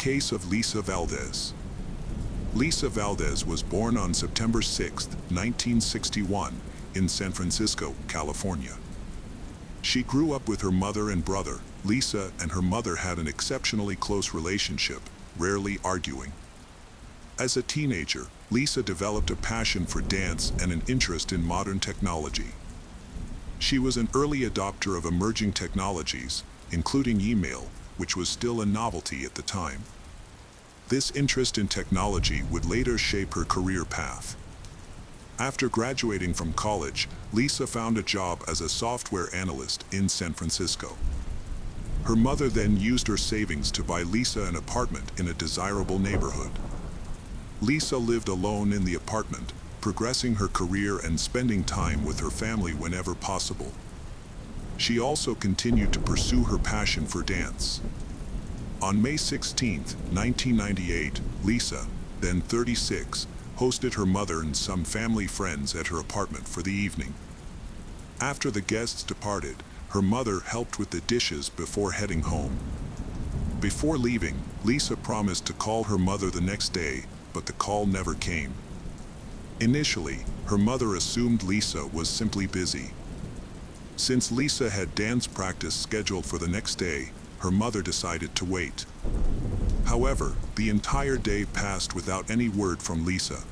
case of Lisa Valdez. Lisa Valdez was born on September 6, 1961, in San Francisco, California. She grew up with her mother and brother. Lisa and her mother had an exceptionally close relationship, rarely arguing. As a teenager, Lisa developed a passion for dance and an interest in modern technology. She was an early adopter of emerging technologies, including email, which was still a novelty at the time. This interest in technology would later shape her career path. After graduating from college, Lisa found a job as a software analyst in San Francisco. Her mother then used her savings to buy Lisa an apartment in a desirable neighborhood. Lisa lived alone in the apartment, progressing her career and spending time with her family whenever possible. She also continued to pursue her passion for dance. On May 16, 1998, Lisa, then 36, hosted her mother and some family friends at her apartment for the evening. After the guests departed, her mother helped with the dishes before heading home. Before leaving, Lisa promised to call her mother the next day, but the call never came. Initially, her mother assumed Lisa was simply busy. Since Lisa had dance practice scheduled for the next day, her mother decided to wait. However, the entire day passed without any word from Lisa.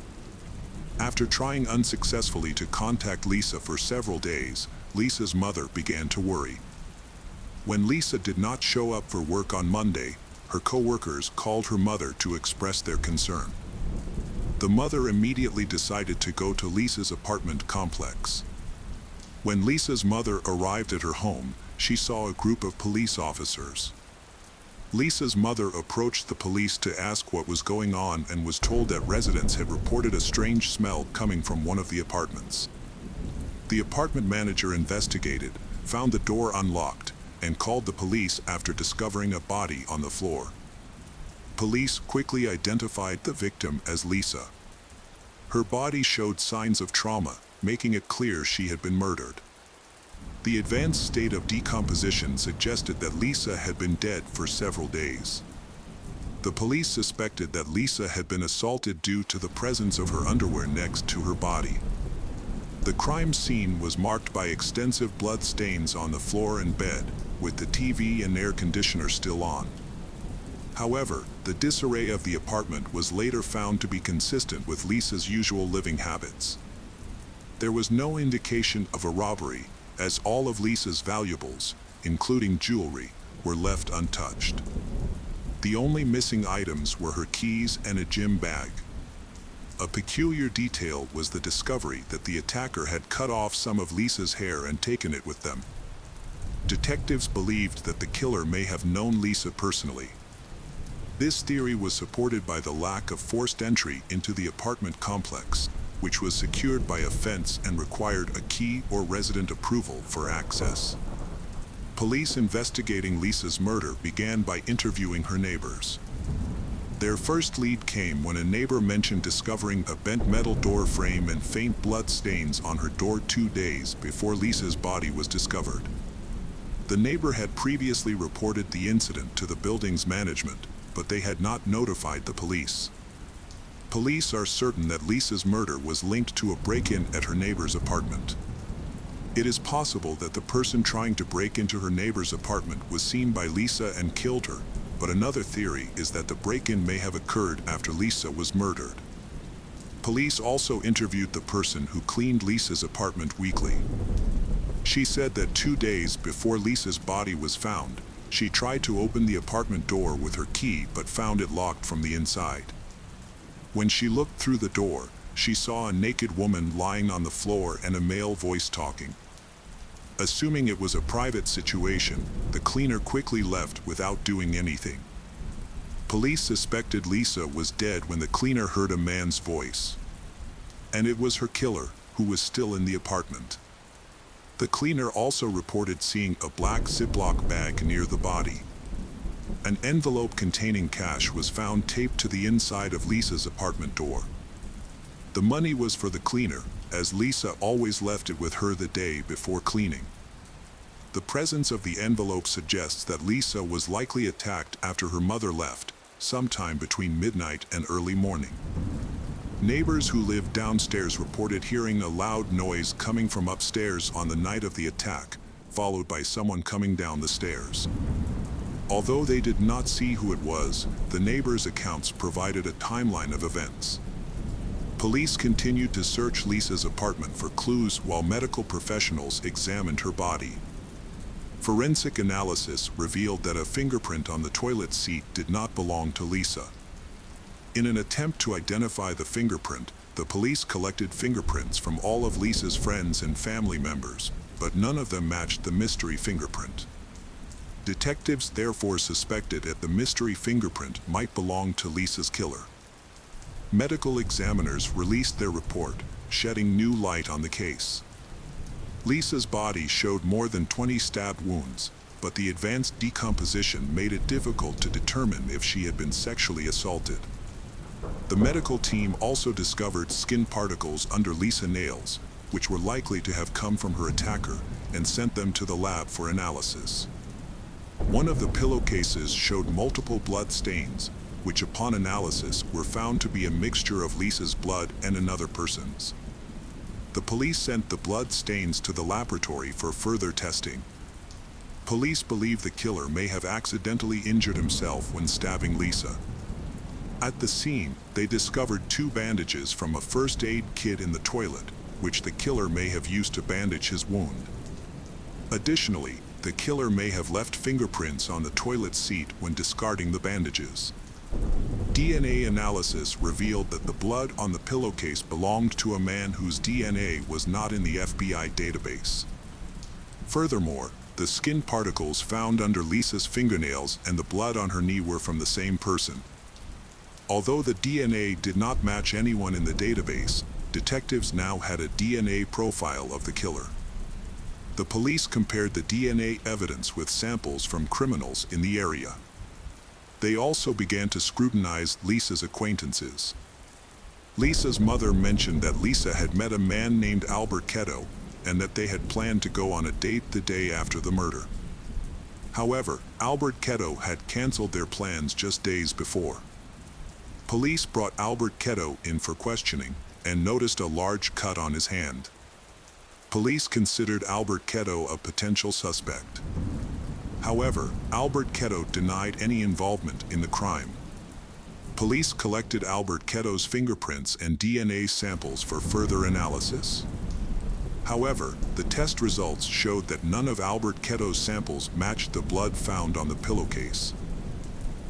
After trying unsuccessfully to contact Lisa for several days, Lisa's mother began to worry. When Lisa did not show up for work on Monday, her co-workers called her mother to express their concern. The mother immediately decided to go to Lisa's apartment complex. When Lisa's mother arrived at her home, she saw a group of police officers. Lisa's mother approached the police to ask what was going on and was told that residents had reported a strange smell coming from one of the apartments. The apartment manager investigated, found the door unlocked, and called the police after discovering a body on the floor. Police quickly identified the victim as Lisa. Her body showed signs of trauma, making it clear she had been murdered. The advanced state of decomposition suggested that Lisa had been dead for several days. The police suspected that Lisa had been assaulted due to the presence of her underwear next to her body. The crime scene was marked by extensive blood stains on the floor and bed, with the TV and air conditioner still on. However, the disarray of the apartment was later found to be consistent with Lisa's usual living habits. There was no indication of a robbery, as all of Lisa's valuables, including jewelry, were left untouched. The only missing items were her keys and a gym bag. A peculiar detail was the discovery that the attacker had cut off some of Lisa's hair and taken it with them. Detectives believed that the killer may have known Lisa personally. This theory was supported by the lack of forced entry into the apartment complex, which was secured by a fence and required a key or resident approval for access. Police investigating Lisa's murder began by interviewing her neighbors. Their first lead came when a neighbor mentioned discovering a bent metal door frame and faint blood stains on her door 2 days before Lisa's body was discovered. The neighbor had previously reported the incident to the building's management, but they had not notified the police. Police are certain that Lisa's murder was linked to a break-in at her neighbor's apartment. It is possible that the person trying to break into her neighbor's apartment was seen by Lisa and killed her, but another theory is that the break-in may have occurred after Lisa was murdered. Police also interviewed the person who cleaned Lisa's apartment weekly. She said that 2 days before Lisa's body was found, she tried to open the apartment door with her key but found it locked from the inside. When she looked through the door, she saw a naked woman lying on the floor and a male voice talking. Assuming it was a private situation, the cleaner quickly left without doing anything. Police suspected Lisa was dead when the cleaner heard a man's voice. And it was her killer, who was still in the apartment. The cleaner also reported seeing a black Ziploc bag near the body. An envelope containing cash was found taped to the inside of Lisa's apartment door. The money was for the cleaner, as Lisa always left it with her the day before cleaning. The presence of the envelope suggests that Lisa was likely attacked after her mother left, sometime between midnight and early morning. Neighbors who lived downstairs reported hearing a loud noise coming from upstairs on the night of the attack, followed by someone coming down the stairs. Although they did not see who it was, the neighbors' accounts provided a timeline of events. Police continued to search Lisa's apartment for clues while medical professionals examined her body. Forensic analysis revealed that a fingerprint on the toilet seat did not belong to Lisa. In an attempt to identify the fingerprint, the police collected fingerprints from all of Lisa's friends and family members, but none of them matched the mystery fingerprint. Detectives therefore suspected that the mystery fingerprint might belong to Lisa's killer. Medical examiners released their report, shedding new light on the case. Lisa's body showed more than 20 stab wounds, but the advanced decomposition made it difficult to determine if she had been sexually assaulted. The medical team also discovered skin particles under Lisa's nails, which were likely to have come from her attacker, and sent them to the lab for analysis. One of the pillowcases showed multiple blood stains, which upon analysis were found to be a mixture of Lisa's blood and another person's. The police sent the blood stains to the laboratory for further testing. Police believe the killer may have accidentally injured himself when stabbing Lisa. At the scene, they discovered 2 bandages from a first aid kit in the toilet, which the killer may have used to bandage his wound. Additionally, the killer may have left fingerprints on the toilet seat when discarding the bandages. DNA analysis revealed that the blood on the pillowcase belonged to a man whose DNA was not in the FBI database. Furthermore, the skin particles found under Lisa's fingernails and the blood on her knee were from the same person. Although the DNA did not match anyone in the database, detectives now had a DNA profile of the killer. The police compared the DNA evidence with samples from criminals in the area. They also began to scrutinize Lisa's acquaintances. Lisa's mother mentioned that Lisa had met a man named Albert Ketto and that they had planned to go on a date the day after the murder. However, Albert Ketto had canceled their plans just days before. Police brought Albert Ketto in for questioning and noticed a large cut on his hand. Police considered Albert Ketto a potential suspect. However, Albert Ketto denied any involvement in the crime. Police collected Albert Ketto's fingerprints and DNA samples for further analysis. However, the test results showed that none of Albert Ketto's samples matched the blood found on the pillowcase.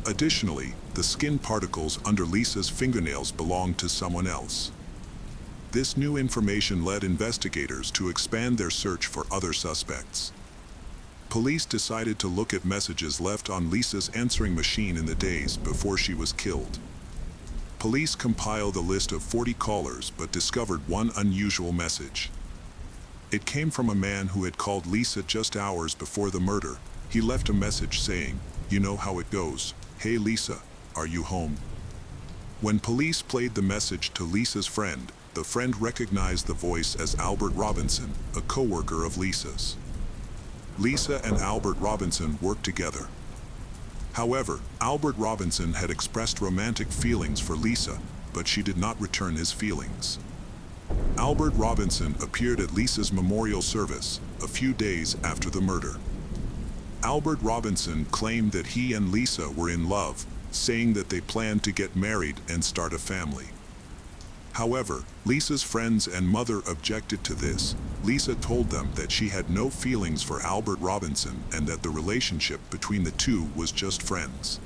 Additionally, the skin particles under Lisa's fingernails belonged to someone else. This new information led investigators to expand their search for other suspects. Police decided to look at messages left on Lisa's answering machine in the days before she was killed. Police compiled a list of 40 callers but discovered one unusual message. It came from a man who had called Lisa just hours before the murder. He left a message saying, "You know how it goes. Hey Lisa, are you home?" When police played the message to Lisa's friend, the friend recognized the voice as Albert Robinson, a co-worker of Lisa's. Lisa and Albert Robinson worked together. However, Albert Robinson had expressed romantic feelings for Lisa, but she did not return his feelings. Albert Robinson appeared at Lisa's memorial service a few days after the murder. Albert Robinson claimed that he and Lisa were in love, saying that they planned to get married and start a family. However, Lisa's friends and mother objected to this. Lisa told them that she had no feelings for Albert Robinson and that the relationship between the two was just friends.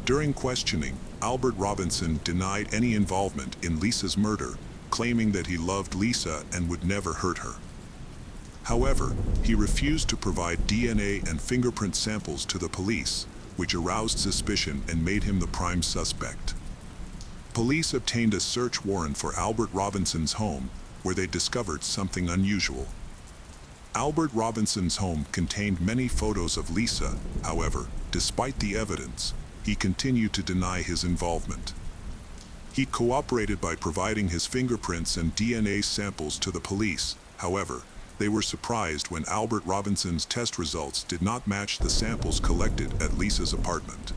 During questioning, Albert Robinson denied any involvement in Lisa's murder, claiming that he loved Lisa and would never hurt her. However, he refused to provide DNA and fingerprint samples to the police, which aroused suspicion and made him the prime suspect. Police obtained a search warrant for Albert Robinson's home, where they discovered something unusual. Albert Robinson's home contained many photos of Lisa. However, despite the evidence, he continued to deny his involvement. He cooperated by providing his fingerprints and DNA samples to the police. However, they were surprised when Albert Robinson's test results did not match the samples collected at Lisa's apartment.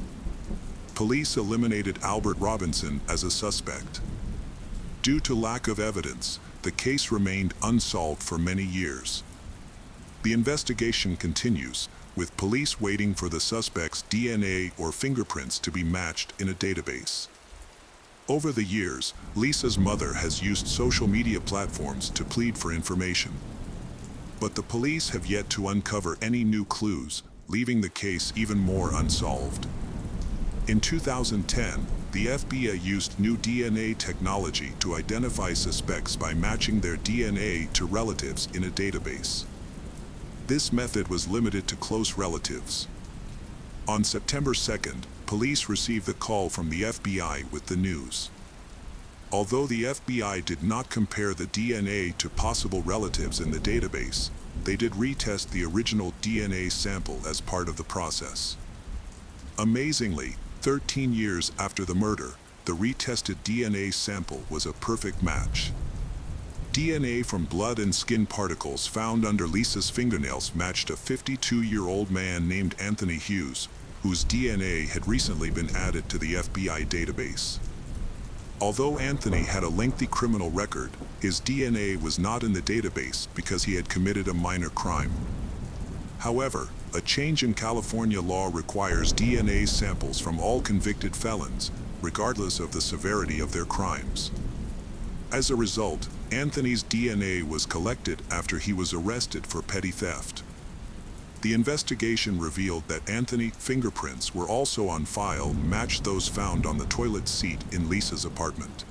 police eliminated Albert Robinson as a suspect. Due to lack of evidence, the case remained unsolved for many years. The investigation continues, with police waiting for the suspect's DNA or fingerprints to be matched in a database. Over the years, Lisa's mother has used social media platforms to plead for information. But the police have yet to uncover any new clues, leaving the case even more unsolved. In 2010, the FBI used new DNA technology to identify suspects by matching their DNA to relatives in a database. This method was limited to close relatives. On September 2nd, police received a call from the FBI with the news. Although the FBI did not compare the DNA to possible relatives in the database, they did retest the original DNA sample as part of the process. Amazingly, 13 years after the murder, the retested DNA sample was a perfect match. DNA from blood and skin particles found under Lisa's fingernails matched a 52-year-old man named Anthony Hughes, whose DNA had recently been added to the FBI database. Although Anthony had a lengthy criminal record, his DNA was not in the database because he had committed a minor crime. However, a change in California law requires DNA samples from all convicted felons, regardless of the severity of their crimes. As a result, Anthony's DNA was collected after he was arrested for petty theft. The investigation revealed that Anthony's fingerprints were also on file and matched those found on the toilet seat in Lisa's apartment.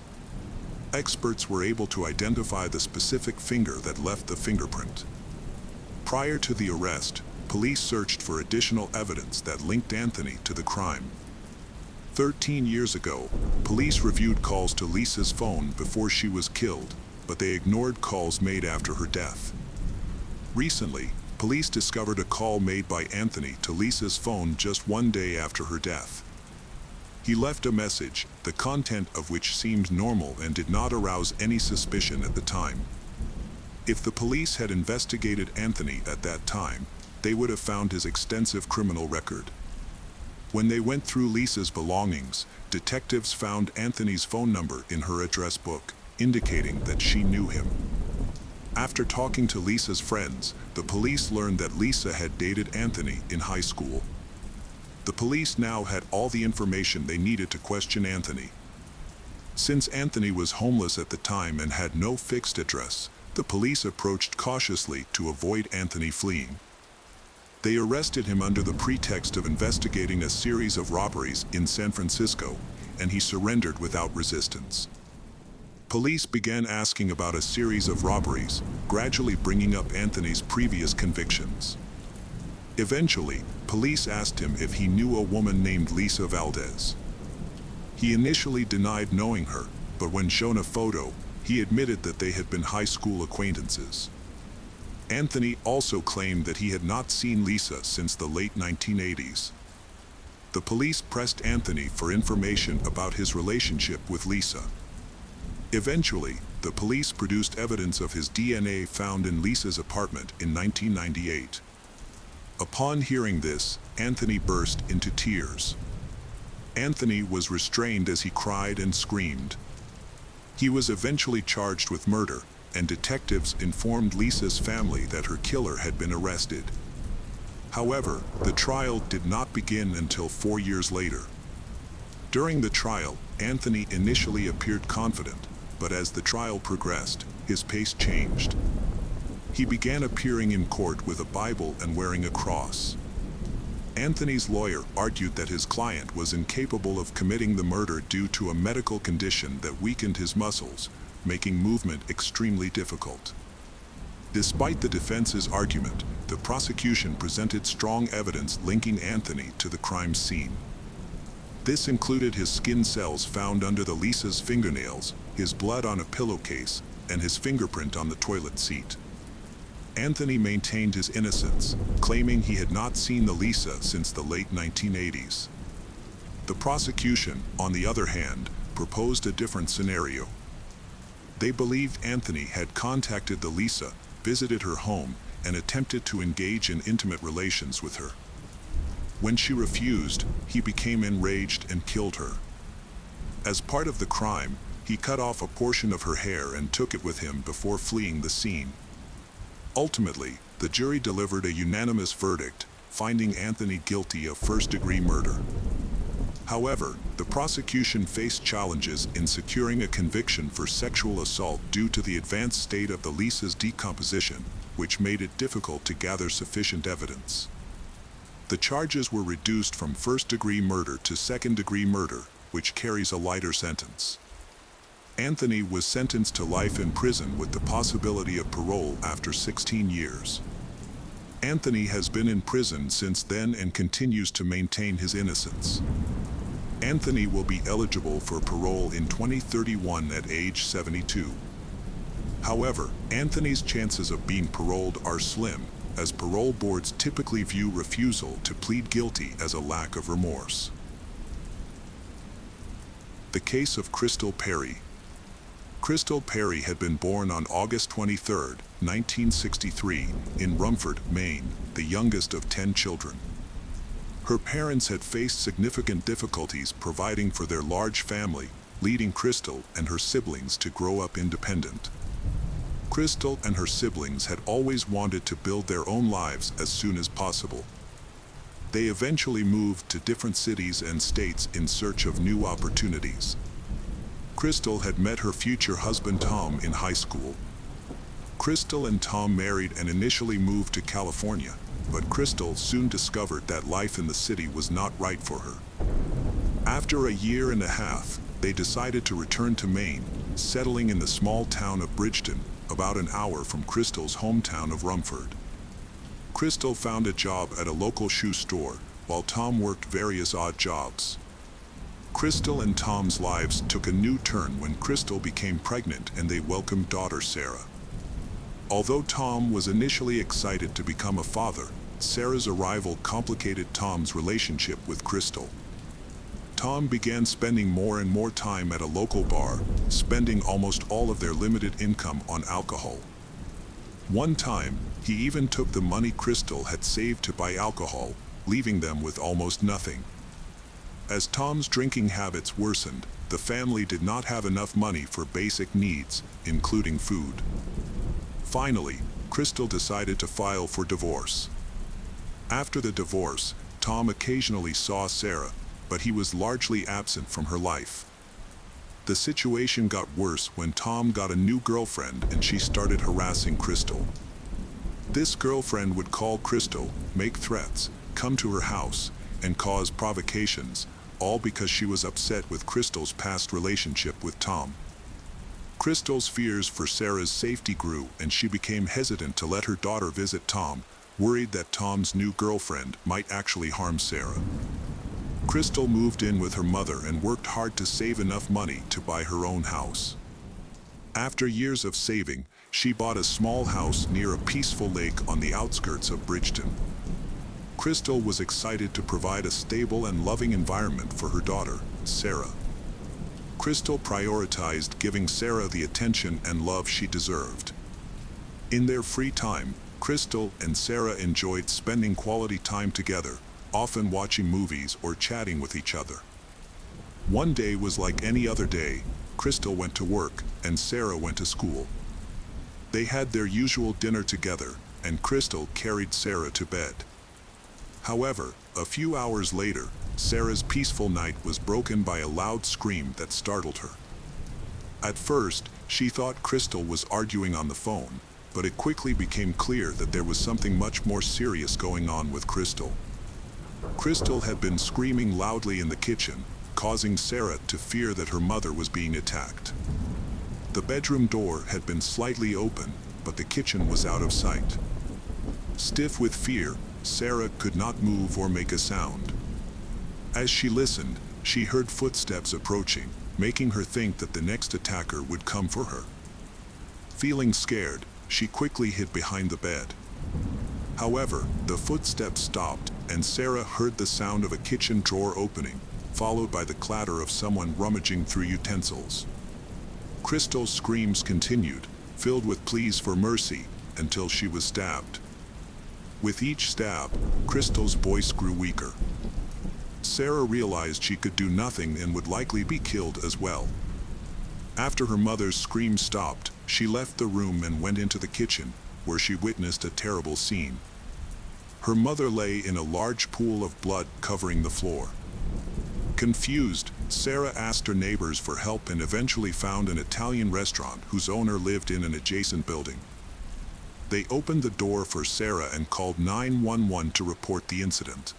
Experts were able to identify the specific finger that left the fingerprint. Prior to the arrest, police searched for additional evidence that linked Anthony to the crime. 13 years ago, police reviewed calls to Lisa's phone before she was killed, but they ignored calls made after her death. Recently, police discovered a call made by Anthony to Lisa's phone just one day after her death. He left a message, the content of which seemed normal and did not arouse any suspicion at the time. If the police had investigated Anthony at that time, they would have found his extensive criminal record. When they went through Lisa's belongings, detectives found Anthony's phone number in her address book, indicating that she knew him. After talking to Lisa's friends, the police learned that Lisa had dated Anthony in high school. The police now had all the information they needed to question Anthony. Since Anthony was homeless at the time and had no fixed address, the police approached cautiously to avoid Anthony fleeing. They arrested him under the pretext of investigating a series of robberies in San Francisco, and he surrendered without resistance. Police began asking about a series of robberies, gradually bringing up Anthony's previous convictions. Eventually, police asked him if he knew a woman named Lisa Valdez. He initially denied knowing her, but when shown a photo, he admitted that they had been high school acquaintances. Anthony also claimed that he had not seen Lisa since the late 1980s. The police pressed Anthony for information about his relationship with Lisa. Eventually, the police produced evidence of his DNA found in Lisa's apartment in 1998. Upon hearing this, Anthony burst into tears. Anthony was restrained as he cried and screamed. He was eventually charged with murder, and detectives informed Lisa's family that her killer had been arrested. However, the trial did not begin until 4 years later. During the trial, Anthony initially appeared confident, but as the trial progressed, his pace changed. He began appearing in court with a Bible and wearing a cross. Anthony's lawyer argued that his client was incapable of committing the murder due to a medical condition that weakened his muscles, making movement extremely difficult. Despite the defense's argument, the prosecution presented strong evidence linking Anthony to the crime scene. This included his skin cells found under the Lisa's fingernails, his blood on a pillowcase, and his fingerprint on the toilet seat. Anthony maintained his innocence, claiming he had not seen the Lisa since the late 1980s. The prosecution, on the other hand, proposed a different scenario. They believed Anthony had contacted the Lisa, visited her home, and attempted to engage in intimate relations with her. When she refused, he became enraged and killed her. As part of the crime, he cut off a portion of her hair and took it with him before fleeing the scene. Ultimately, the jury delivered a unanimous verdict, finding Anthony guilty of first-degree murder. However, the prosecution faced challenges in securing a conviction for sexual assault due to the advanced state of the Lisa's decomposition, which made it difficult to gather sufficient evidence. The charges were reduced from first-degree murder to second-degree murder, which carries a lighter sentence. Anthony was sentenced to life in prison with the possibility of parole after 16 years. Anthony has been in prison since then and continues to maintain his innocence. Anthony will be eligible for parole in 2031 at age 72. However, Anthony's chances of being paroled are slim, as parole boards typically view refusal to plead guilty as a lack of remorse. The case of Crystal Perry. Crystal Perry had been born on August 23, 1963, in Rumford, Maine, the youngest of 10 children. Her parents had faced significant difficulties providing for their large family, leading Crystal and her siblings to grow up independent. Crystal and her siblings had always wanted to build their own lives as soon as possible. They eventually moved to different cities and states in search of new opportunities. Crystal had met her future husband Tom in high school. Crystal and Tom married and initially moved to California, but Crystal soon discovered that life in the city was not right for her. After a year and a half, they decided to return to Maine, settling in the small town of Bridgeton, about an hour from Crystal's hometown of Rumford. Crystal found a job at a local shoe store, while Tom worked various odd jobs. Crystal and Tom's lives took a new turn when Crystal became pregnant and they welcomed daughter Sarah. Although Tom was initially excited to become a father, Sarah's arrival complicated Tom's relationship with Crystal. Tom began spending more and more time at a local bar, spending almost all of their limited income on alcohol. One time, he even took the money Crystal had saved to buy alcohol, leaving them with almost nothing. As Tom's drinking habits worsened, the family did not have enough money for basic needs, including food. Finally, Crystal decided to file for divorce. After the divorce, Tom occasionally saw Sarah, but he was largely absent from her life. The situation got worse when Tom got a new girlfriend and she started harassing Crystal. This girlfriend would call Crystal, make threats, come to her house, and cause provocations, all because she was upset with Crystal's past relationship with Tom. Crystal's fears for Sarah's safety grew and she became hesitant to let her daughter visit Tom, worried that Tom's new girlfriend might actually harm Sarah. Crystal moved in with her mother and worked hard to save enough money to buy her own house. After years of saving, she bought a small house near a peaceful lake on the outskirts of Bridgeton. Crystal was excited to provide a stable and loving environment for her daughter, Sarah. Crystal prioritized giving Sarah the attention and love she deserved. In their free time, Crystal and Sarah enjoyed spending quality time together, often watching movies or chatting with each other. One day was like any other day. Crystal went to work and Sarah went to school. They had their usual dinner together, and Crystal carried Sarah to bed. However, a few hours later, Sarah's peaceful night was broken by a loud scream that startled her. At first, she thought Crystal was arguing on the phone, but it quickly became clear that there was something much more serious going on with Crystal. Crystal had been screaming loudly in the kitchen, causing Sarah to fear that her mother was being attacked. The bedroom door had been slightly open, but the kitchen was out of sight. Stiff with fear, Sarah could not move or make a sound. As she listened, she heard footsteps approaching, making her think that the next attacker would come for her. Feeling scared, she quickly hid behind the bed. However, the footsteps stopped, and Sarah heard the sound of a kitchen drawer opening, followed by the clatter of someone rummaging through utensils. Crystal's screams continued, filled with pleas for mercy, until she was stabbed. With each stab, Crystal's voice grew weaker. Sarah realized she could do nothing and would likely be killed as well. After her mother's scream stopped, she left the room and went into the kitchen, where she witnessed a terrible scene. Her mother lay in a large pool of blood covering the floor. Confused, Sarah asked her neighbors for help and eventually found an Italian restaurant whose owner lived in an adjacent building. They opened the door for Sarah and called 911 to report the incident.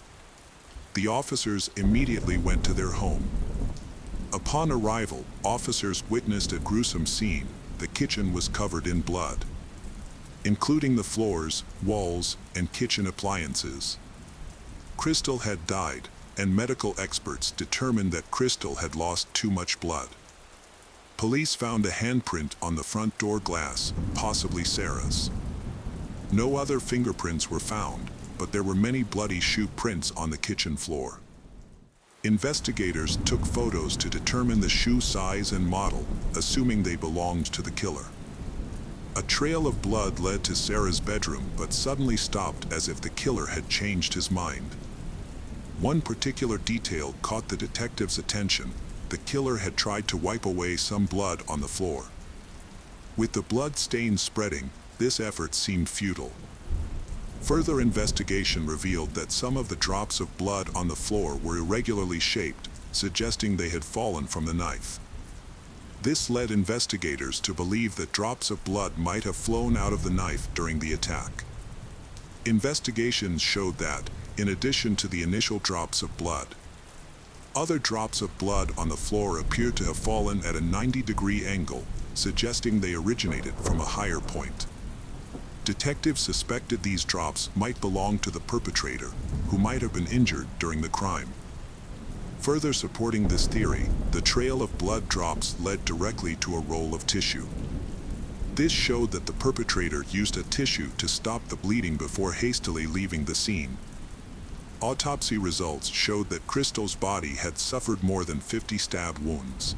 The officers immediately went to their home. Upon arrival, officers witnessed a gruesome scene. The kitchen was covered in blood, including the floors, walls, and kitchen appliances. Crystal had died, and medical experts determined that Crystal had lost too much blood. Police found a handprint on the front door glass, possibly Sarah's. No other fingerprints were found, but there were many bloody shoe prints on the kitchen floor. Investigators took photos to determine the shoe size and model, assuming they belonged to the killer. A trail of blood led to Sarah's bedroom but suddenly stopped as if the killer had changed his mind. One particular detail caught the detective's attention. The killer had tried to wipe away some blood on the floor. With the blood stains spreading, this effort seemed futile. Further investigation revealed that some of the drops of blood on the floor were irregularly shaped, suggesting they had fallen from the knife. This led investigators to believe that drops of blood might have flown out of the knife during the attack. Investigations showed that, in addition to the initial drops of blood, other drops of blood on the floor appeared to have fallen at a 90-degree angle, suggesting they originated from a higher point. Detectives suspected these drops might belong to the perpetrator, who might have been injured during the crime. Further supporting this theory, the trail of blood drops led directly to a roll of tissue. This showed that the perpetrator used a tissue to stop the bleeding before hastily leaving the scene. Autopsy results showed that Crystal's body had suffered more than 50 stab wounds.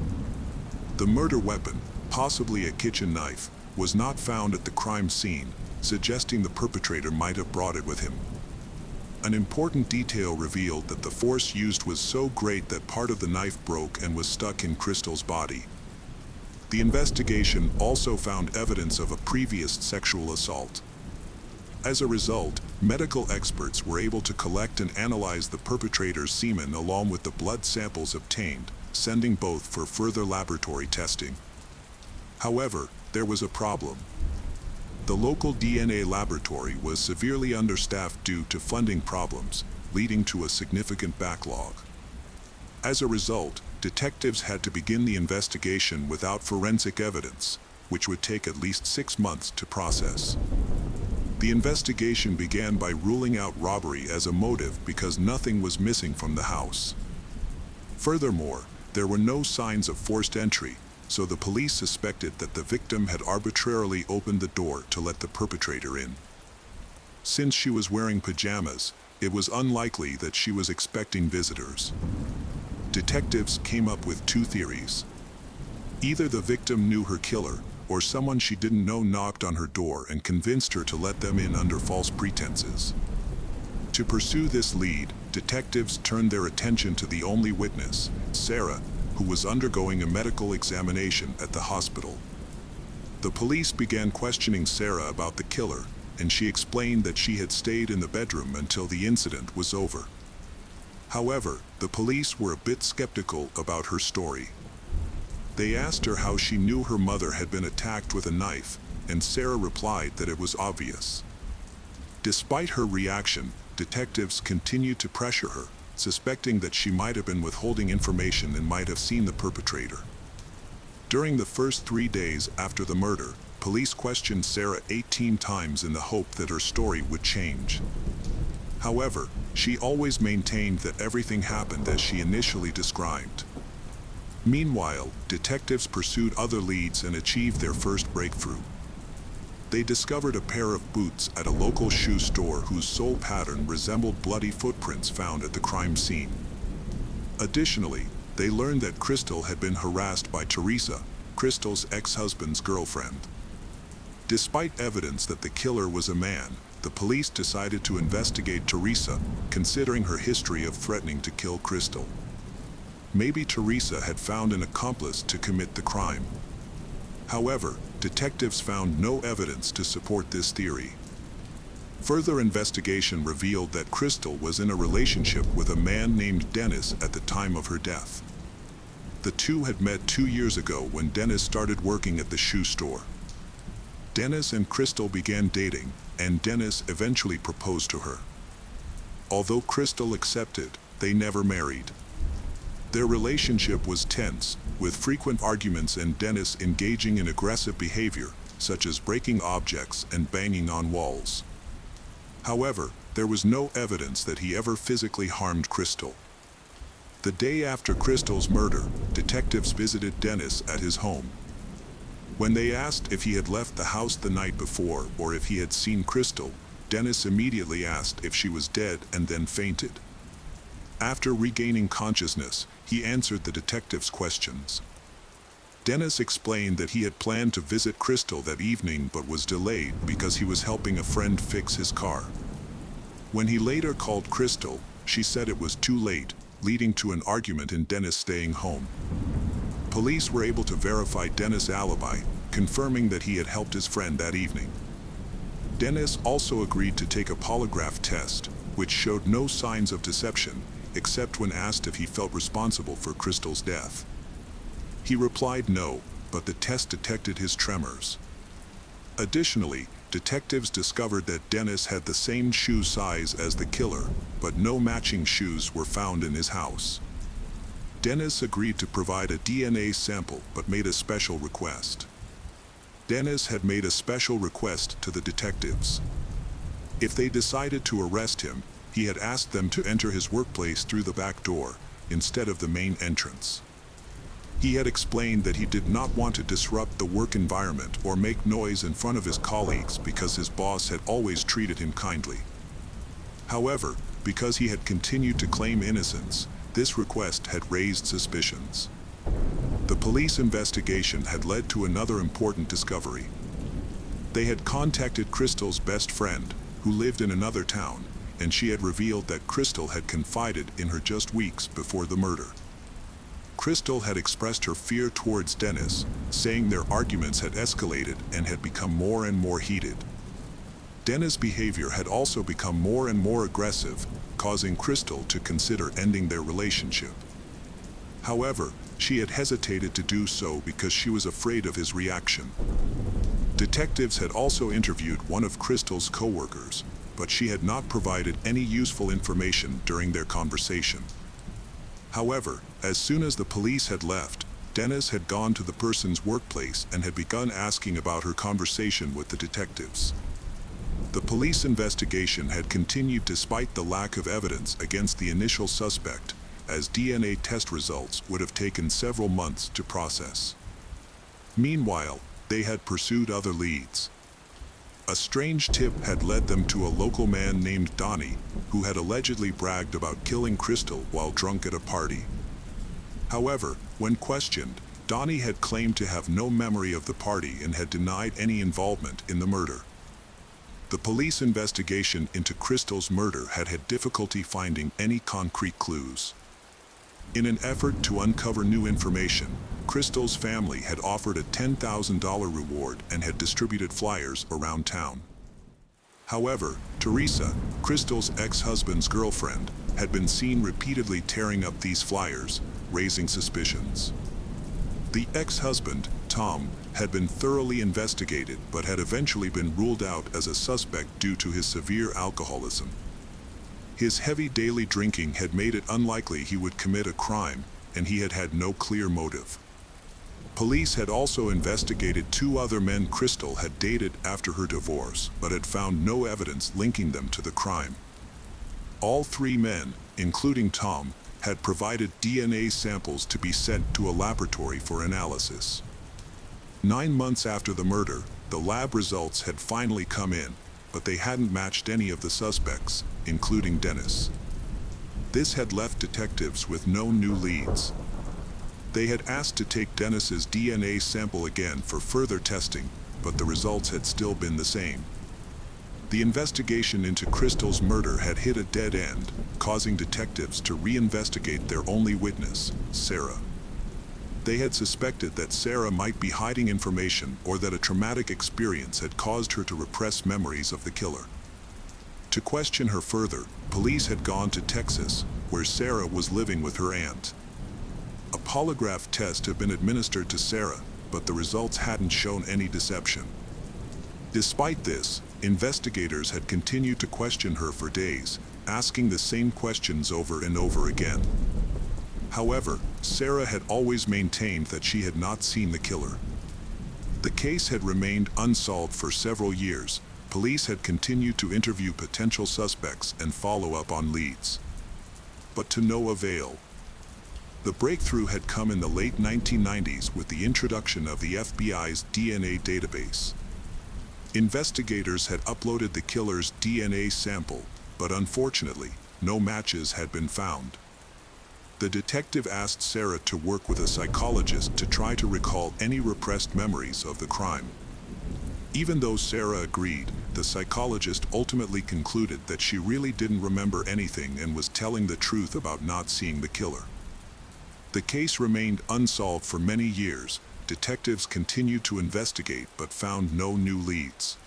The murder weapon, possibly a kitchen knife, was not found at the crime scene, suggesting the perpetrator might have brought it with him. An important detail revealed that the force used was so great that part of the knife broke and was stuck in Crystal's body. The investigation also found evidence of a previous sexual assault. As a result, medical experts were able to collect and analyze the perpetrator's semen along with the blood samples obtained, sending both for further laboratory testing. However, there was a problem. The local DNA laboratory was severely understaffed due to funding problems, leading to a significant backlog. As a result, detectives had to begin the investigation without forensic evidence, which would take at least 6 months to process. The investigation began by ruling out robbery as a motive because nothing was missing from the house. Furthermore, there were no signs of forced entry, so the police suspected that the victim had arbitrarily opened the door to let the perpetrator in. Since she was wearing pajamas, it was unlikely that she was expecting visitors. Detectives came up with 2 theories. Either the victim knew her killer, or someone she didn't know knocked on her door and convinced her to let them in under false pretenses. To pursue this lead, detectives turned their attention to the only witness, Sarah, who was undergoing a medical examination at the hospital. The police began questioning Sarah about the killer, and she explained that she had stayed in the bedroom until the incident was over. However, the police were a bit skeptical about her story. They asked her how she knew her mother had been attacked with a knife, and Sarah replied that it was obvious. Despite her reaction, detectives continued to pressure her, suspecting that she might have been withholding information and might have seen the perpetrator. During the first 3 days after the murder, police questioned Sarah 18 times in the hope that her story would change. However, she always maintained that everything happened as she initially described. Meanwhile, detectives pursued other leads and achieved their first breakthrough. They discovered a pair of boots at a local shoe store whose sole pattern resembled bloody footprints found at the crime scene. Additionally, they learned that Crystal had been harassed by Teresa, Crystal's ex-husband's girlfriend. Despite evidence that the killer was a man, the police decided to investigate Teresa, considering her history of threatening to kill Crystal. Maybe Teresa had found an accomplice to commit the crime. However, detectives found no evidence to support this theory. Further investigation revealed that Crystal was in a relationship with a man named Dennis at the time of her death. The two had met 2 years ago when Dennis started working at the shoe store. Dennis and Crystal began dating, and Dennis eventually proposed to her. Although Crystal accepted, they never married. Their relationship was tense, with frequent arguments and Dennis engaging in aggressive behavior, such as breaking objects and banging on walls. However, there was no evidence that he ever physically harmed Crystal. The day after Crystal's murder, detectives visited Dennis at his home. When they asked if he had left the house the night before or if he had seen Crystal, Dennis immediately asked if she was dead and then fainted. After regaining consciousness, he answered the detectives' questions. Dennis explained that he had planned to visit Crystal that evening but was delayed because he was helping a friend fix his car. When he later called Crystal, she said it was too late, leading to an argument and Dennis staying home. Police were able to verify Dennis' alibi, confirming that he had helped his friend that evening. Dennis also agreed to take a polygraph test, which showed no signs of deception, except when asked if he felt responsible for Crystal's death. He replied no, but the test detected his tremors. Additionally, detectives discovered that Dennis had the same shoe size as the killer, but no matching shoes were found in his house. Dennis agreed to provide a DNA sample but made a special request. Dennis had made a special request to the detectives. If they decided to arrest him, he had asked them to enter his workplace through the back door, instead of the main entrance. He had explained that he did not want to disrupt the work environment or make noise in front of his colleagues because his boss had always treated him kindly. However, because he had continued to claim innocence, this request had raised suspicions. The police investigation had led to another important discovery. They had contacted Crystal's best friend, who lived in another town, and she had revealed that Crystal had confided in her just weeks before the murder. Crystal had expressed her fear towards Dennis, saying their arguments had escalated and had become more and more heated. Dennis' behavior had also become more and more aggressive, causing Crystal to consider ending their relationship. However, she had hesitated to do so because she was afraid of his reaction. Detectives had also interviewed one of Crystal's co-workers, but she had not provided any useful information during their conversation. However, as soon as the police had left, Dennis had gone to the person's workplace and had begun asking about her conversation with the detectives. The police investigation had continued despite the lack of evidence against the initial suspect, as DNA test results would have taken several months to process. Meanwhile, they had pursued other leads. A strange tip had led them to a local man named Donnie, who had allegedly bragged about killing Crystal while drunk at a party. However, when questioned, Donnie had claimed to have no memory of the party and had denied any involvement in the murder. The police investigation into Crystal's murder had had difficulty finding any concrete clues. In an effort to uncover new information, Crystal's family had offered a $10,000 reward and had distributed flyers around town. However, Teresa, Crystal's ex-husband's girlfriend, had been seen repeatedly tearing up these flyers, raising suspicions. The ex-husband, Tom, had been thoroughly investigated but had eventually been ruled out as a suspect due to his severe alcoholism. His heavy daily drinking had made it unlikely he would commit a crime, and he had had no clear motive. Police had also investigated 2 other men Crystal had dated after her divorce, but had found no evidence linking them to the crime. All 3 men, including Tom, had provided DNA samples to be sent to a laboratory for analysis. 9 months after the murder, the lab results had finally come in, but they hadn't matched any of the suspects, including Dennis. This had left detectives with no new leads. They had asked to take Dennis's DNA sample again for further testing, but the results had still been the same. The investigation into Crystal's murder had hit a dead end, causing detectives to reinvestigate their only witness, Sarah. They had suspected that Sarah might be hiding information or that a traumatic experience had caused her to repress memories of the killer. To question her further, police had gone to Texas, where Sarah was living with her aunt. A polygraph test had been administered to Sarah, but the results hadn't shown any deception. Despite this, investigators had continued to question her for days, asking the same questions over and over again. However, Sarah had always maintained that she had not seen the killer. The case had remained unsolved for several years. Police had continued to interview potential suspects and follow up on leads. But to no avail. The breakthrough had come in the late 1990s with the introduction of the FBI's DNA database. Investigators had uploaded the killer's DNA sample, but unfortunately, no matches had been found. The detective asked Sarah to work with a psychologist to try to recall any repressed memories of the crime. Even though Sarah agreed, the psychologist ultimately concluded that she really didn't remember anything and was telling the truth about not seeing the killer. The case remained unsolved for many years. Detectives continued to investigate but found no new leads.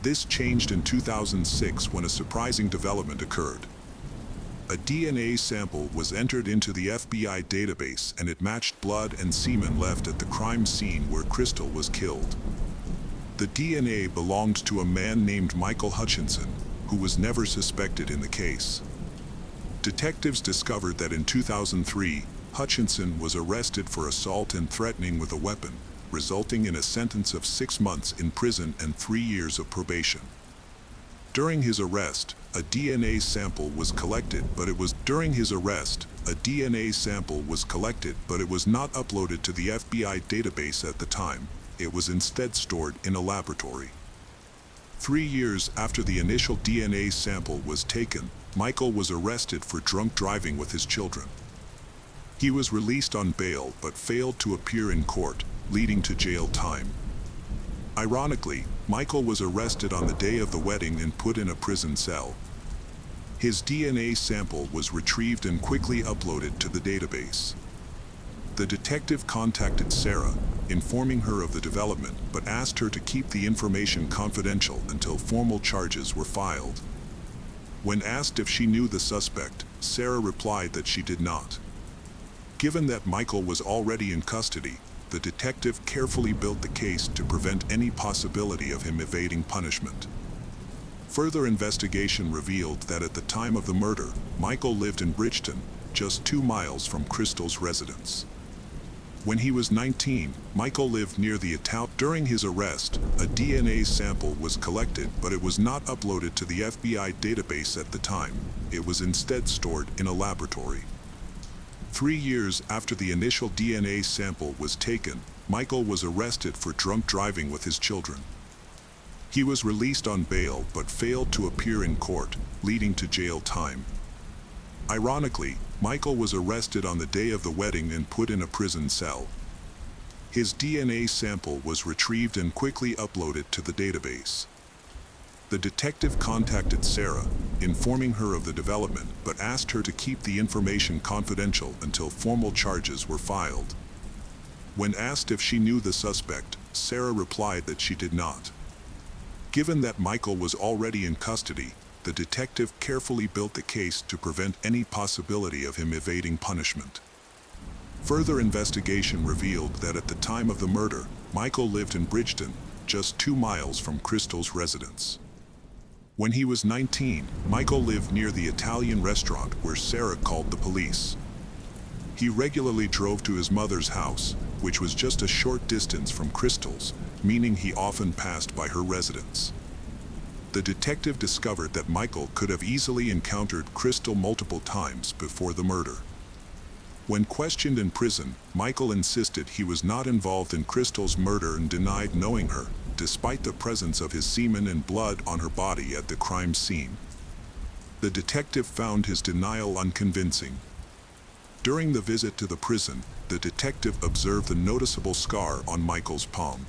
This changed in 2006 when a surprising development occurred. A DNA sample was entered into the FBI database and it matched blood and semen left at the crime scene where Crystal was killed. The DNA belonged to a man named Michael Hutchinson, who was never suspected in the case. Detectives discovered that in 2003, Hutchinson was arrested for assault and threatening with a weapon, resulting in a sentence of 6 months in prison and 3 years of probation. During his arrest, a DNA sample was collected, but it was not uploaded to the FBI database at the time. It was instead stored in a laboratory. 3 years after the initial DNA sample was taken, Michael was arrested for drunk driving with his children. He was released on bail but failed to appear in court, leading to jail time. Ironically, Michael was arrested on the day of the wedding and put in a prison cell. His DNA sample was retrieved and quickly uploaded to the database. The detective contacted Sarah, informing her of the development, but asked her to keep the information confidential until formal charges were filed. When asked if she knew the suspect, Sarah replied that she did not. Given that Michael was already in custody, the detective carefully built the case to prevent any possibility of him evading punishment. Further investigation revealed that at the time of the murder, Michael lived in Bridgeton, just 2 miles from Crystal's residence. When he was 19, Michael lived near the Italian. During his arrest, a DNA sample was collected, but it was not uploaded to the FBI database at the time. It was instead stored in a laboratory. 3 years after the initial DNA sample was taken, Michael was arrested for drunk driving with his children. He was released on bail but failed to appear in court, leading to jail time. Ironically, Michael was arrested on the day of the wedding and put in a prison cell. His DNA sample was retrieved and quickly uploaded to the database. The detective contacted Sarah, informing her of the development, but asked her to keep the information confidential until formal charges were filed. When asked if she knew the suspect, Sarah replied that she did not. Given that Michael was already in custody, the detective carefully built the case to prevent any possibility of him evading punishment. Further investigation revealed that at the time of the murder, Michael lived in Bridgeton, just 2 miles from Crystal's residence. When he was 19, Michael lived near the Italian restaurant where Sarah called the police. He regularly drove to his mother's house, which was just a short distance from Crystal's, meaning he often passed by her residence. The detective discovered that Michael could have easily encountered Crystal multiple times before the murder. When questioned in prison, Michael insisted he was not involved in Crystal's murder and denied knowing her, despite the presence of his semen and blood on her body at the crime scene. The detective found his denial unconvincing. During the visit to the prison, the detective observed a noticeable scar on Michael's palm.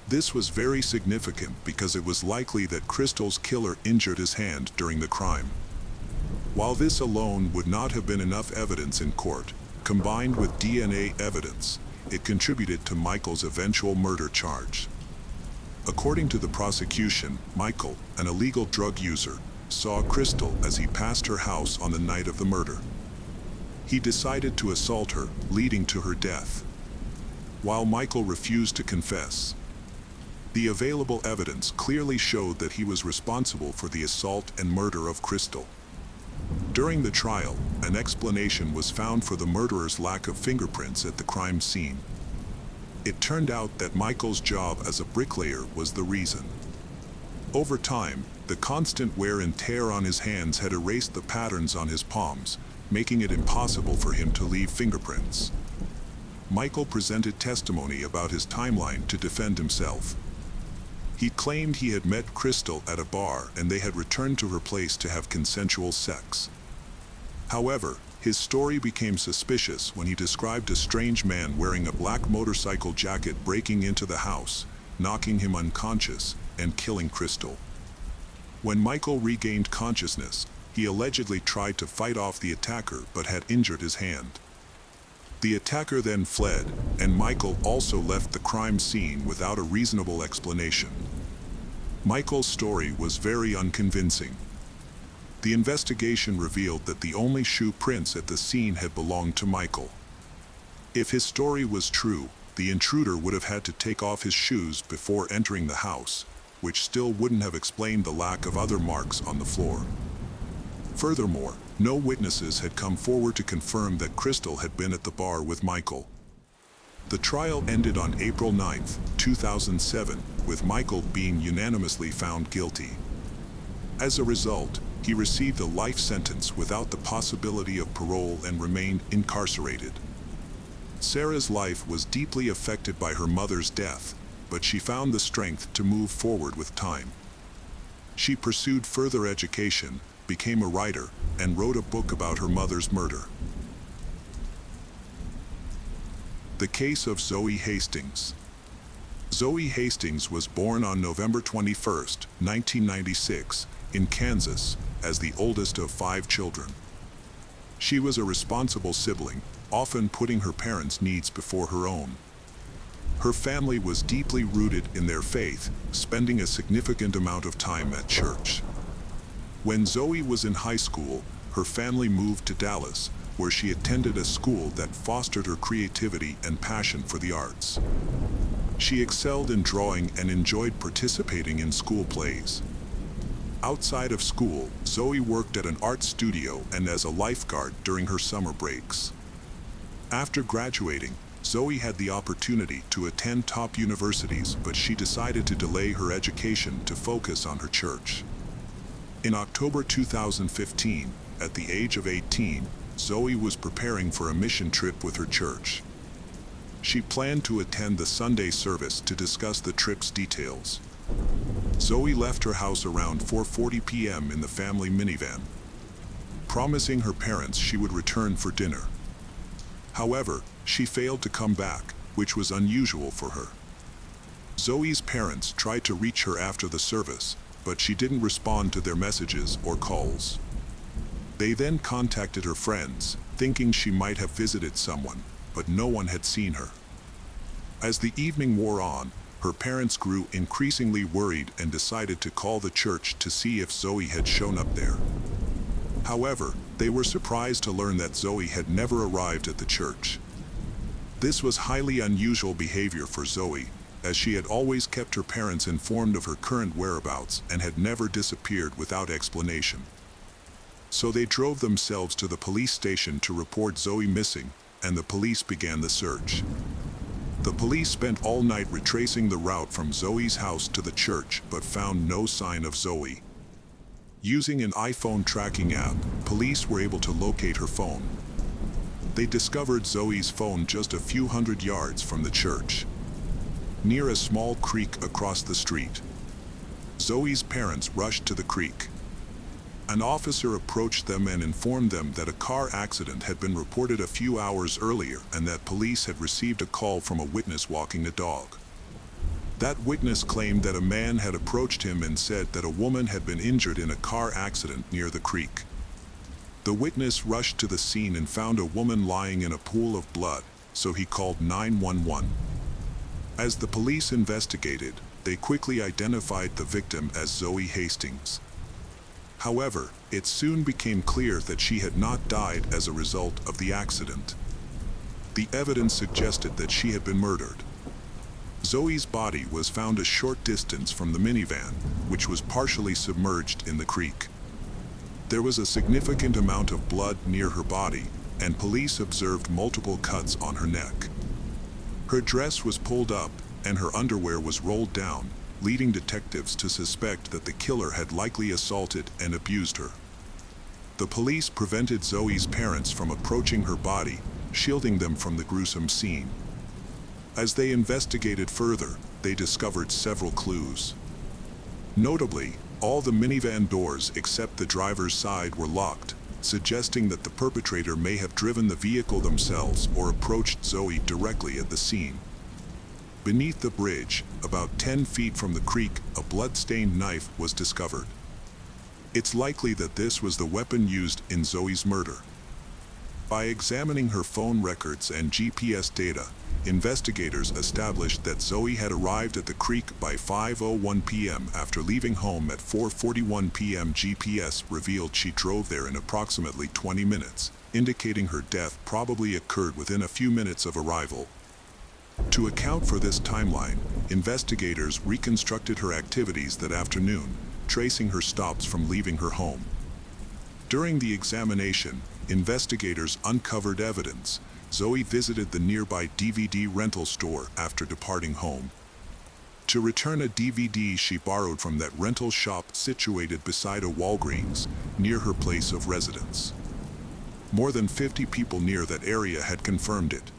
This was very significant because it was likely that Crystal's killer injured his hand during the crime. While this alone would not have been enough evidence in court, combined with DNA evidence, it contributed to Michael's eventual murder charge. According to the prosecution, Michael, an illegal drug user, saw Crystal as he passed her house on the night of the murder. He decided to assault her, leading to her death. While Michael refused to confess, the available evidence clearly showed that he was responsible for the assault and murder of Crystal. During the trial, an explanation was found for the murderer's lack of fingerprints at the crime scene. It turned out that Michael's job as a bricklayer was the reason. Over time, the constant wear and tear on his hands had erased the patterns on his palms, making it impossible for him to leave fingerprints. Michael presented testimony about his timeline to defend himself. He claimed he had met Crystal at a bar and they had returned to her place to have consensual sex. However, his story became suspicious when he described a strange man wearing a black motorcycle jacket breaking into the house, knocking him unconscious, and killing Crystal. When Michael regained consciousness, he allegedly tried to fight off the attacker but had injured his hand. The attacker then fled, and Michael also left the crime scene without a reasonable explanation. Michael's story was very unconvincing. The investigation revealed that the only shoe prints at the scene had belonged to Michael. If his story was true, the intruder would have had to take off his shoes before entering the house, which still wouldn't have explained the lack of other marks on the floor. Furthermore, no witnesses had come forward to confirm that Crystal had been at the bar with Michael. The trial ended on April 9, 2007, with Michael being unanimously found guilty. As a result, he received a life sentence without the possibility of parole and remained incarcerated. Sarah's life was deeply affected by her mother's death, but she found the strength to move forward with time. She pursued further education, became a writer, and wrote a book about her mother's murder. The case of Zoe Hastings. Zoe Hastings was born on November 21, 1996, in Kansas, as the oldest of 5 children. She was a responsible sibling, often putting her parents' needs before her own. Her family was deeply rooted in their faith, spending a significant amount of time at church. When Zoe was in high school, her family moved to Dallas, where she attended a school that fostered her creativity and passion for the arts. She excelled in drawing and enjoyed participating in school plays. Outside of school, Zoe worked at an art studio and as a lifeguard during her summer breaks. After graduating, Zoe had the opportunity to attend top universities, but she decided to delay her education to focus on her church. In October 2015, at the age of 18, Zoe was preparing for a mission trip with her church. She planned to attend the Sunday service to discuss the trip's details. Zoe left her house around 4:40 p.m. in the family minivan, promising her parents she would return for dinner. However, she failed to come back, which was unusual for her. Zoe's parents tried to reach her after the service, but she didn't respond to their messages or calls. They then contacted her friends, thinking she might have visited someone, but no one had seen her. As the evening wore on, her parents grew increasingly worried and decided to call the church to see if Zoe had shown up there. However, they were surprised to learn that Zoe had never arrived at the church. This was highly unusual behavior for Zoe, as she had always kept her parents informed of her current whereabouts and had never disappeared without explanation. So they drove themselves to the police station to report Zoe missing, and the police began the search. The police spent all night retracing the route from Zoe's house to the church, but found no sign of Zoe. Using an iPhone tracking app, police were able to locate her phone. They discovered Zoe's phone just a few hundred yards from the church, near a small creek across the street. Zoe's parents rushed to the creek. An officer approached them and informed them that a car accident had been reported a few hours earlier and that police had received a call from a witness walking a dog. That witness claimed that a man had approached him and said that a woman had been injured in a car accident near the creek. The witness rushed to the scene and found a woman lying in a pool of blood, so he called 911. As the police investigated, they quickly identified the victim as Zoe Hastings. However, it soon became clear that she had not died as a result of the accident. The evidence suggested that she had been murdered. Zoe's body was found a short distance from the minivan, which was partially submerged in the creek. There was a significant amount of blood near her body, and police observed multiple cuts on her neck. Her dress was pulled up, and her underwear was rolled down, leading detectives to suspect that the killer had likely assaulted and abused her. The police prevented Zoe's parents from approaching her body, shielding them from the gruesome scene. As they investigated further, they discovered several clues. Notably, all the minivan doors except the driver's side were locked, suggesting that the perpetrator may have driven the vehicle themselves or approached Zoe directly at the scene. Beneath the bridge, about 10 feet from the creek, a blood-stained knife was discovered. It's likely that this was the weapon used in Zoe's murder. By examining her phone records and GPS data, investigators established that Zoe had arrived at the creek by 5:01 p.m. after leaving home at 4:41 p.m. GPS revealed she drove there in approximately 20 minutes, indicating her death probably occurred within a few minutes of arrival. To account for this timeline, investigators reconstructed her activities that afternoon, tracing her stops from leaving her home. During the examination, investigators uncovered evidence. Zoe visited the nearby DVD rental store after departing home. To return a DVD she borrowed from that rental shop situated beside a Walgreens, near her place of residence. More than 50 people near that area had confirmed it.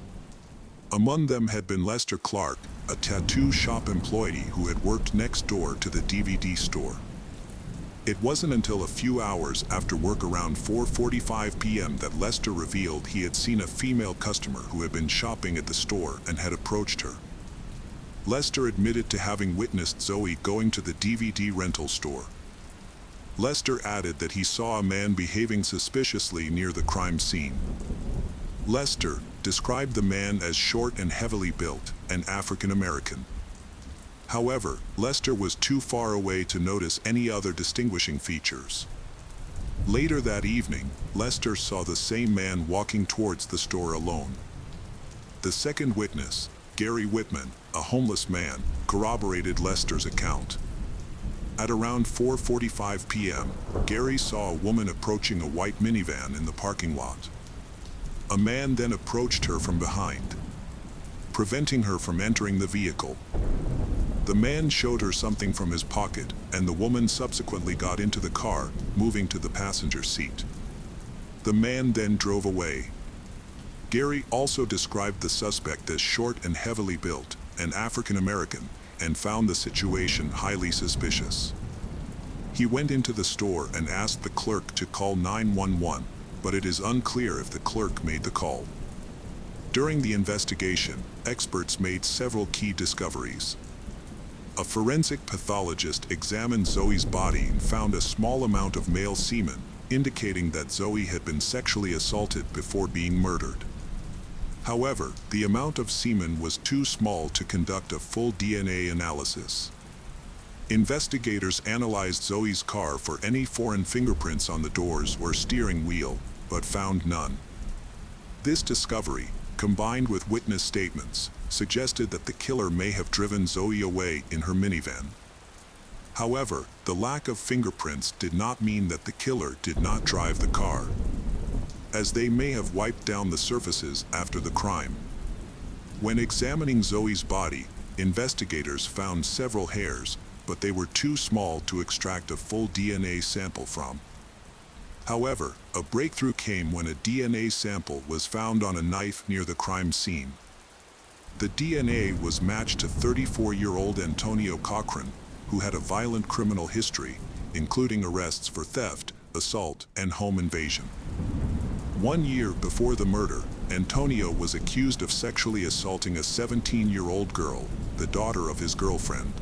Among them had been Lester Clark, a tattoo shop employee who had worked next door to the DVD store. It wasn't until a few hours after work around 4:45 p.m. that Lester revealed he had seen a female customer who had been shopping at the store and had approached her. Lester admitted to having witnessed Zoe going to the DVD rental store. Lester added that he saw a man behaving suspiciously near the crime scene. Lester described the man as short and heavily built, and African American. However, Lester was too far away to notice any other distinguishing features. Later that evening, Lester saw the same man walking towards the store alone. The second witness, Gary Whitman, a homeless man, corroborated Lester's account. At around 4:45 p.m., Gary saw a woman approaching a white minivan in the parking lot. A man then approached her from behind, preventing her from entering the vehicle. The man showed her something from his pocket, and the woman subsequently got into the car, moving to the passenger seat. The man then drove away. Gary also described the suspect as short and heavily built, and African American, and found the situation highly suspicious. He went into the store and asked the clerk to call 911, but it is unclear if the clerk made the call. During the investigation, experts made several key discoveries. A forensic pathologist examined Zoe's body and found a small amount of male semen, indicating that Zoe had been sexually assaulted before being murdered. However, the amount of semen was too small to conduct a full DNA analysis. Investigators analyzed Zoe's car for any foreign fingerprints on the doors or steering wheel, but found none. This discovery, combined with witness statements, suggested that the killer may have driven Zoe away in her minivan. However, the lack of fingerprints did not mean that the killer did not drive the car, as they may have wiped down the surfaces after the crime. When examining Zoe's body, investigators found several hairs, but they were too small to extract a full DNA sample from. However, a breakthrough came when a DNA sample was found on a knife near the crime scene. The DNA was matched to 34-year-old Antonio Cochran, who had a violent criminal history, including arrests for theft, assault, and home invasion. 1 year before the murder, Antonio was accused of sexually assaulting a 17-year-old girl, the daughter of his girlfriend.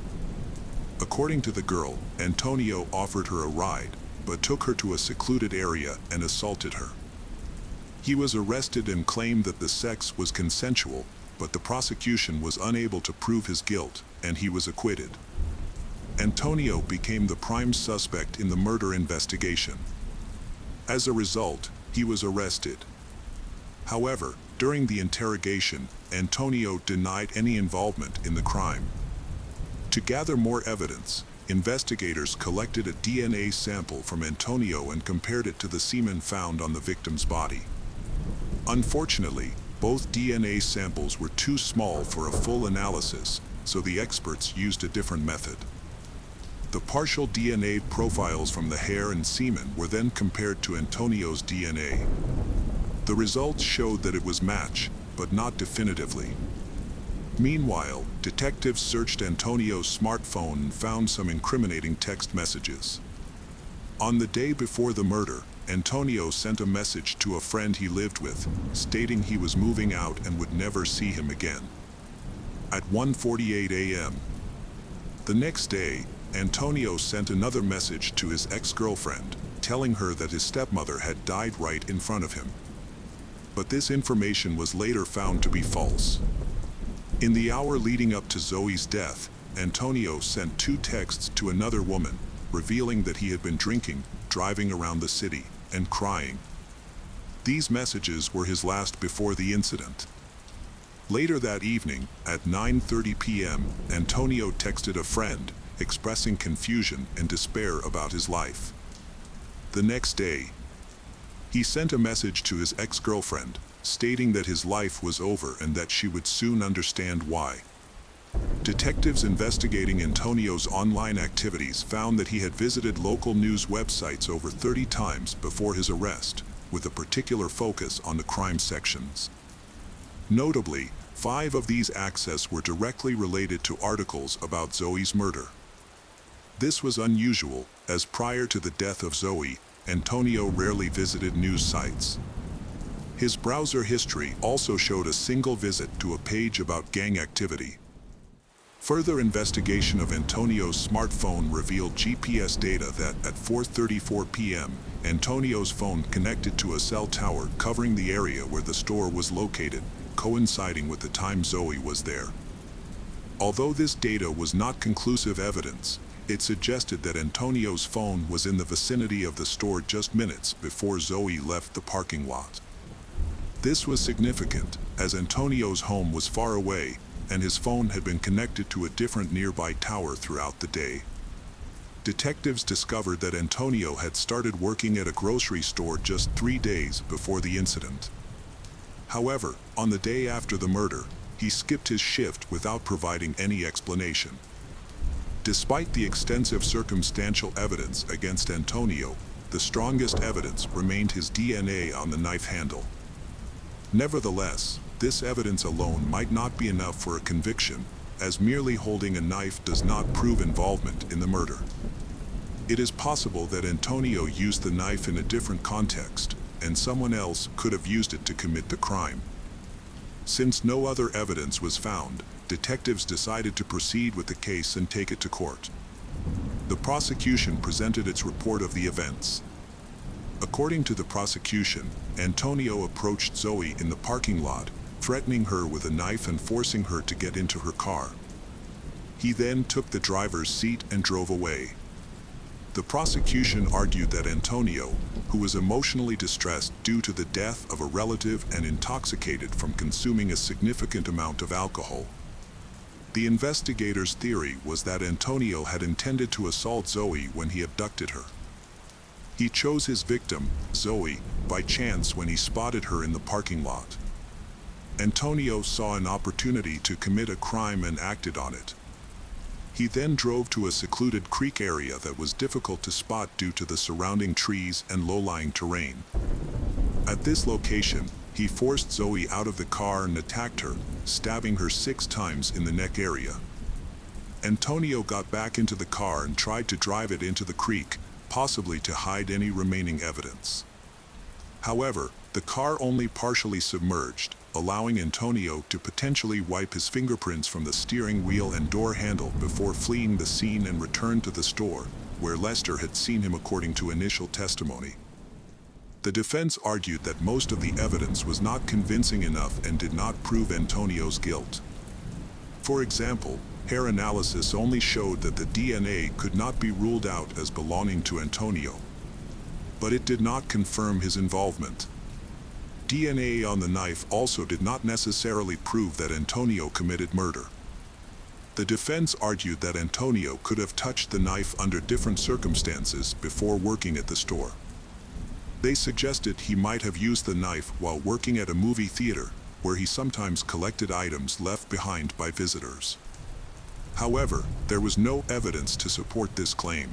According to the girl, Antonio offered her a ride, but took her to a secluded area and assaulted her. He was arrested and claimed that the sex was consensual, but the prosecution was unable to prove his guilt, and he was acquitted. Antonio became the prime suspect in the murder investigation. As a result, he was arrested. However, during the interrogation, Antonio denied any involvement in the crime. To gather more evidence, investigators collected a DNA sample from Antonio and compared it to the semen found on the victim's body. Unfortunately, both DNA samples were too small for a full analysis, so the experts used a different method. The partial DNA profiles from the hair and semen were then compared to Antonio's DNA. The results showed that it was matched, but not definitively. Meanwhile, detectives searched Antonio's smartphone and found some incriminating text messages. On the day before the murder, Antonio sent a message to a friend he lived with, stating he was moving out and would never see him again. At 1:48 a.m. the next day, Antonio sent another message to his ex-girlfriend, telling her that his stepmother had died right in front of him. But this information was later found to be false. In the hour leading up to Zoe's death, Antonio sent 2 texts to another woman, revealing that he had been drinking, driving around the city, and crying. These messages were his last before the incident. Later that evening, at 9:30 p.m., Antonio texted a friend, expressing confusion and despair about his life. The next day, he sent a message to his ex-girlfriend, stating that his life was over and that she would soon understand why. Detectives investigating Antonio's online activities found that he had visited local news websites over 30 times before his arrest, with a particular focus on the crime sections. Notably, 5 of these access were directly related to articles about Zoe's murder. This was unusual, as prior to the death of Zoe, Antonio rarely visited news sites. His browser history also showed a single visit to a page about gang activity. Further investigation of Antonio's smartphone revealed GPS data that, at 4:34 p.m., Antonio's phone connected to a cell tower covering the area where the store was located, coinciding with the time Zoe was there. Although this data was not conclusive evidence, it suggested that Antonio's phone was in the vicinity of the store just minutes before Zoe left the parking lot. This was significant, as Antonio's home was far away, and his phone had been connected to a different nearby tower throughout the day. Detectives discovered that Antonio had started working at a grocery store just 3 days before the incident. However, on the day after the murder, he skipped his shift without providing any explanation. Despite the extensive circumstantial evidence against Antonio, the strongest evidence remained his DNA on the knife handle. Nevertheless, this evidence alone might not be enough for a conviction, as merely holding a knife does not prove involvement in the murder. It is possible that Antonio used the knife in a different context, and someone else could have used it to commit the crime. Since no other evidence was found, detectives decided to proceed with the case and take it to court. The prosecution presented its report of the events. According to the prosecution, Antonio approached Zoe in the parking lot, threatening her with a knife and forcing her to get into her car. He then took the driver's seat and drove away. The prosecution argued that Antonio, who was emotionally distressed due to the death of a relative and intoxicated from consuming a significant amount of alcohol. The investigators' theory was that Antonio had intended to assault Zoe when he abducted her. He chose his victim, Zoe, by chance when he spotted her in the parking lot. Antonio saw an opportunity to commit a crime and acted on it. He then drove to a secluded creek area that was difficult to spot due to the surrounding trees and low-lying terrain. At this location, he forced Zoe out of the car and attacked her, stabbing her 6 times in the neck area. Antonio got back into the car and tried to drive it into the creek, possibly to hide any remaining evidence. However, The car only partially submerged, allowing Antonio to potentially wipe his fingerprints from the steering wheel and door handle before fleeing the scene and return to the store, where Lester had seen him according to initial testimony. The defense argued that most of the evidence was not convincing enough and did not prove Antonio's guilt. For example, hair analysis only showed that the DNA could not be ruled out as belonging to Antonio. But it did not confirm his involvement. DNA on the knife also did not necessarily prove that Antonio committed murder. The defense argued that Antonio could have touched the knife under different circumstances before working at the store. They suggested he might have used the knife while working at a movie theater, where he sometimes collected items left behind by visitors. However, there was no evidence to support this claim.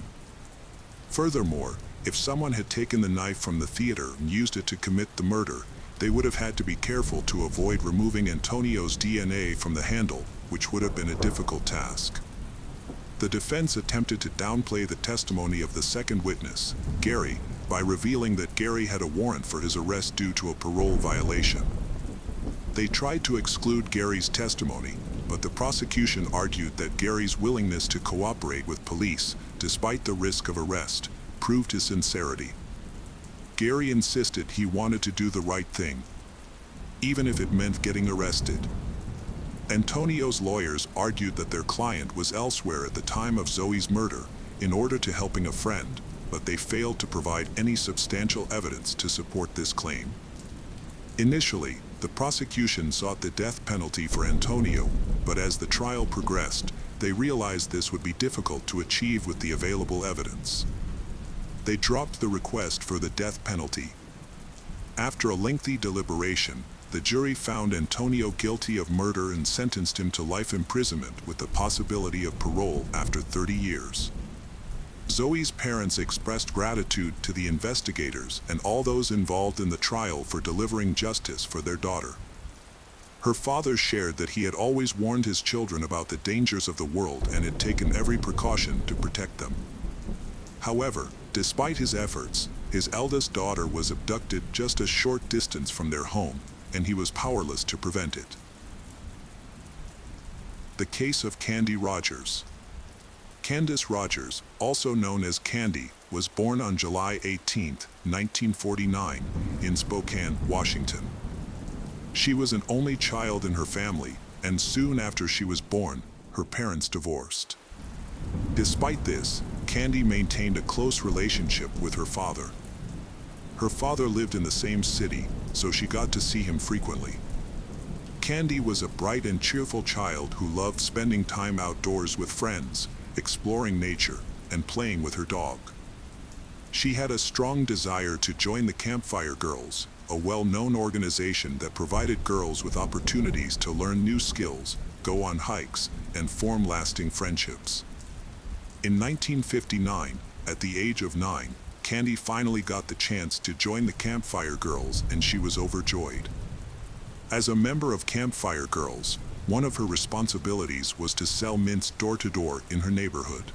Furthermore, if someone had taken the knife from the theater and used it to commit the murder, they would have had to be careful to avoid removing Antonio's DNA from the handle, which would have been a difficult task. The defense attempted to downplay the testimony of the second witness, Gary, by revealing that Gary had a warrant for his arrest due to a parole violation. They tried to exclude Gary's testimony, but the prosecution argued that Gary's willingness to cooperate with police, despite the risk of arrest, proved his sincerity. Gary insisted he wanted to do the right thing, even if it meant getting arrested. Antonio's lawyers argued that their client was elsewhere at the time of Zoe's murder in order to helping a friend, but they failed to provide any substantial evidence to support this claim. Initially, the prosecution sought the death penalty for Antonio, but as the trial progressed, they realized this would be difficult to achieve with the available evidence. They dropped the request for the death penalty. After a lengthy deliberation, the jury found Antonio guilty of murder and sentenced him to life imprisonment with the possibility of parole after 30 years. Zoe's parents expressed gratitude to the investigators and all those involved in the trial for delivering justice for their daughter. Her father shared that he had always warned his children about the dangers of the world and had taken every precaution to protect them. However, despite his efforts, his eldest daughter was abducted just a short distance from their home, and he was powerless to prevent it. The case of Candy Rogers. Candace Rogers, also known as Candy, was born on July 18, 1949, in Spokane, Washington. She was an only child in her family, and soon after she was born, her parents divorced. Despite this, Candy maintained a close relationship with her father. Her father lived in the same city, so she got to see him frequently. Candy was a bright and cheerful child who loved spending time outdoors with friends, exploring nature, and playing with her dog. She had a strong desire to join the Campfire Girls, a well-known organization that provided girls with opportunities to learn new skills, go on hikes, and form lasting friendships. In 1959, at the age of 9, Candy finally got the chance to join the Campfire Girls, and she was overjoyed. As a member of Campfire Girls, one of her responsibilities was to sell mints door-to-door in her neighborhood.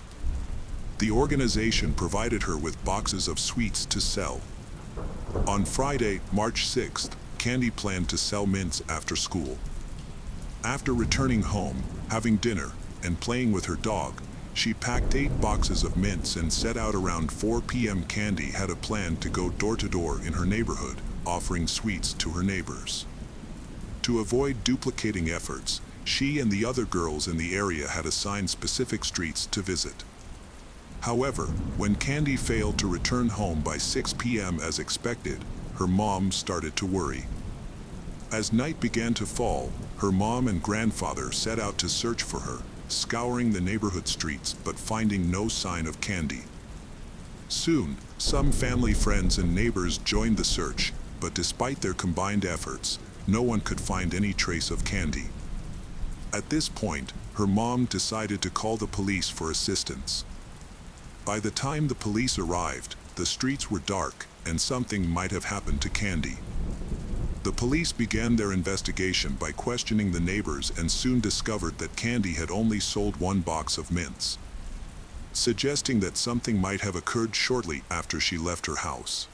The organization provided her with boxes of sweets to sell. On Friday, March 6th, Candy planned to sell mints after school. After returning home, having dinner, and playing with her dog, she packed 8 boxes of mints and set out around 4 p.m. Candy had a plan to go door-to-door in her neighborhood, offering sweets to her neighbors. To avoid duplicating efforts, she and the other girls in the area had assigned specific streets to visit. However, when Candy failed to return home by 6 p.m. as expected, her mom started to worry. As night began to fall, her mom and grandfather set out to search for her, scouring the neighborhood streets but finding no sign of Candy. Soon, some family friends and neighbors joined the search, but despite their combined efforts, no one could find any trace of Candy. At this point, her mom decided to call the police for assistance. By the time the police arrived, the streets were dark, and something might have happened to Candy. The police began their investigation by questioning the neighbors and soon discovered that Candy had only sold 1 box of mints, suggesting that something might have occurred shortly after she left her house.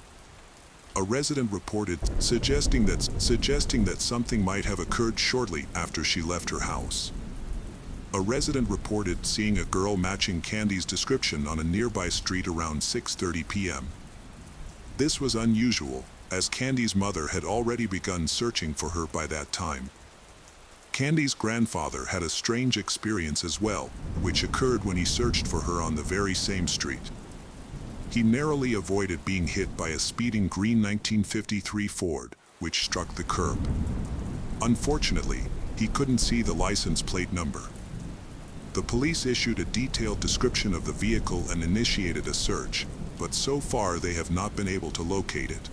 a resident reported, suggesting that something might have occurred shortly after she left her house. A resident reported seeing a girl matching Candy's description on a nearby street around 6:30 p.m. This was unusual, as Candy's mother had already begun searching for her by that time. Candy's grandfather had a strange experience as well, which occurred when he searched for her on the very same street. He narrowly avoided being hit by a speeding green 1953 Ford, which struck the curb. Unfortunately, he couldn't see the license plate number. The police issued a detailed description of the vehicle and initiated a search, but so far they have not been able to locate it.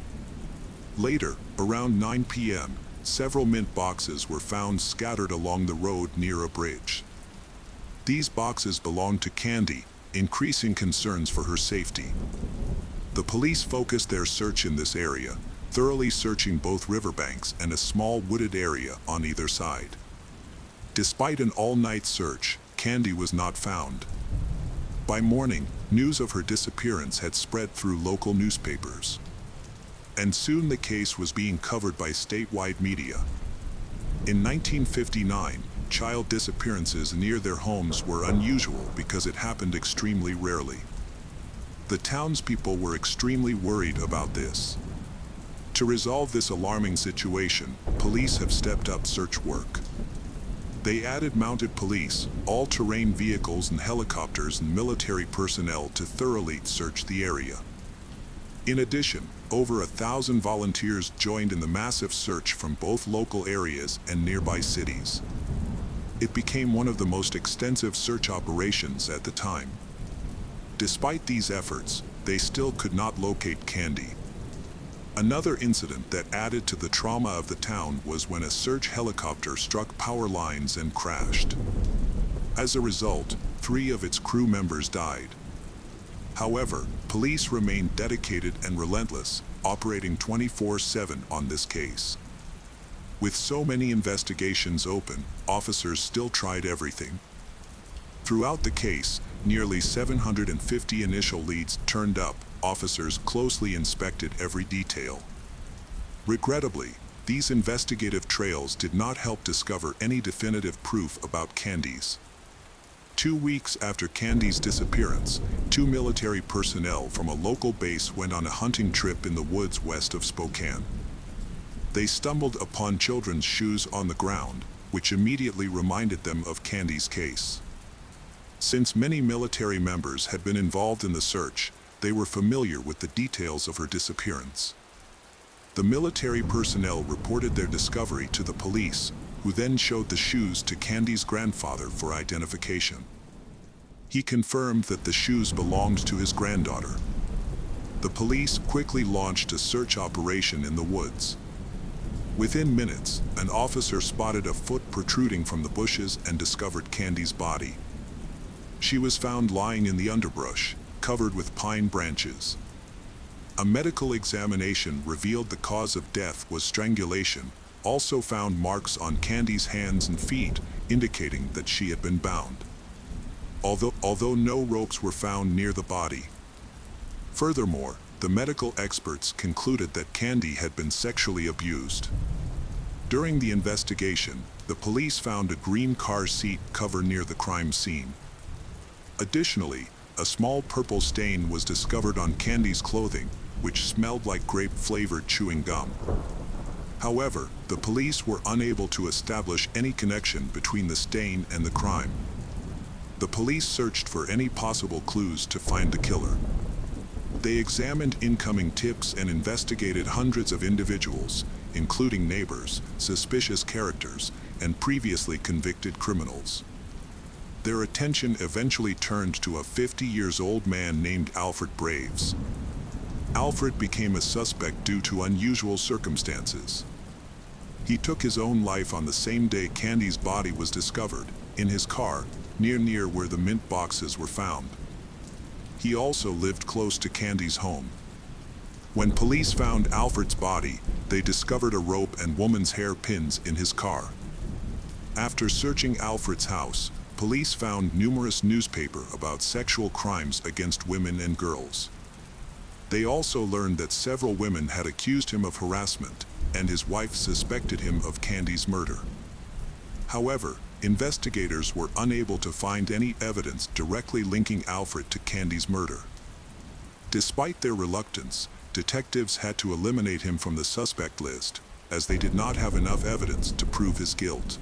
Later, around 9 p.m., several mint boxes were found scattered along the road near a bridge. These boxes belonged to Candy, increasing concerns for her safety. The police focused their search in this area, thoroughly searching both riverbanks and a small wooded area on either side. Despite an all-night search, Candy was not found. By morning, news of her disappearance had spread through local newspapers. And soon the case was being covered by statewide media. In 1959, child disappearances near their homes were unusual because it happened extremely rarely. The townspeople were extremely worried about this. To resolve this alarming situation, police have stepped up search work. They added mounted police, all-terrain vehicles and helicopters and military personnel to thoroughly search the area. In addition, over 1,000 volunteers joined in the massive search from both local areas and nearby cities. It became one of the most extensive search operations at the time. Despite these efforts, they still could not locate Candy. Another incident that added to the trauma of the town was when a search helicopter struck power lines and crashed. As a result, 3 of its crew members died. However, police remained dedicated and relentless, operating 24/7 on this case. With so many investigations open, officers still tried everything. Throughout the case, nearly 750 initial leads turned up. Officers closely inspected every detail. Regrettably, these investigative trails did not help discover any definitive proof about Candy's. 2 weeks after Candy's disappearance, 2 military personnel from a local base went on a hunting trip in the woods west of Spokane. They stumbled upon children's shoes on the ground, which immediately reminded them of Candy's case. Since many military members had been involved in the search, they were familiar with the details of her disappearance. The military personnel reported their discovery to the police, who then showed the shoes to Candy's grandfather for identification. He confirmed that the shoes belonged to his granddaughter. The police quickly launched a search operation in the woods. Within minutes, an officer spotted a foot protruding from the bushes and discovered Candy's body. She was found lying in the underbrush, covered with pine branches. A medical examination revealed the cause of death was strangulation, also found marks on Candy's hands and feet, indicating that she had been bound. Although no ropes were found near the body. Furthermore, the medical experts concluded that Candy had been sexually abused. During the investigation, the police found a green car seat cover near the crime scene. Additionally, a small purple stain was discovered on Candy's clothing, which smelled like grape-flavored chewing gum. However, the police were unable to establish any connection between the stain and the crime. The police searched for any possible clues to find the killer. They examined incoming tips and investigated hundreds of individuals, including neighbors, suspicious characters, and previously convicted criminals. Their attention eventually turned to a 50-year-old man named Alfred Braves. Alfred became a suspect due to unusual circumstances. He took his own life on the same day Candy's body was discovered, in his car, near where the mint boxes were found. He also lived close to Candy's home. When police found Alfred's body, they discovered a rope and woman's hair pins in his car. After searching Alfred's house, police found numerous newspapers about sexual crimes against women and girls. They also learned that several women had accused him of harassment, and his wife suspected him of Candy's murder. However, investigators were unable to find any evidence directly linking Alfred to Candy's murder. Despite their reluctance, detectives had to eliminate him from the suspect list, as they did not have enough evidence to prove his guilt.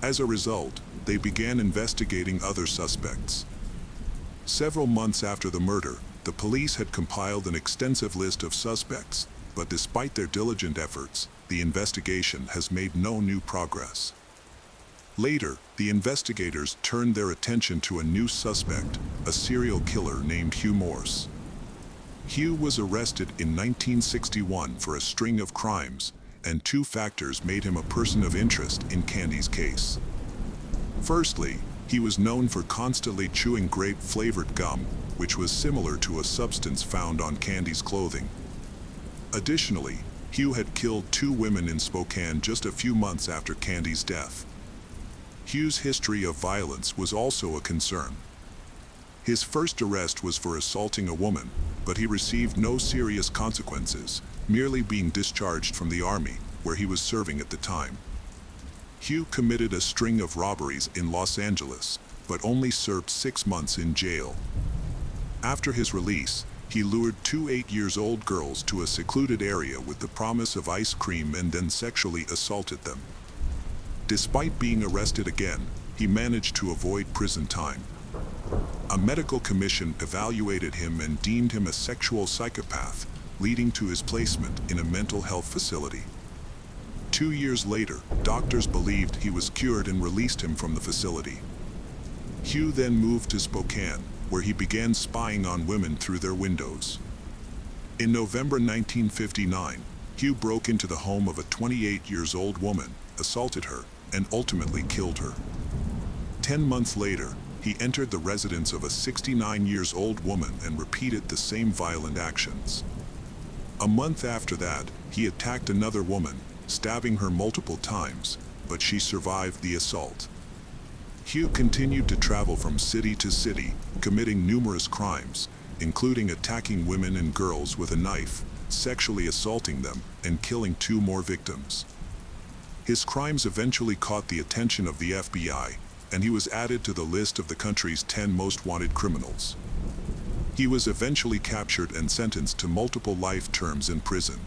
As a result, they began investigating other suspects. Several months after the murder, the police had compiled an extensive list of suspects, but despite their diligent efforts, the investigation has made no new progress. Later, the investigators turned their attention to a new suspect, a serial killer named Hugh Morse. Hugh was arrested in 1961 for a string of crimes, and two factors made him a person of interest in Candy's case. Firstly, he was known for constantly chewing grape-flavored gum, which was similar to a substance found on Candy's clothing. Additionally, Hugh had killed two women in Spokane just a few months after Candy's death. Hugh's history of violence was also a concern. His first arrest was for assaulting a woman, but he received no serious consequences, merely being discharged from the army, where he was serving at the time. Hugh committed a string of robberies in Los Angeles, but only served 6 months in jail. After his release, he lured two 8-year-old girls to a secluded area with the promise of ice cream and then sexually assaulted them. Despite being arrested again, he managed to avoid prison time. A medical commission evaluated him and deemed him a sexual psychopath, leading to his placement in a mental health facility. 2 years later, doctors believed he was cured and released him from the facility. Hugh then moved to Spokane, where he began spying on women through their windows. In November 1959, Hugh broke into the home of a 28-year-old woman, assaulted her, and ultimately killed her. 10 months later, he entered the residence of a 69-year-old woman and repeated the same violent actions. A month after that, he attacked another woman, stabbing her multiple times, but she survived the assault. Hugh continued to travel from city to city, committing numerous crimes, including attacking women and girls with a knife, sexually assaulting them, and killing 2 more victims. His crimes eventually caught the attention of the FBI, and he was added to the list of the country's 10 most wanted criminals. He was eventually captured and sentenced to multiple life terms in prison.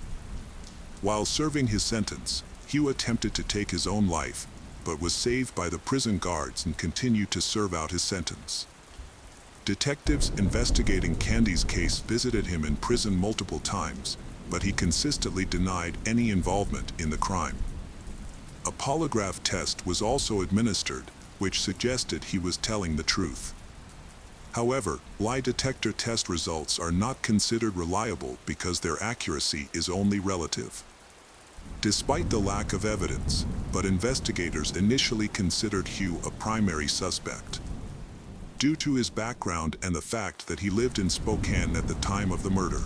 While serving his sentence, Hugh attempted to take his own life, but was saved by the prison guards and continued to serve out his sentence. Detectives investigating Candy's case visited him in prison multiple times, but he consistently denied any involvement in the crime. A polygraph test was also administered, which suggested he was telling the truth. However, lie detector test results are not considered reliable because their accuracy is only relative. Despite the lack of evidence, but investigators initially considered Hugh a primary suspect. Due to his background and the fact that he lived in Spokane at the time of the murder.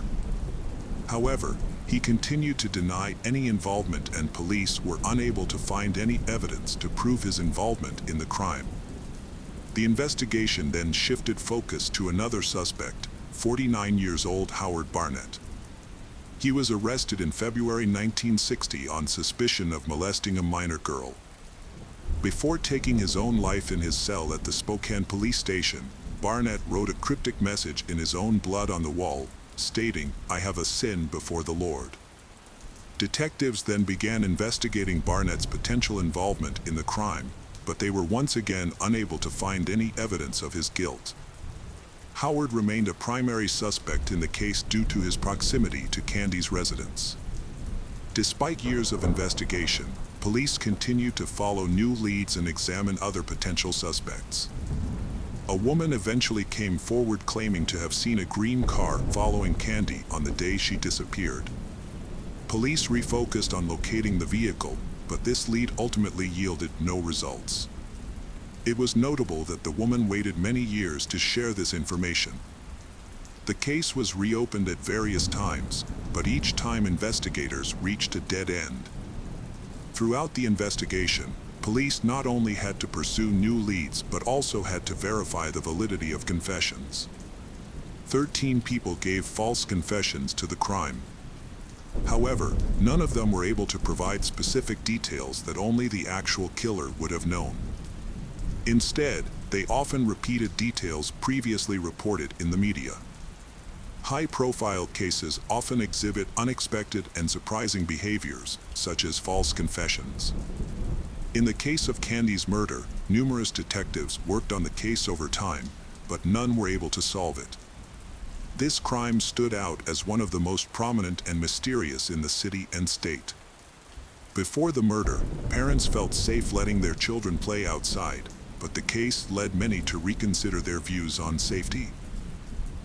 However, he continued to deny any involvement and police were unable to find any evidence to prove his involvement in the crime. The investigation then shifted focus to another suspect, 49-year-old Howard Barnett. He was arrested in February 1960 on suspicion of molesting a minor girl. Before taking his own life in his cell at the Spokane police station, Barnett wrote a cryptic message in his own blood on the wall, stating, "I have a sin before the Lord." Detectives then began investigating Barnett's potential involvement in the crime, but they were once again unable to find any evidence of his guilt. Howard remained a primary suspect in the case due to his proximity to Candy's residence. Despite years of investigation, police continued to follow new leads and examine other potential suspects. A woman eventually came forward claiming to have seen a green car following Candy on the day she disappeared. Police refocused on locating the vehicle, but this lead ultimately yielded no results. It was notable that the woman waited many years to share this information. The case was reopened at various times, but each time investigators reached a dead end. Throughout the investigation, police not only had to pursue new leads but also had to verify the validity of confessions. 13 people gave false confessions to the crime. However, none of them were able to provide specific details that only the actual killer would have known. Instead, they often repeated details previously reported in the media. High-profile cases often exhibit unexpected and surprising behaviors, such as false confessions. In the case of Candy's murder, numerous detectives worked on the case over time, but none were able to solve it. This crime stood out as one of the most prominent and mysterious in the city and state. Before the murder, parents felt safe letting their children play outside, but the case led many to reconsider their views on safety.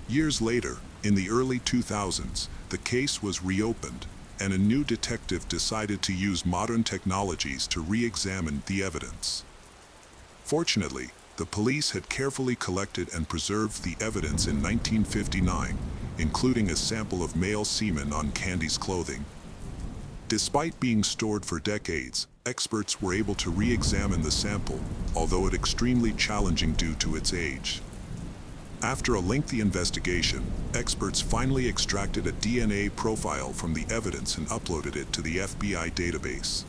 Years later, in the early 2000s, the case was reopened, and a new detective decided to use modern technologies to re-examine the evidence. Fortunately, the police had carefully collected and preserved the evidence in 1959, including a sample of male semen on Candy's clothing. Despite being stored for decades, experts were able to re-examine the sample, although it extremely challenging due to its age. After a lengthy investigation, experts finally extracted a DNA profile from the evidence and uploaded it to the FBI database.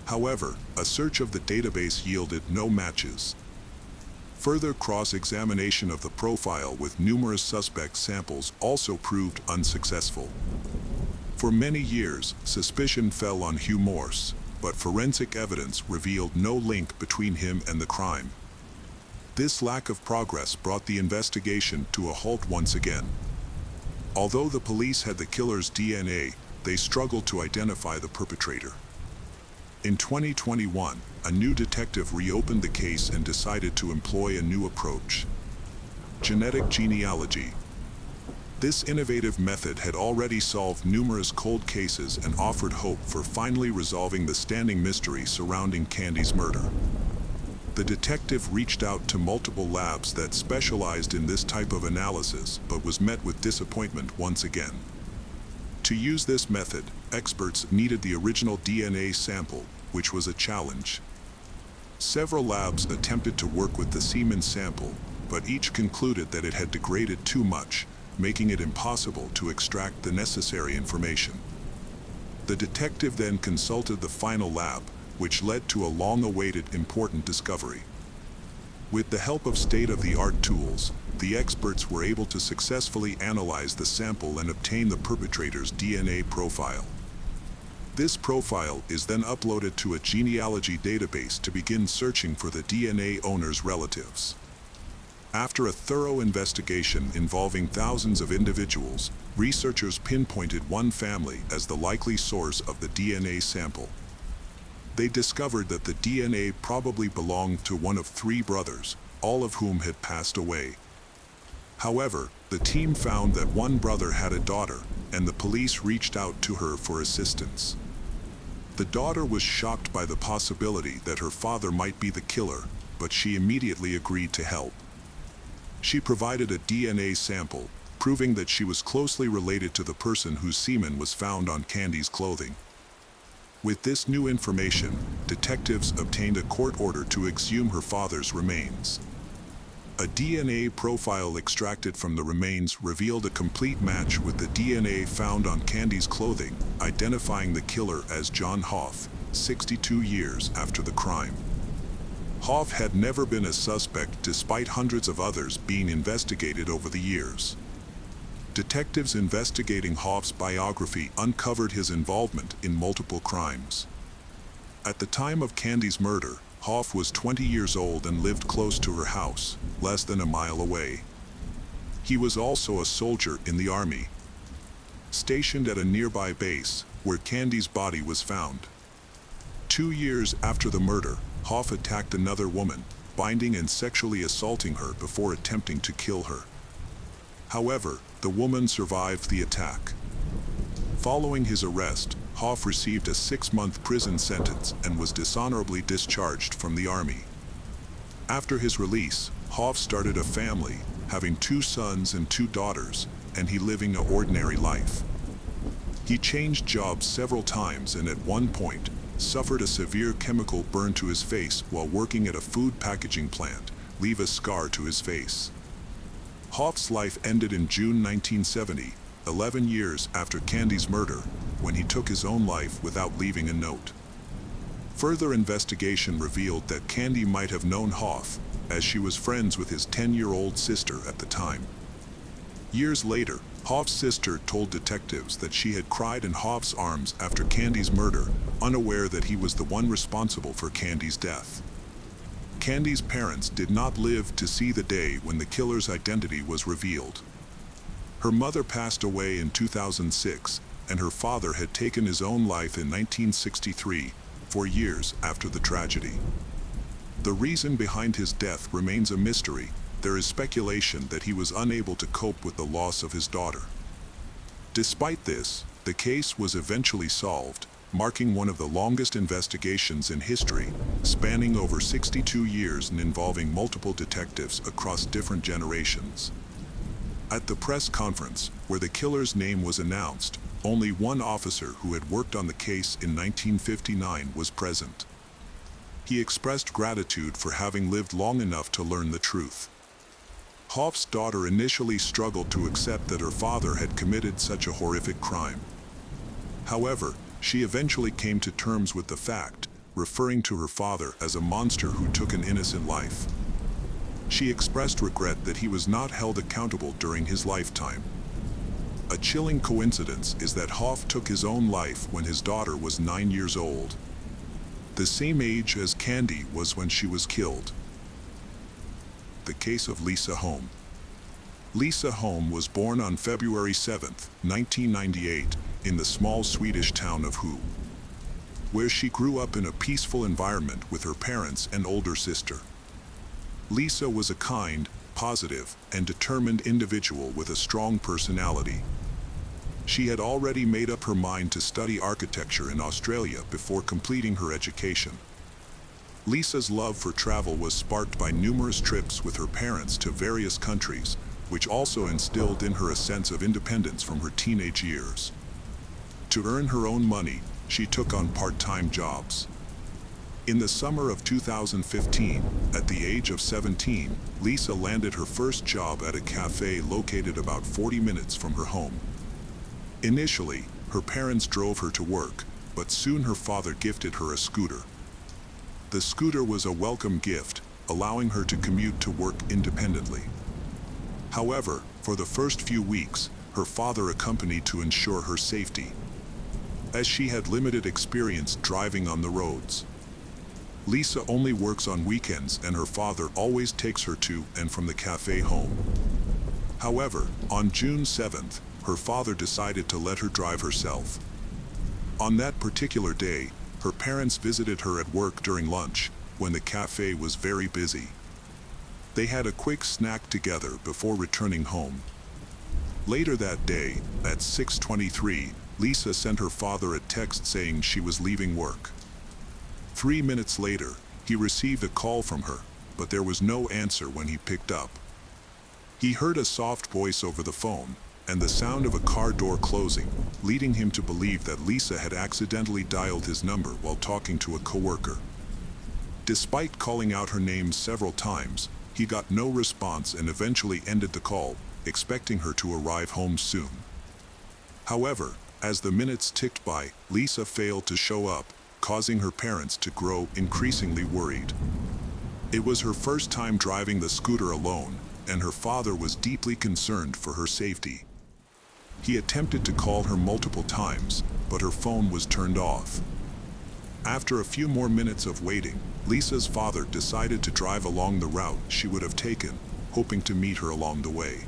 However, a search of the database yielded no matches. Further cross-examination of the profile with numerous suspect samples also proved unsuccessful. For many years, suspicion fell on Hugh Morse, but forensic evidence revealed no link between him and the crime. This lack of progress brought the investigation to a halt once again. Although the police had the killer's DNA, they struggled to identify the perpetrator. In 2021, a new detective reopened the case and decided to employ a new approach: genetic genealogy. This innovative method had already solved numerous cold cases and offered hope for finally resolving the standing mystery surrounding Candy's murder. The detective reached out to multiple labs that specialized in this type of analysis, but was met with disappointment once again. To use this method, experts needed the original DNA sample, which was a challenge. Several labs attempted to work with the semen sample, but each concluded that it had degraded too much, making it impossible to extract the necessary information. The detective then consulted the final lab, which led to a long-awaited important discovery. With the help of state-of-the-art tools, the experts were able to successfully analyze the sample and obtain the perpetrator's DNA profile. This profile is then uploaded to a genealogy database to begin searching for the DNA owner's relatives. After a thorough investigation involving thousands of individuals, researchers pinpointed one family as the likely source of the DNA sample. They discovered that the DNA probably belonged to one of 3 brothers, all of whom had passed away. However, the team found that one brother had a daughter, and the police reached out to her for assistance. The daughter was shocked by the possibility that her father might be the killer, but she immediately agreed to help. She provided a DNA sample, proving that she was closely related to the person whose semen was found on Candy's clothing. With this new information, detectives obtained a court order to exhume her father's remains. A DNA profile extracted from the remains revealed a complete match with the DNA found on Candy's clothing, identifying the killer as John Hoff, 62 years after the crime. Hoff had never been a suspect despite hundreds of others being investigated over the years. Detectives investigating Hoff's biography uncovered his involvement in multiple crimes. At the time of Candy's murder, Hoff was 20 years old and lived close to her house, less than a mile away. He was also a soldier in the army, stationed at a nearby base where Candy's body was found. 2 years after the murder, Hoff attacked another woman, binding and sexually assaulting her before attempting to kill her. However, the woman survived the attack. Following his arrest, Hoff received a 6-month prison sentence and was dishonorably discharged from the army. After his release, Hoff started a family, having 2 sons and 2 daughters, and he living an ordinary life. He changed jobs several times and at one point, suffered a severe chemical burn to his face while working at a food packaging plant, leaving a scar to his face. Hoff's life ended in June 1970, 11 years after Candy's murder, when he took his own life without leaving a note. Further investigation revealed that Candy might have known Hoff, as she was friends with his 10-year-old sister at the time. Years later, Hoff's sister told detectives that she had cried in Hoff's arms after Candy's murder, unaware that he was the one responsible for Candy's death. Candy's parents did not live to see the day when the killer's identity was revealed. Her mother passed away in 2006, and her father had taken his own life in 1963, 4 years after the tragedy. The reason behind his death remains a mystery. There is speculation that he was unable to cope with the loss of his daughter. Despite this, the case was eventually solved, marking one of the longest investigations in history, spanning over 62 years and involving multiple detectives across different generations. At the press conference, where the killer's name was announced, only one officer who had worked on the case in 1959 was present. He expressed gratitude for having lived long enough to learn the truth. Hoff's daughter initially struggled to accept that her father had committed such a horrific crime. However, she eventually came to terms with the fact, referring to her father as a monster who took an innocent life. She expressed regret that he was not held accountable during his lifetime. A chilling coincidence is that Hoff took his own life when his daughter was 9 years old. The same age as Candy was when she was killed. The case of Lisa Holm. Lisa Holm was born on February 7, 1998, in the small Swedish town of Hu, where she grew up in a peaceful environment with her parents and older sister. Lisa was a kind, positive, and determined individual with a strong personality. She had already made up her mind to study architecture in Australia before completing her education. Lisa's love for travel was sparked by numerous trips with her parents to various countries, which also instilled in her a sense of independence from her teenage years. To earn her own money, she took on part-time jobs. In the summer of 2015, at the age of 17, Lisa landed her first job at a cafe located about 40 minutes from her home. Initially, her parents drove her to work, but soon her father gifted her a scooter. The scooter was a welcome gift, allowing her to commute to work independently. However, for the first few weeks, her father accompanied to ensure her safety, as she had limited experience driving on the roads. Lisa only works on weekends and her father always takes her to and from the cafe home. However, on June 7th, her father decided to let her drive herself. On that particular day, her parents visited her at work during lunch, when the cafe was very busy. They had a quick snack together before returning home. Later that day, at 6:23, Lisa sent her father a text saying she was leaving work. 3 minutes later, he received a call from her, but there was no answer when he picked up. He heard a soft voice over the phone, and the sound of a car door closing, leading him to believe that Lisa had accidentally dialed his number while talking to a coworker. Despite calling out her name several times, he got no response and eventually ended the call, expecting her to arrive home soon. However, as the minutes ticked by, Lisa failed to show up, causing her parents to grow increasingly worried. It was her first time driving the scooter alone, and her father was deeply concerned for her safety. He attempted to call her multiple times, but her phone was turned off. After a few more minutes of waiting, Lisa's father decided to drive along the route she would have taken, hoping to meet her along the way.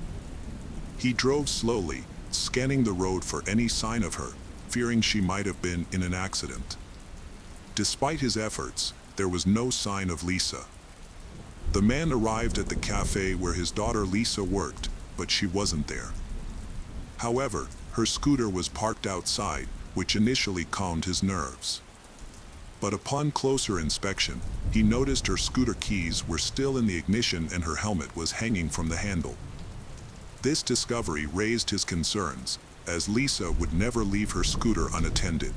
He drove slowly, scanning the road for any sign of her, fearing she might have been in an accident. Despite his efforts, there was no sign of Lisa. The man arrived at the cafe where his daughter Lisa worked, but she wasn't there. However, her scooter was parked outside, which initially calmed his nerves. But upon closer inspection, he noticed her scooter keys were still in the ignition and her helmet was hanging from the handle. This discovery raised his concerns, as Lisa would never leave her scooter unattended.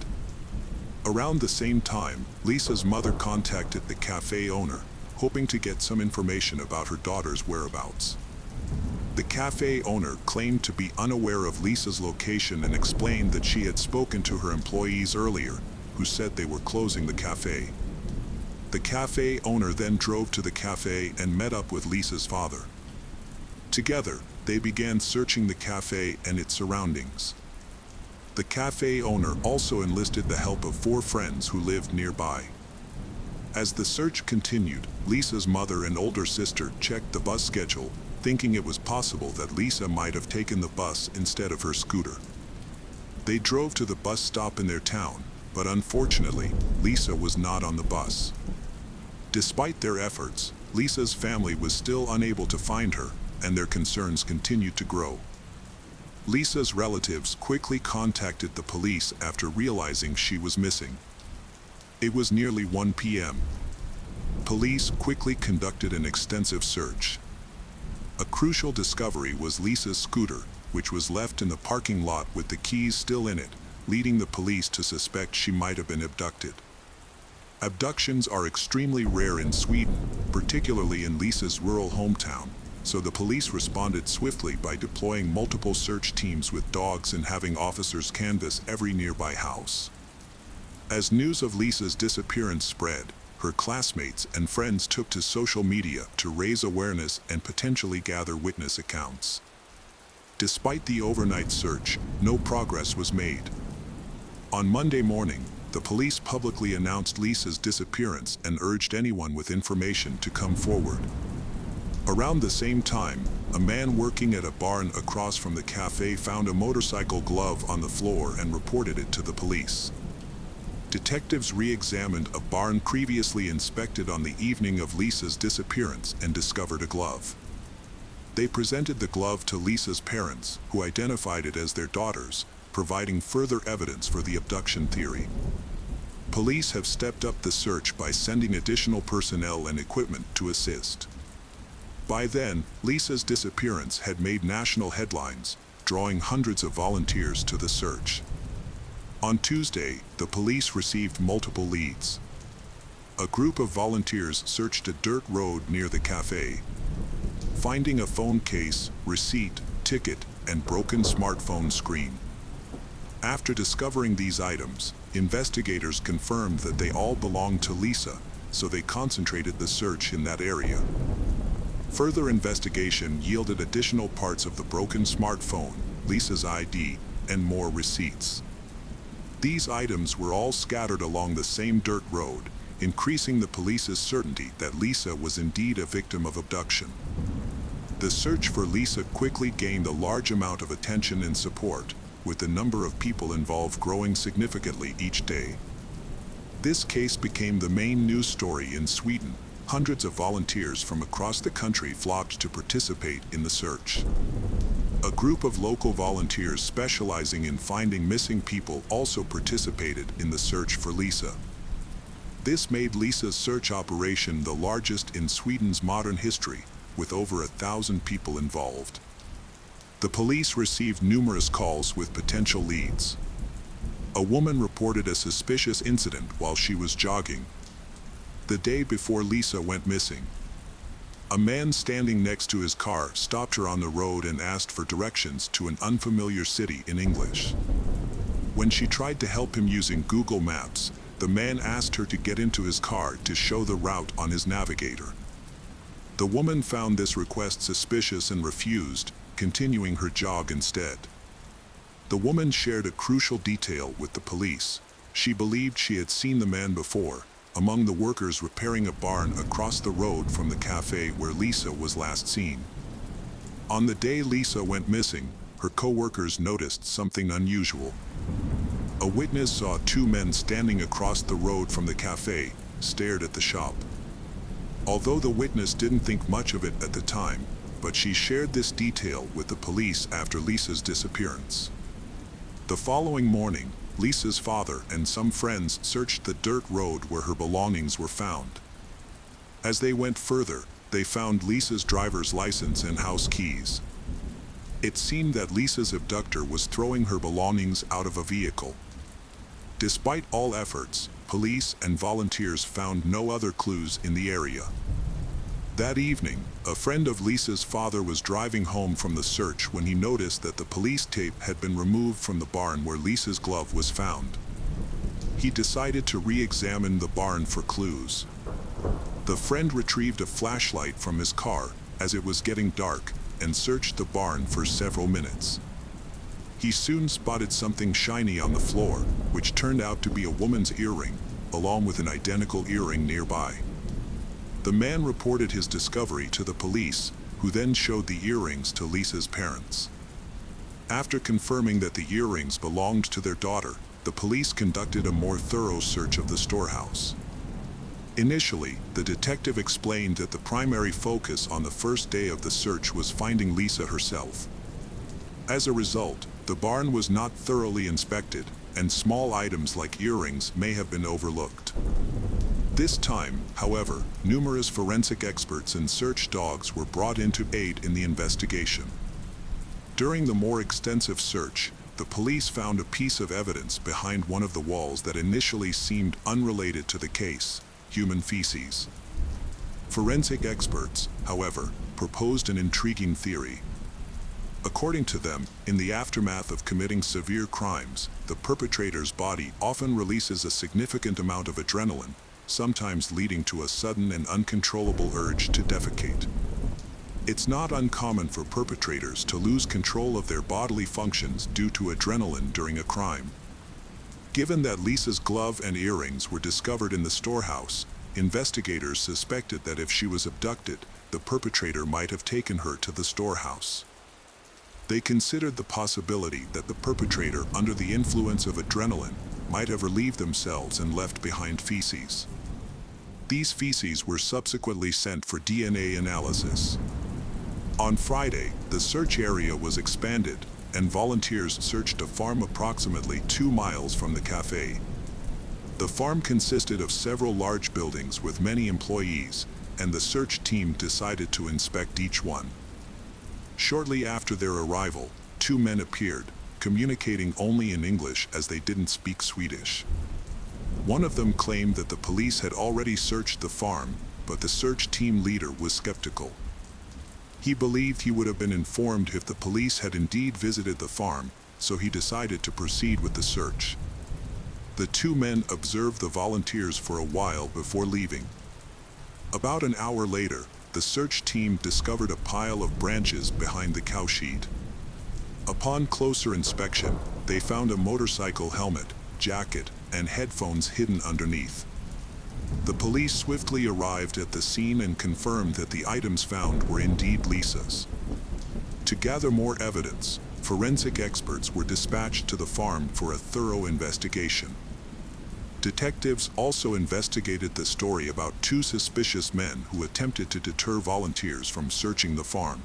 Around the same time, Lisa's mother contacted the cafe owner, hoping to get some information about her daughter's whereabouts. The cafe owner claimed to be unaware of Lisa's location and explained that she had spoken to her employees earlier, who said they were closing the cafe. The cafe owner then drove to the cafe and met up with Lisa's father. Together, they began searching the cafe and its surroundings. The cafe owner also enlisted the help of 4 friends who lived nearby. As the search continued, Lisa's mother and older sister checked the bus schedule, thinking it was possible that Lisa might have taken the bus instead of her scooter. They drove to the bus stop in their town, but unfortunately, Lisa was not on the bus. Despite their efforts, Lisa's family was still unable to find her, and their concerns continued to grow. Lisa's relatives quickly contacted the police after realizing she was missing. It was nearly 1 p.m. Police quickly conducted an extensive search. A crucial discovery was Lisa's scooter, which was left in the parking lot with the keys still in it, leading the police to suspect she might have been abducted. Abductions are extremely rare in Sweden, particularly in Lisa's rural hometown, so the police responded swiftly by deploying multiple search teams with dogs and having officers canvass every nearby house. As news of Lisa's disappearance spread, her classmates and friends took to social media to raise awareness and potentially gather witness accounts. Despite the overnight search, no progress was made. On Monday morning, the police publicly announced Lisa's disappearance and urged anyone with information to come forward. Around the same time, a man working at a barn across from the cafe found a motorcycle glove on the floor and reported it to the police. Detectives re-examined a barn previously inspected on the evening of Lisa's disappearance and discovered a glove. They presented the glove to Lisa's parents, who identified it as their daughter's, providing further evidence for the abduction theory. Police have stepped up the search by sending additional personnel and equipment to assist. By then, Lisa's disappearance had made national headlines, drawing hundreds of volunteers to the search. On Tuesday, the police received multiple leads. A group of volunteers searched a dirt road near the cafe, finding a phone case, receipt, ticket, and broken smartphone screen. After discovering these items, investigators confirmed that they all belonged to Lisa, so they concentrated the search in that area. Further investigation yielded additional parts of the broken smartphone, Lisa's ID, and more receipts. These items were all scattered along the same dirt road, increasing the police's certainty that Lisa was indeed a victim of abduction. The search for Lisa quickly gained a large amount of attention and support, with the number of people involved growing significantly each day. This case became the main news story in Sweden. Hundreds of volunteers from across the country flocked to participate in the search. A group of local volunteers specializing in finding missing people also participated in the search for Lisa. This made Lisa's search operation the largest in Sweden's modern history, with over 1,000 people involved. The police received numerous calls with potential leads. A woman reported a suspicious incident while she was jogging the day before Lisa went missing. A man standing next to his car stopped her on the road and asked for directions to an unfamiliar city in English. When she tried to help him using Google Maps, the man asked her to get into his car to show the route on his navigator. The woman found this request suspicious and refused, continuing her jog instead. The woman shared a crucial detail with the police. She believed she had seen the man before, among the workers repairing a barn across the road from the cafe where Lisa was last seen. On the day Lisa went missing, her co-workers noticed something unusual. A witness saw 2 men standing across the road from the cafe, stared at the shop. Although the witness didn't think much of it at the time, but she shared this detail with the police after Lisa's disappearance. The following morning, Lisa's father and some friends searched the dirt road where her belongings were found. As they went further, they found Lisa's driver's license and house keys. It seemed that Lisa's abductor was throwing her belongings out of a vehicle. Despite all efforts, police and volunteers found no other clues in the area. That evening, a friend of Lisa's father was driving home from the search when he noticed that the police tape had been removed from the barn where Lisa's glove was found. He decided to re-examine the barn for clues. The friend retrieved a flashlight from his car as it was getting dark and searched the barn for several minutes. He soon spotted something shiny on the floor, which turned out to be a woman's earring, along with an identical earring nearby. The man reported his discovery to the police, who then showed the earrings to Lisa's parents. After confirming that the earrings belonged to their daughter, the police conducted a more thorough search of the storehouse. Initially, the detective explained that the primary focus on the first day of the search was finding Lisa herself. As a result, the barn was not thoroughly inspected, and small items like earrings may have been overlooked. This time, however, numerous forensic experts and search dogs were brought in to aid in the investigation. During the more extensive search, the police found a piece of evidence behind one of the walls that initially seemed unrelated to the case: human feces. Forensic experts, however, proposed an intriguing theory. According to them, in the aftermath of committing severe crimes, the perpetrator's body often releases a significant amount of adrenaline, sometimes leading to a sudden and uncontrollable urge to defecate. It's not uncommon for perpetrators to lose control of their bodily functions due to adrenaline during a crime. Given that Lisa's glove and earrings were discovered in the storehouse, investigators suspected that if she was abducted, the perpetrator might have taken her to the storehouse. They considered the possibility that the perpetrator, under the influence of adrenaline, might have relieved themselves and left behind feces. These feces were subsequently sent for DNA analysis. On Friday, the search area was expanded, and volunteers searched a farm approximately 2 miles from the cafe. The farm consisted of several large buildings with many employees, and the search team decided to inspect each one. Shortly after their arrival, 2 men appeared, communicating only in English as they didn't speak Swedish. One of them claimed that the police had already searched the farm, but the search team leader was skeptical. He believed he would have been informed if the police had indeed visited the farm, so he decided to proceed with the search. The 2 men observed the volunteers for a while before leaving. About an hour later, the search team discovered a pile of branches behind the cowshed. Upon closer inspection, they found a motorcycle helmet, jacket, and headphones hidden underneath. The police swiftly arrived at the scene and confirmed that the items found were indeed Lisa's. To gather more evidence, forensic experts were dispatched to the farm for a thorough investigation. Detectives also investigated the story about 2 suspicious men who attempted to deter volunteers from searching the farm.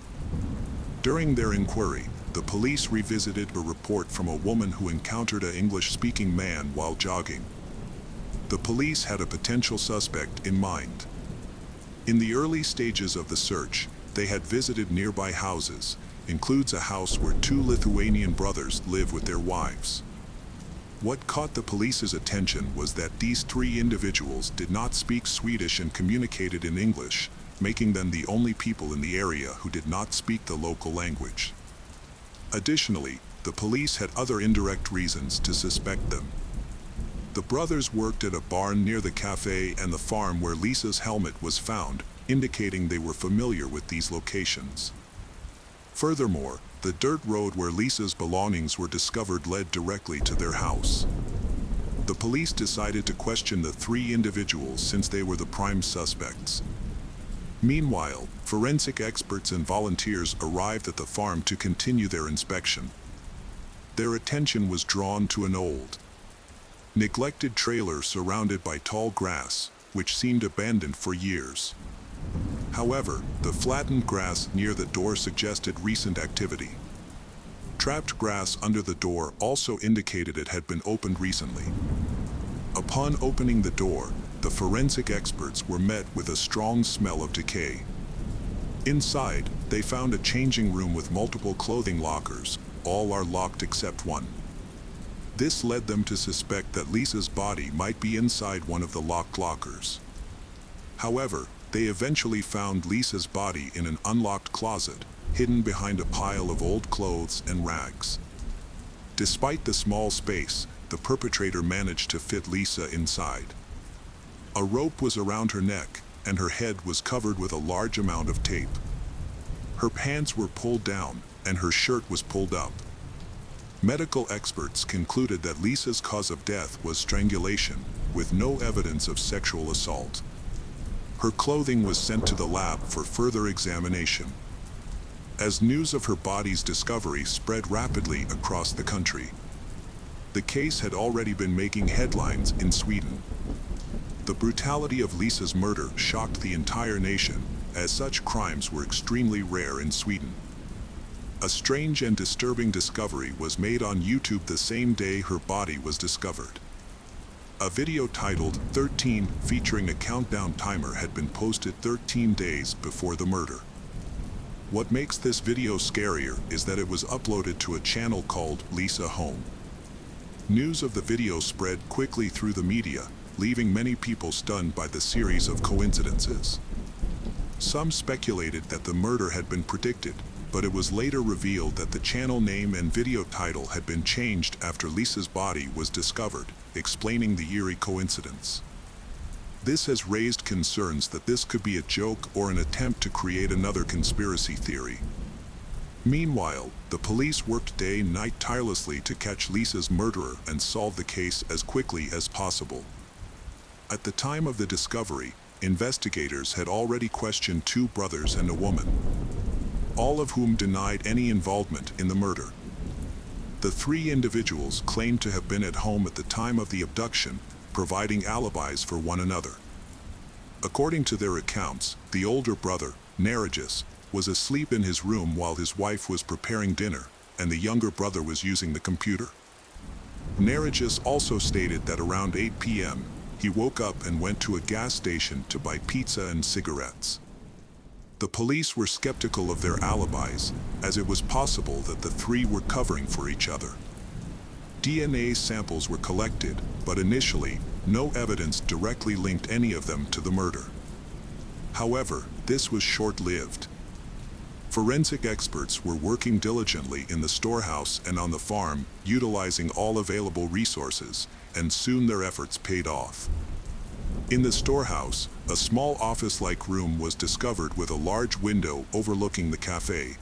During their inquiry, the police revisited a report from a woman who encountered an English-speaking man while jogging. The police had a potential suspect in mind. In the early stages of the search, they had visited nearby houses, includes a house where 2 Lithuanian brothers live with their wives. What caught the police's attention was that these 3 individuals did not speak Swedish and communicated in English, making them the only people in the area who did not speak the local language. Additionally, the police had other indirect reasons to suspect them. The brothers worked at a barn near the cafe and the farm where Lisa's helmet was found, indicating they were familiar with these locations. Furthermore, the dirt road where Lisa's belongings were discovered led directly to their house. The police decided to question the 3 individuals since they were the prime suspects. Meanwhile, forensic experts and volunteers arrived at the farm to continue their inspection. Their attention was drawn to an old, neglected trailer surrounded by tall grass, which seemed abandoned for years. However, the flattened grass near the door suggested recent activity. Trapped grass under the door also indicated it had been opened recently. Upon opening the door, the forensic experts were met with a strong smell of decay. Inside, they found a changing room with multiple clothing lockers. All are locked except one. This led them to suspect that Lisa's body might be inside one of the locked lockers. However, They eventually found Lisa's body in an unlocked closet, hidden behind a pile of old clothes and rags. Despite the small space, the perpetrator managed to fit Lisa inside. A rope was around her neck, and her head was covered with a large amount of tape. Her pants were pulled down, and her shirt was pulled up. Medical experts concluded that Lisa's cause of death was strangulation, with no evidence of sexual assault. Her clothing was sent to the lab for further examination. As news of her body's discovery spread rapidly across the country, the case had already been making headlines in Sweden. The brutality of Lisa's murder shocked the entire nation, as such crimes were extremely rare in Sweden. A strange and disturbing discovery was made on YouTube the same day her body was discovered. A video titled 13, featuring a countdown timer, had been posted 13 days before the murder. What makes this video scarier is that it was uploaded to a channel called Lisa Home. News of the video spread quickly through the media, leaving many people stunned by the series of coincidences. Some speculated that the murder had been predicted, but it was later revealed that the channel name and video title had been changed after Lisa's body was discovered, explaining the eerie coincidence. This has raised concerns that this could be a joke or an attempt to create another conspiracy theory. Meanwhile, the police worked day and night tirelessly to catch Lisa's murderer and solve the case as quickly as possible. At the time of the discovery, investigators had already questioned two brothers and a woman, all of whom denied any involvement in the murder. The three individuals claimed to have been at home at the time of the abduction, providing alibis for one another. According to their accounts, the older brother, Narigis, was asleep in his room while his wife was preparing dinner, and the younger brother was using the computer. Narigis also stated that around 8 p.m., he woke up and went to a gas station to buy pizza and cigarettes. The police were skeptical of their alibis, as it was possible that the three were covering for each other. DNA samples were collected, but initially, no evidence directly linked any of them to the murder. However, this was short-lived. Forensic experts were working diligently in the storehouse and on the farm, utilizing all available resources, and soon their efforts paid off. In the storehouse, a small office-like room was discovered with a large window overlooking the cafe.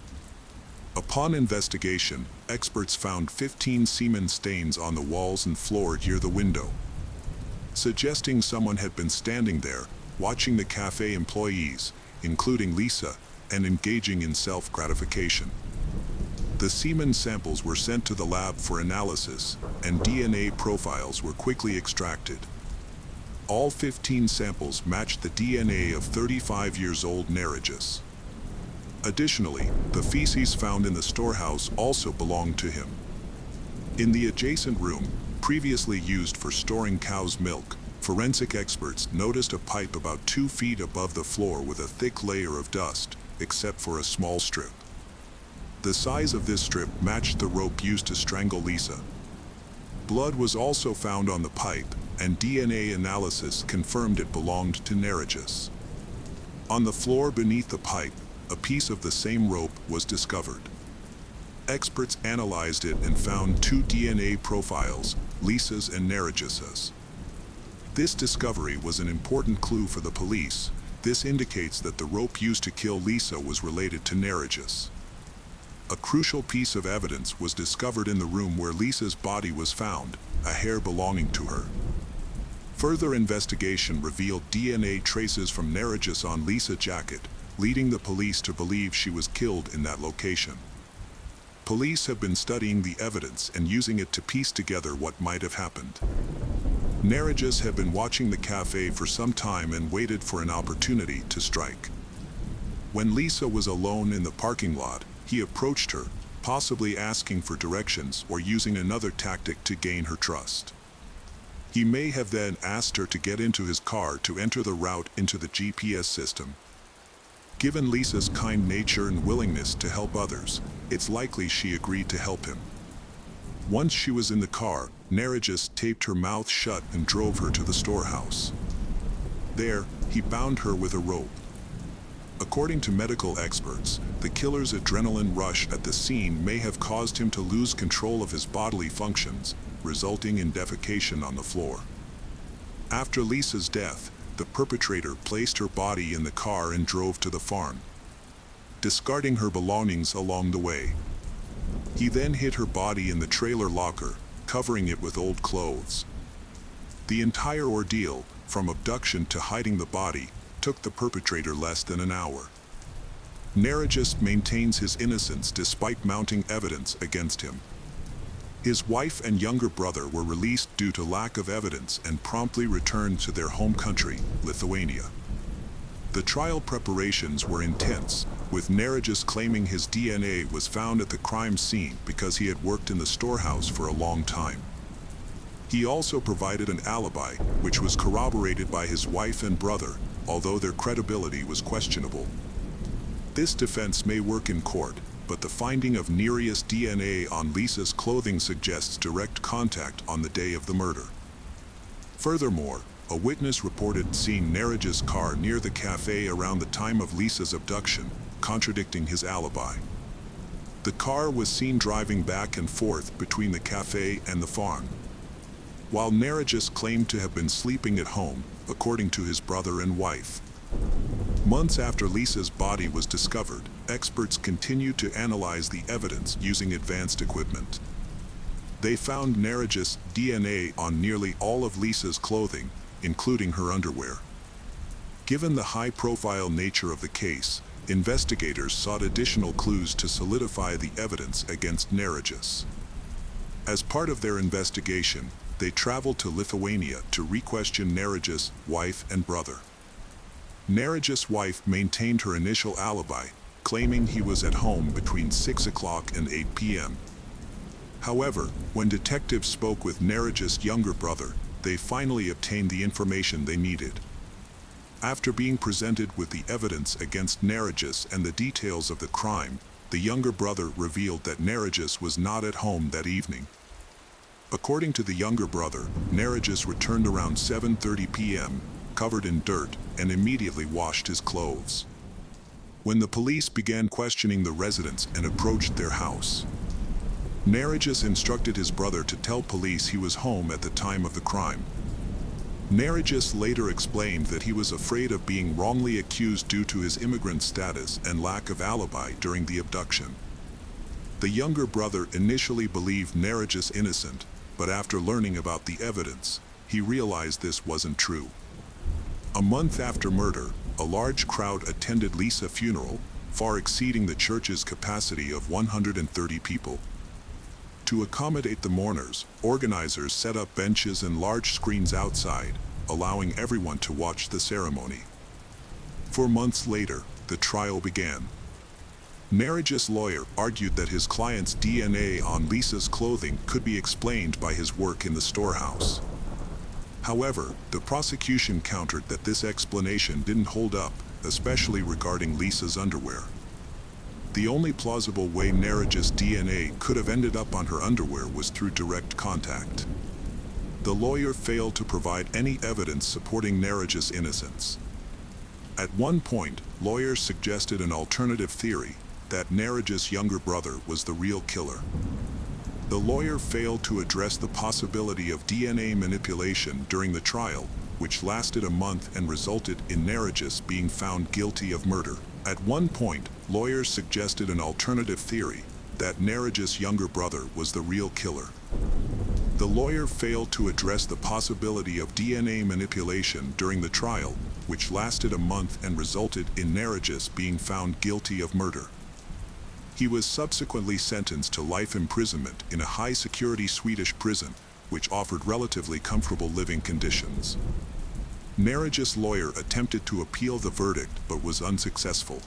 Upon investigation, experts found 15 semen stains on the walls and floor near the window, suggesting someone had been standing there, watching the cafe employees, including Lisa, and engaging in self-gratification. The semen samples were sent to the lab for analysis, and DNA profiles were quickly extracted. All 15 samples matched the DNA of 35-year-old Narigis. Additionally, the feces found in the storehouse also belonged to him. In the adjacent room, previously used for storing cow's milk, forensic experts noticed a pipe about 2 feet above the floor with a thick layer of dust, except for a small strip. The size of this strip matched the rope used to strangle Lisa. Blood was also found on the pipe, and DNA analysis confirmed it belonged to Narigis. On the floor beneath the pipe, a piece of the same rope was discovered. Experts analyzed it and found 2 DNA profiles, Lisa's and Narigis's. This discovery was an important clue for the police. This indicates that the rope used to kill Lisa was related to Narigis. A crucial piece of evidence was discovered in the room where Lisa's body was found, a hair belonging to her. Further investigation revealed DNA traces from Narigis on Lisa's jacket, leading the police to believe she was killed in that location. Police have been studying the evidence and using it to piece together what might have happened. Narigis had been watching the cafe for some time and waited for an opportunity to strike. When Lisa was alone in the parking lot, he approached her, possibly asking for directions or using another tactic to gain her trust. He may have then asked her to get into his car to enter the route into the GPS system. Given Lisa's kind nature and willingness to help others, it's likely she agreed to help him. Once she was in the car, Narigis taped her mouth shut and drove her to the storehouse. There, he bound her with a rope. According to medical experts, the killer's adrenaline rush at the scene may have caused him to lose control of his bodily functions, resulting in defecation on the floor. After Lisa's death, the perpetrator placed her body in the car and drove to the farm, discarding her belongings along the way. He then hid her body in the trailer locker, covering it with old clothes. The entire ordeal, from abduction to hiding the body, took the perpetrator less than an hour. Narigis maintains his innocence despite mounting evidence against him. His wife and younger brother were released due to lack of evidence and promptly returned to their home country, Lithuania. The trial preparations were intense, with Narigis claiming his DNA was found at the crime scene because he had worked in the storehouse for a long time. He also provided an alibi, which was corroborated by his wife and brother, although their credibility was questionable. This defense may work in court, but the finding of Narigis' DNA on Lisa's clothing suggests direct contact on the day of the murder. Furthermore, a witness reported seeing Narigis' car near the cafe around the time of Lisa's abduction, contradicting his alibi. The car was seen driving back and forth between the cafe and the farm. While Narigis claimed to have been sleeping at home, according to his brother and wife. Months after Lisa's body was discovered, experts continued to analyze the evidence using advanced equipment. They found Narigis' DNA on nearly all of Lisa's clothing, including her underwear. Given the high-profile nature of the case, investigators sought additional clues to solidify the evidence against Narigis. As part of their investigation, they traveled to Lithuania to re-question Narigis' wife and brother. Narigis' wife maintained her initial alibi, claiming he was at home between 6 o'clock and 8 p.m. However, when detectives spoke with Narigis' younger brother, they finally obtained the information they needed. After being presented with the evidence against Narigis and the details of the crime, the younger brother revealed that Narigis was not at home that evening. According to the younger brother, Narigis returned around 7:30 p.m., covered in dirt, and immediately washed his clothes. When the police began questioning the residents and approached their house, Narigis instructed his brother to tell police he was home at the time of the crime. Narigis later explained that he was afraid of being wrongly accused due to his immigrant status and lack of alibi during the abduction. The younger brother initially believed Narigis innocent, but after learning about the evidence, he realized this wasn't true. A month after murder, a large crowd attended Lisa's funeral, far exceeding the church's capacity of 130 people. To accommodate the mourners, organizers set up benches and large screens outside, allowing everyone to watch the ceremony. 4 months later, the trial began. Narigis' lawyer argued that his client's DNA on Lisa's clothing could be explained by his work in the storehouse. However, the prosecution countered that this explanation didn't hold up, especially regarding Lisa's underwear. The only plausible way Narigis' DNA could have ended up on her underwear was through direct contact. The lawyer failed to provide any evidence supporting Narigis' innocence. At one point, lawyers suggested an alternative theory, that Narigis' younger brother was the real killer. The lawyer failed to address the possibility of DNA manipulation during the trial, which lasted a month and resulted in Narigis being found guilty of murder. At one point, lawyers suggested an alternative theory, that Narigis' younger brother was the real killer. The lawyer failed to address the possibility of DNA manipulation during the trial, which lasted a month and resulted in Narigis being found guilty of murder. He was subsequently sentenced to life imprisonment in a high-security Swedish prison, which offered relatively comfortable living conditions. Narigis' lawyer attempted to appeal the verdict but was unsuccessful.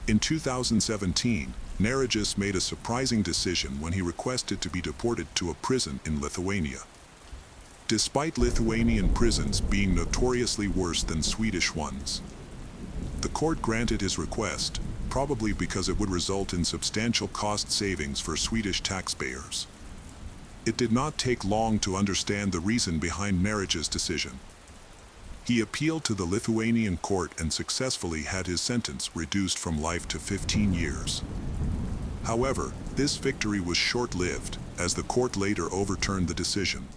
In 2017, Narigis made a surprising decision when he requested to be deported to a prison in Lithuania. Despite Lithuanian prisons being notoriously worse than Swedish ones, the court granted his request, probably because it would result in substantial cost savings for Swedish taxpayers. It did not take long to understand the reason behind Narigis' decision. He appealed to the Lithuanian court and successfully had his sentence reduced from life to 15 years. However, this victory was short-lived, as the court later overturned the decision,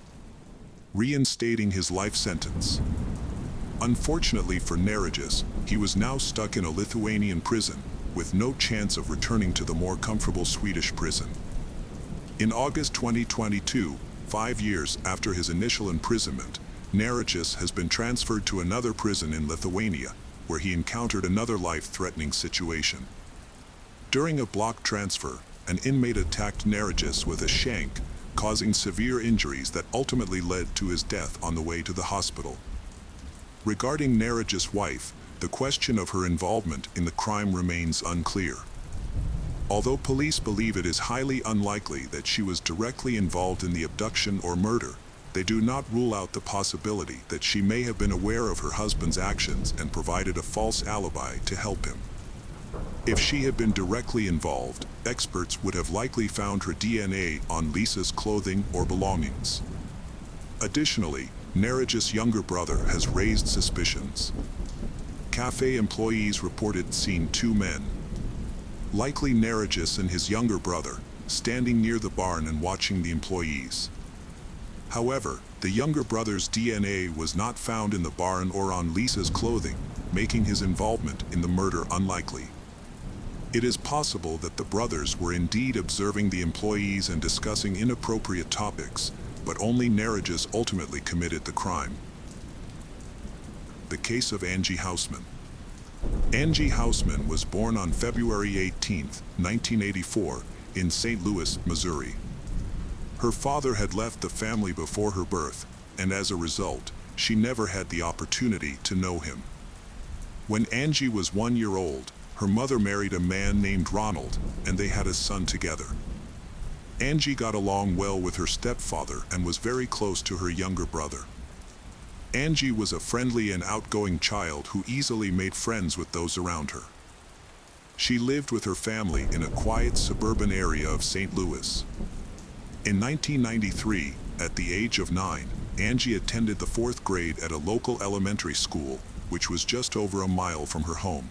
reinstating his life sentence. Unfortunately for Neregis, he was now stuck in a Lithuanian prison, with no chance of returning to the more comfortable Swedish prison. In August 2022, 5 years after his initial imprisonment, Neregis has been transferred to another prison in Lithuania, where he encountered another life-threatening situation. During a block transfer, an inmate attacked Neregis with a shank, causing severe injuries that ultimately led to his death on the way to the hospital. Regarding Neregis' wife, the question of her involvement in the crime remains unclear. Although police believe it is highly unlikely that she was directly involved in the abduction or murder, they do not rule out the possibility that she may have been aware of her husband's actions and provided a false alibi to help him. If she had been directly involved, experts would have likely found her DNA on Lisa's clothing or belongings. Additionally, Neregis' younger brother has raised suspicions. Cafe employees reported seeing 2 men, likely Neregis and his younger brother, standing near the barn and watching the employees. However, the younger brother's DNA was not found in the barn or on Lisa's clothing, making his involvement in the murder unlikely. It is possible that the brothers were indeed observing the employees and discussing inappropriate topics, but only Neregis ultimately committed the crime. The case of Angie Hausman. Angie Hausman was born on February 18, 1984, in St. Louis, Missouri. Her father had left the family before her birth, and as a result, she never had the opportunity to know him. When Angie was 1 year old, her mother married a man named Ronald, and they had a son together. Angie got along well with her stepfather and was very close to her younger brother. Angie was a friendly and outgoing child who easily made friends with those around her. She lived with her family in a quiet suburban area of St. Louis. In 1993, at the age of 9, Angie attended the 4th grade at a local elementary school, which was just over a mile from her home.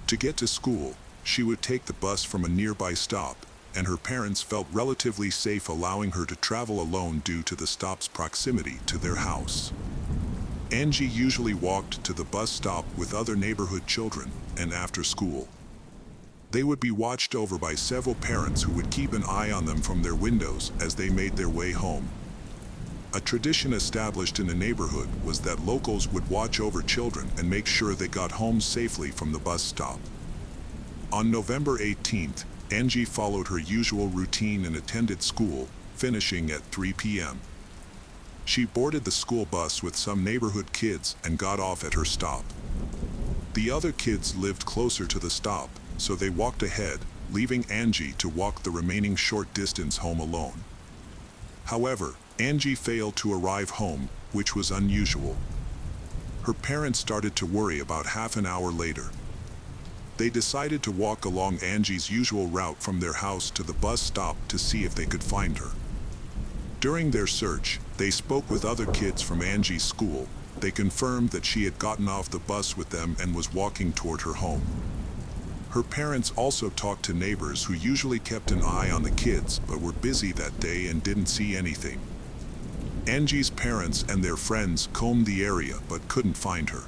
To get to school, she would take the bus from a nearby stop, and her parents felt relatively safe allowing her to travel alone due to the stop's proximity to their house. Angie usually walked to the bus stop with other neighborhood children, and after school, they would be watched over by several parents who would keep an eye on them from their windows as they made their way home. A tradition established in the neighborhood was that locals would watch over children and make sure they got home safely from the bus stop. On November 18th, Angie followed her usual routine and attended school, finishing at 3 p.m. She boarded the school bus with some neighborhood kids and got off at her stop. The other kids lived closer to the stop, so they walked ahead, leaving Angie to walk the remaining short distance home alone. However, Angie failed to arrive home, which was unusual. Her parents started to worry about half an hour later. They decided to walk along Angie's usual route from their house to the bus stop to see if they could find her. During their search, they spoke with other kids from Angie's school. They confirmed that she had gotten off the bus with them and was walking toward her home. Her parents also talked to neighbors who usually kept an eye on the kids but were busy that day and didn't see anything. Angie's parents and their friends combed the area but couldn't find her.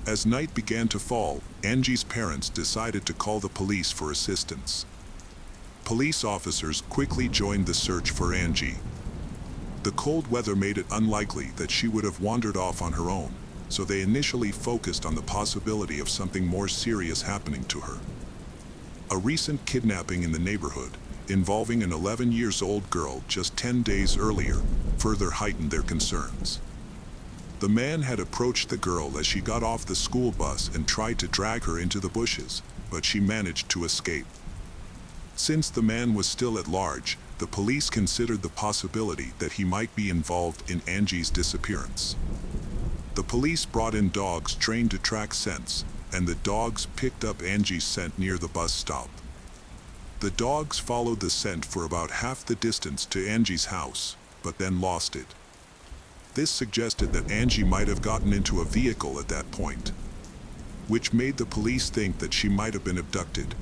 As night began to fall, Angie's parents decided to call the police for assistance. Police officers quickly joined the search for Angie. The cold weather made it unlikely that she would have wandered off on her own, so they initially focused on the possibility of something more serious happening to her. A recent kidnapping in the neighborhood, involving an 11-year-old girl just 10 days earlier, further heightened their concerns. The man had approached the girl as she got off the school bus and tried to drag her into the bushes, but she managed to escape. Since the man was still at large, the police considered the possibility that he might be involved in Angie's disappearance. The police brought in dogs trained to track scents, and the dogs picked up Angie's scent near the bus stop. The dogs followed the scent for about half the distance to Angie's house, but then lost it. This suggested that Angie might have gotten into a vehicle at that point, which made the police think that she might have been abducted.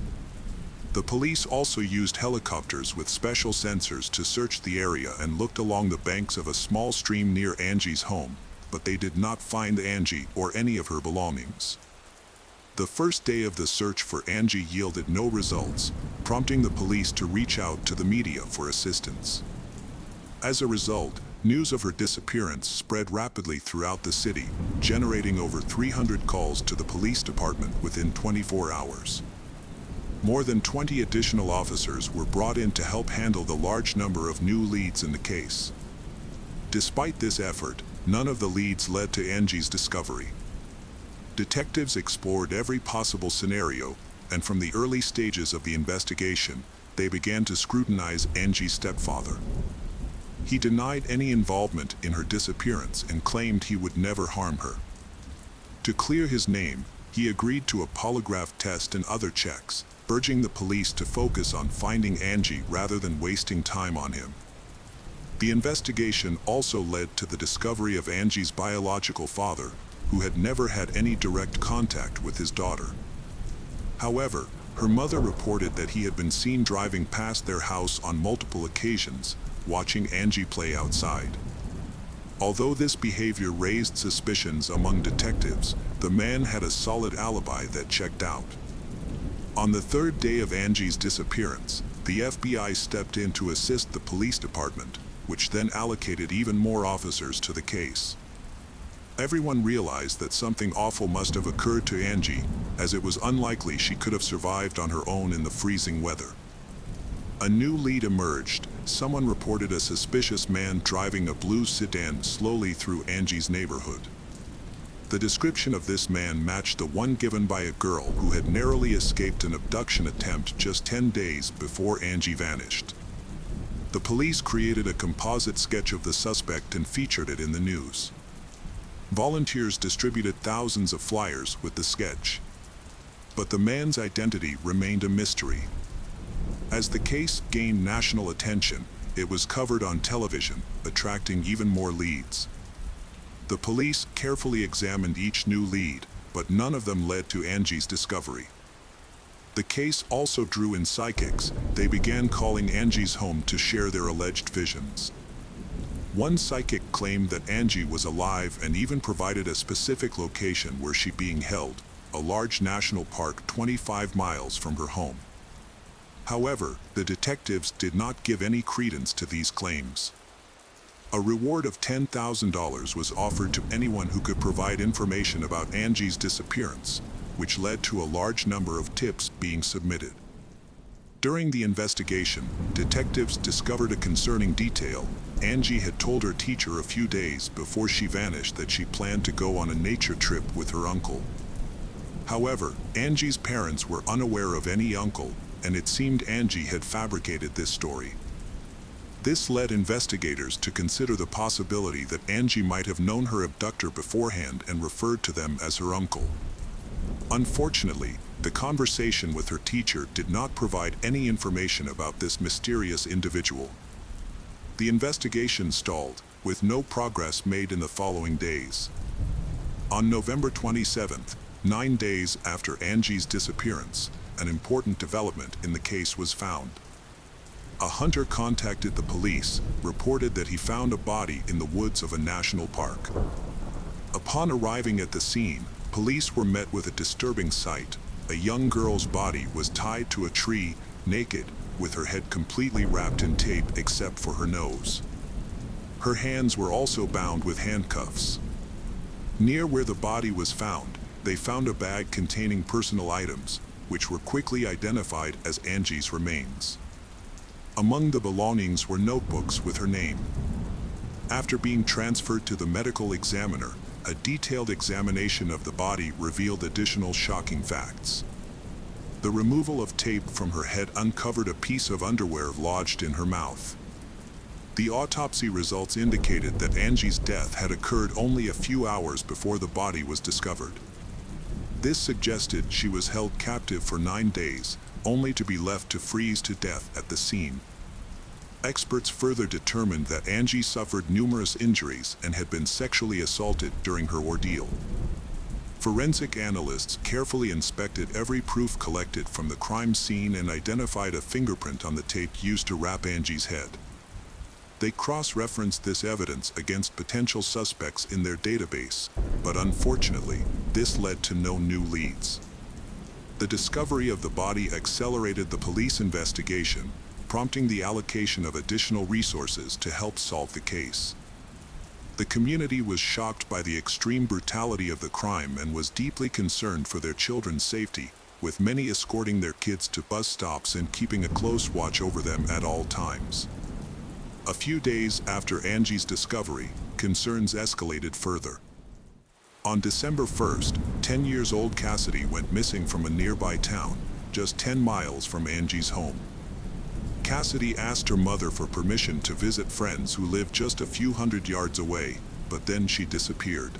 The police also used helicopters with special sensors to search the area and looked along the banks of a small stream near Angie's home, but they did not find Angie or any of her belongings. The first day of the search for Angie yielded no results, prompting the police to reach out to the media for assistance. As a result, news of her disappearance spread rapidly throughout the city, generating over 300 calls to the police department within 24 hours. More than 20 additional officers were brought in to help handle the large number of new leads in the case. Despite this effort, none of the leads led to Angie's discovery. Detectives explored every possible scenario, and from the early stages of the investigation, they began to scrutinize Angie's stepfather. He denied any involvement in her disappearance and claimed he would never harm her. To clear his name, he agreed to a polygraph test and other checks, urging the police to focus on finding Angie rather than wasting time on him. The investigation also led to the discovery of Angie's biological father, who had never had any direct contact with his daughter. However, her mother reported that he had been seen driving past their house on multiple occasions, watching Angie play outside. Although this behavior raised suspicions among detectives, the man had a solid alibi that checked out. On the third day of Angie's disappearance, the FBI stepped in to assist the police department, which then allocated even more officers to the case. Everyone realized that something awful must have occurred to Angie, as it was unlikely she could have survived on her own in the freezing weather. A new lead emerged. Someone reported a suspicious man driving a blue sedan slowly through Angie's neighborhood. The description of this man matched the one given by a girl who had narrowly escaped an abduction attempt just 10 days before Angie vanished. The police created a composite sketch of the suspect and featured it in the news. Volunteers distributed thousands of flyers with the sketch. But the man's identity remained a mystery. As the case gained national attention, it was covered on television, attracting even more leads. The police carefully examined each new lead, but none of them led to Angie's discovery. The case also drew in psychics. They began calling Angie's home to share their alleged visions. One psychic claimed that Angie was alive and even provided a specific location where she's being held, a large national park 25 miles from her home. However, the detectives did not give any credence to these claims. A reward of $10,000 was offered to anyone who could provide information about Angie's disappearance, which led to a large number of tips being submitted. During the investigation, detectives discovered a concerning detail. Angie had told her teacher a few days before she vanished that she planned to go on a nature trip with her uncle. However, Angie's parents were unaware of any uncle, and it seemed Angie had fabricated this story. This led investigators to consider the possibility that Angie might have known her abductor beforehand and referred to them as her uncle. Unfortunately, the conversation with her teacher did not provide any information about this mysterious individual. The investigation stalled, with no progress made in the following days. On November 27th, 9 days after Angie's disappearance, an important development in the case was found. A hunter contacted the police, reported that he found a body in the woods of a national park. Upon arriving at the scene, police were met with a disturbing sight. A young girl's body was tied to a tree, naked, with her head completely wrapped in tape except for her nose. Her hands were also bound with handcuffs. Near where the body was found, they found a bag containing personal items, which were quickly identified as Angie's remains. Among the belongings were notebooks with her name. After being transferred to the medical examiner, a detailed examination of the body revealed additional shocking facts. The removal of tape from her head uncovered a piece of underwear lodged in her mouth. The autopsy results indicated that Angie's death had occurred only a few hours before the body was discovered. This suggested she was held captive for 9 days, only to be left to freeze to death at the scene. Experts further determined that Angie suffered numerous injuries and had been sexually assaulted during her ordeal. Forensic analysts carefully inspected every proof collected from the crime scene and identified a fingerprint on the tape used to wrap Angie's head. They cross-referenced this evidence against potential suspects in their database, but unfortunately, this led to no new leads. The discovery of the body accelerated the police investigation, prompting the allocation of additional resources to help solve the case. The community was shocked by the extreme brutality of the crime and was deeply concerned for their children's safety, with many escorting their kids to bus stops and keeping a close watch over them at all times. A few days after Angie's discovery, concerns escalated further. On December 1st, 10-year-old Cassidy went missing from a nearby town, just 10 miles from Angie's home. Cassidy asked her mother for permission to visit friends who lived just a few hundred yards away, but then she disappeared.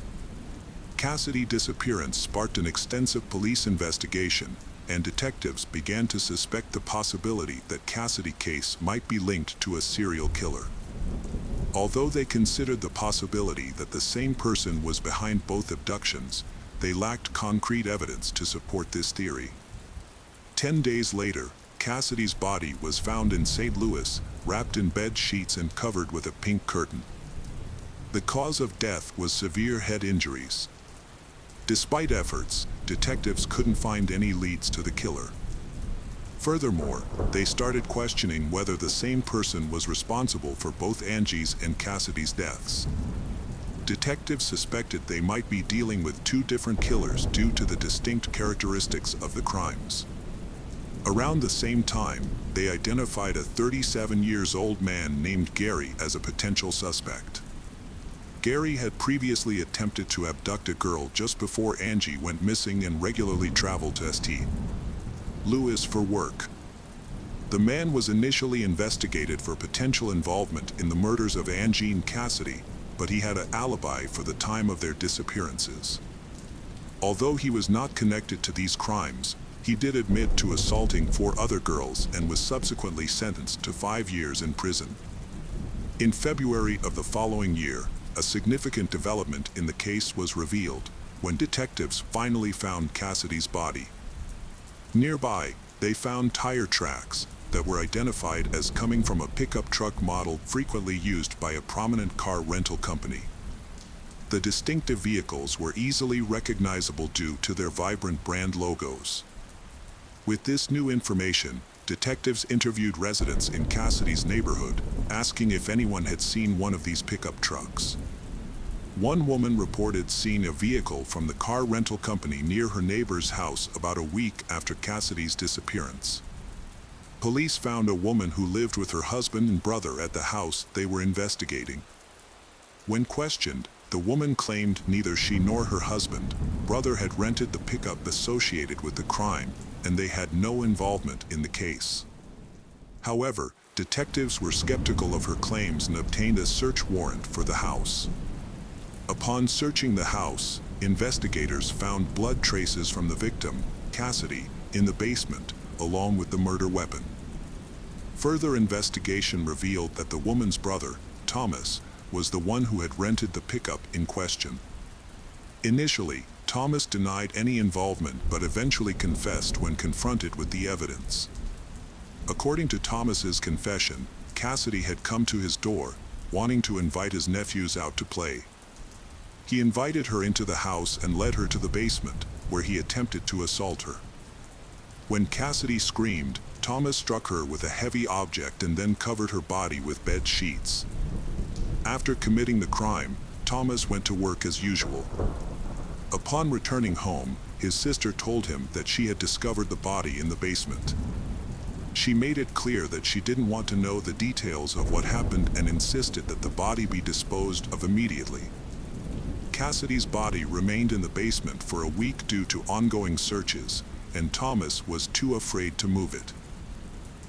Cassidy's disappearance sparked an extensive police investigation, and detectives began to suspect the possibility that Cassidy's case might be linked to a serial killer. Although they considered the possibility that the same person was behind both abductions, they lacked concrete evidence to support this theory. 10 days later, Cassidy's body was found in St. Louis, wrapped in bed sheets and covered with a pink curtain. The cause of death was severe head injuries. Despite efforts, detectives couldn't find any leads to the killer. Furthermore, they started questioning whether the same person was responsible for both Angie's and Cassidy's deaths. Detectives suspected they might be dealing with two different killers due to the distinct characteristics of the crimes. Around the same time, they identified a 37-year-old man named Gary as a potential suspect. Gary had previously attempted to abduct a girl just before Angie went missing and regularly traveled to St. Louis for work. The man was initially investigated for potential involvement in the murders of Angie and Cassidy, but he had an alibi for the time of their disappearances. Although he was not connected to these crimes, he did admit to assaulting 4 other girls and was subsequently sentenced to 5 years in prison. In February of the following year, a significant development in the case was revealed when detectives finally found Cassidy's body. Nearby, they found tire tracks that were identified as coming from a pickup truck model frequently used by a prominent car rental company. The distinctive vehicles were easily recognizable due to their vibrant brand logos. With this new information, detectives interviewed residents in Cassidy's neighborhood, asking if anyone had seen one of these pickup trucks. One woman reported seeing a vehicle from the car rental company near her neighbor's house about a week after Cassidy's disappearance. Police found a woman who lived with her husband and brother at the house they were investigating. When questioned, the woman claimed neither she nor her husband, brother had rented the pickup associated with the crime, and they had no involvement in the case. However, detectives were skeptical of her claims and obtained a search warrant for the house. Upon searching the house, investigators found blood traces from the victim, Cassidy, in the basement, along with the murder weapon. Further investigation revealed that the woman's brother, Thomas, was the one who had rented the pickup in question. Initially, Thomas denied any involvement but eventually confessed when confronted with the evidence. According to Thomas's confession, Cassidy had come to his door, wanting to invite his nephews out to play. He invited her into the house and led her to the basement, where he attempted to assault her. When Cassidy screamed, Thomas struck her with a heavy object and then covered her body with bed sheets. After committing the crime, Thomas went to work as usual. Upon returning home, his sister told him that she had discovered the body in the basement. She made it clear that she didn't want to know the details of what happened and insisted that the body be disposed of immediately. Cassidy's body remained in the basement for a week due to ongoing searches, and Thomas was too afraid to move it.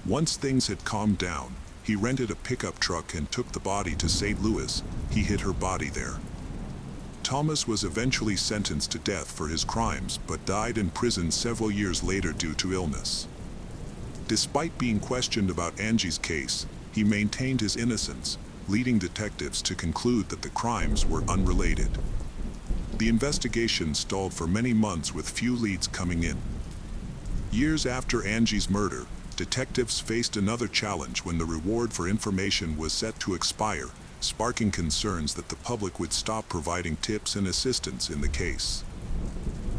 Once things had calmed down, he rented a pickup truck and took the body to St. Louis. He hid her body there. Thomas was eventually sentenced to death for his crimes but died in prison several years later due to illness. Despite being questioned about Angie's case, he maintained his innocence, leading detectives to conclude that the crimes were unrelated. The investigation stalled for many months with few leads coming in. Years after Angie's murder, detectives faced another challenge when the reward for information was set to expire, sparking concerns that the public would stop providing tips and assistance in the case.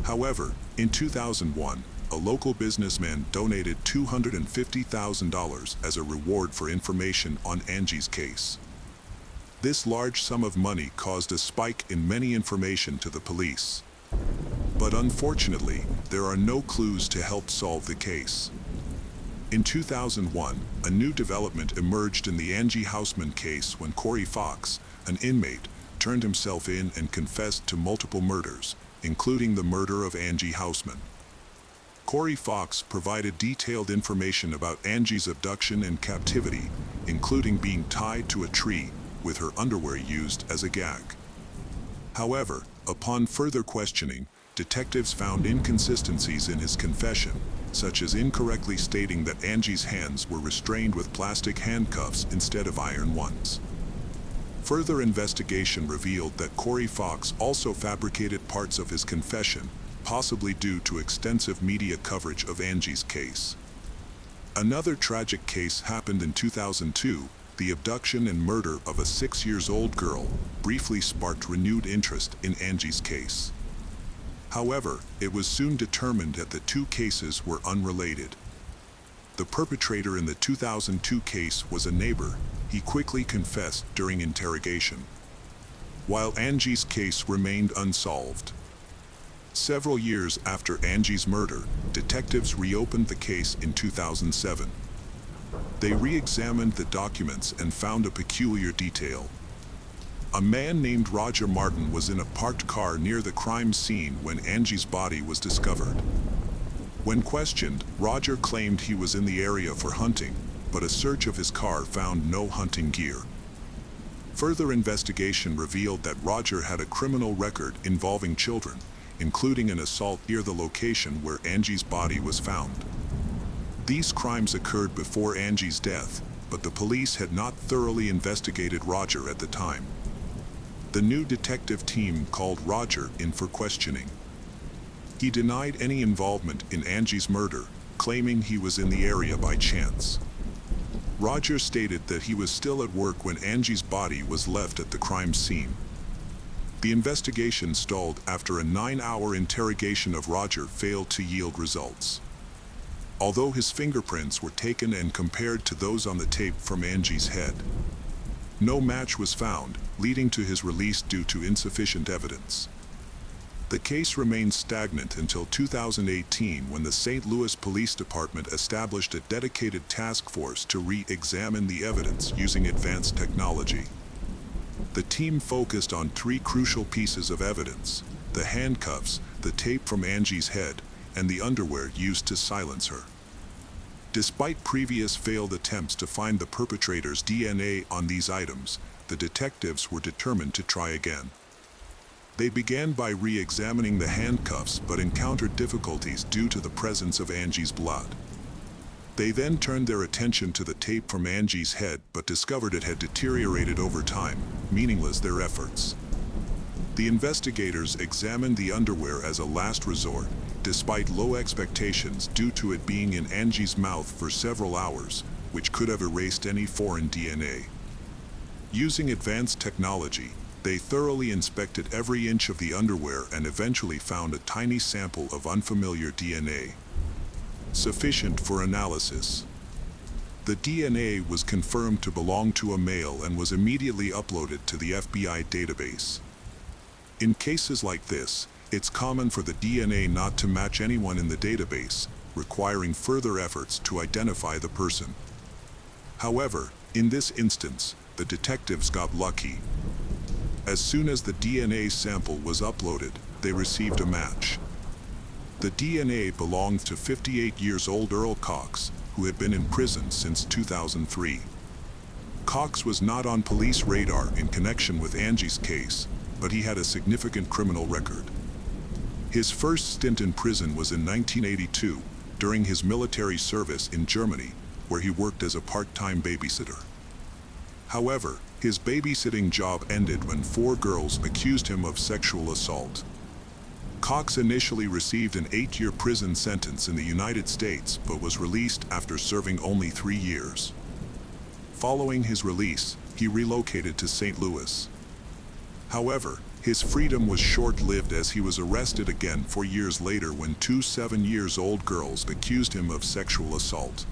However, in 2001, a local businessman donated $250,000 as a reward for information on Angie's case. This large sum of money caused a spike in many information to the police. But unfortunately, there are no clues to help solve the case. In 2001, a new development emerged in the Angie Houseman case when Corey Fox, an inmate, turned himself in and confessed to multiple murders, including the murder of Angie Houseman. Corey Fox provided detailed information about Angie's abduction and captivity, including being tied to a tree with her underwear used as a gag. However, upon further questioning, detectives found inconsistencies in his confession, such as incorrectly stating that Angie's hands were restrained with plastic handcuffs instead of iron ones. Further investigation revealed that Corey Fox also fabricated parts of his confession, possibly due to extensive media coverage of Angie's case. Another tragic case happened in 2002. The abduction and murder of a 6-year-old girl briefly sparked renewed interest in Angie's case. However, it was soon determined that the two cases were unrelated. The perpetrator in the 2002 case was a neighbor. He quickly confessed during interrogation, while Angie's case remained unsolved. Several years after Angie's murder, detectives reopened the case in 2007. They re-examined the documents and found a peculiar detail. A man named Roger Martin was in a parked car near the crime scene when Angie's body was discovered. When questioned, Roger claimed he was in the area for hunting, but a search of his car found no hunting gear. Further investigation revealed that Roger had a criminal record involving children, including an assault near the location where Angie's body was found. These crimes occurred before Angie's death, but the police had not thoroughly investigated Roger at the time. The new detective team called Roger in for questioning. He denied any involvement in Angie's murder, claiming he was in the area by chance. Roger stated that he was still at work when Angie's body was left at the crime scene. The investigation stalled after a 9-hour interrogation of Roger failed to yield results. Although his fingerprints were taken and compared to those on the tape from Angie's head, no match was found, leading to his release due to insufficient evidence. The case remained stagnant until 2018 when the St. Louis Police Department established a dedicated task force to re-examine the evidence using advanced technology. The team focused on 3 crucial pieces of evidence: the handcuffs, the tape from Angie's head, and the underwear used to silence her. Despite previous failed attempts to find the perpetrator's DNA on these items, the detectives were determined to try again. They began by re-examining the handcuffs but encountered difficulties due to the presence of Angie's blood. They then turned their attention to the tape from Angie's head but discovered it had deteriorated over time, meaningless their efforts. The investigators examined the underwear as a last resort, despite low expectations due to it being in Angie's mouth for several hours, which could have erased any foreign DNA. Using advanced technology, they thoroughly inspected every inch of the underwear and eventually found a tiny sample of unfamiliar DNA, sufficient for analysis. The DNA was confirmed to belong to a male and was immediately uploaded to the FBI database. In cases like this, it's common for the DNA not to match anyone in the database, requiring further efforts to identify the person. However, in this instance, the detectives got lucky. As soon as the DNA sample was uploaded, they received a match. The DNA belonged to 58-year-old Earl Cox, who had been in prison since 2003. Cox was not on police radar in connection with Angie's case, but he had a significant criminal record. His first stint in prison was in 1982, during his military service in Germany, where he worked as a part-time babysitter. However, his babysitting job ended when 4 girls accused him of sexual assault. Cox initially received an 8-year prison sentence in the United States but was released after serving only 3 years. Following his release, he relocated to St. Louis. However, his freedom was short-lived as he was arrested again 4 years later when 2 7-year-old girls accused him of sexual assault.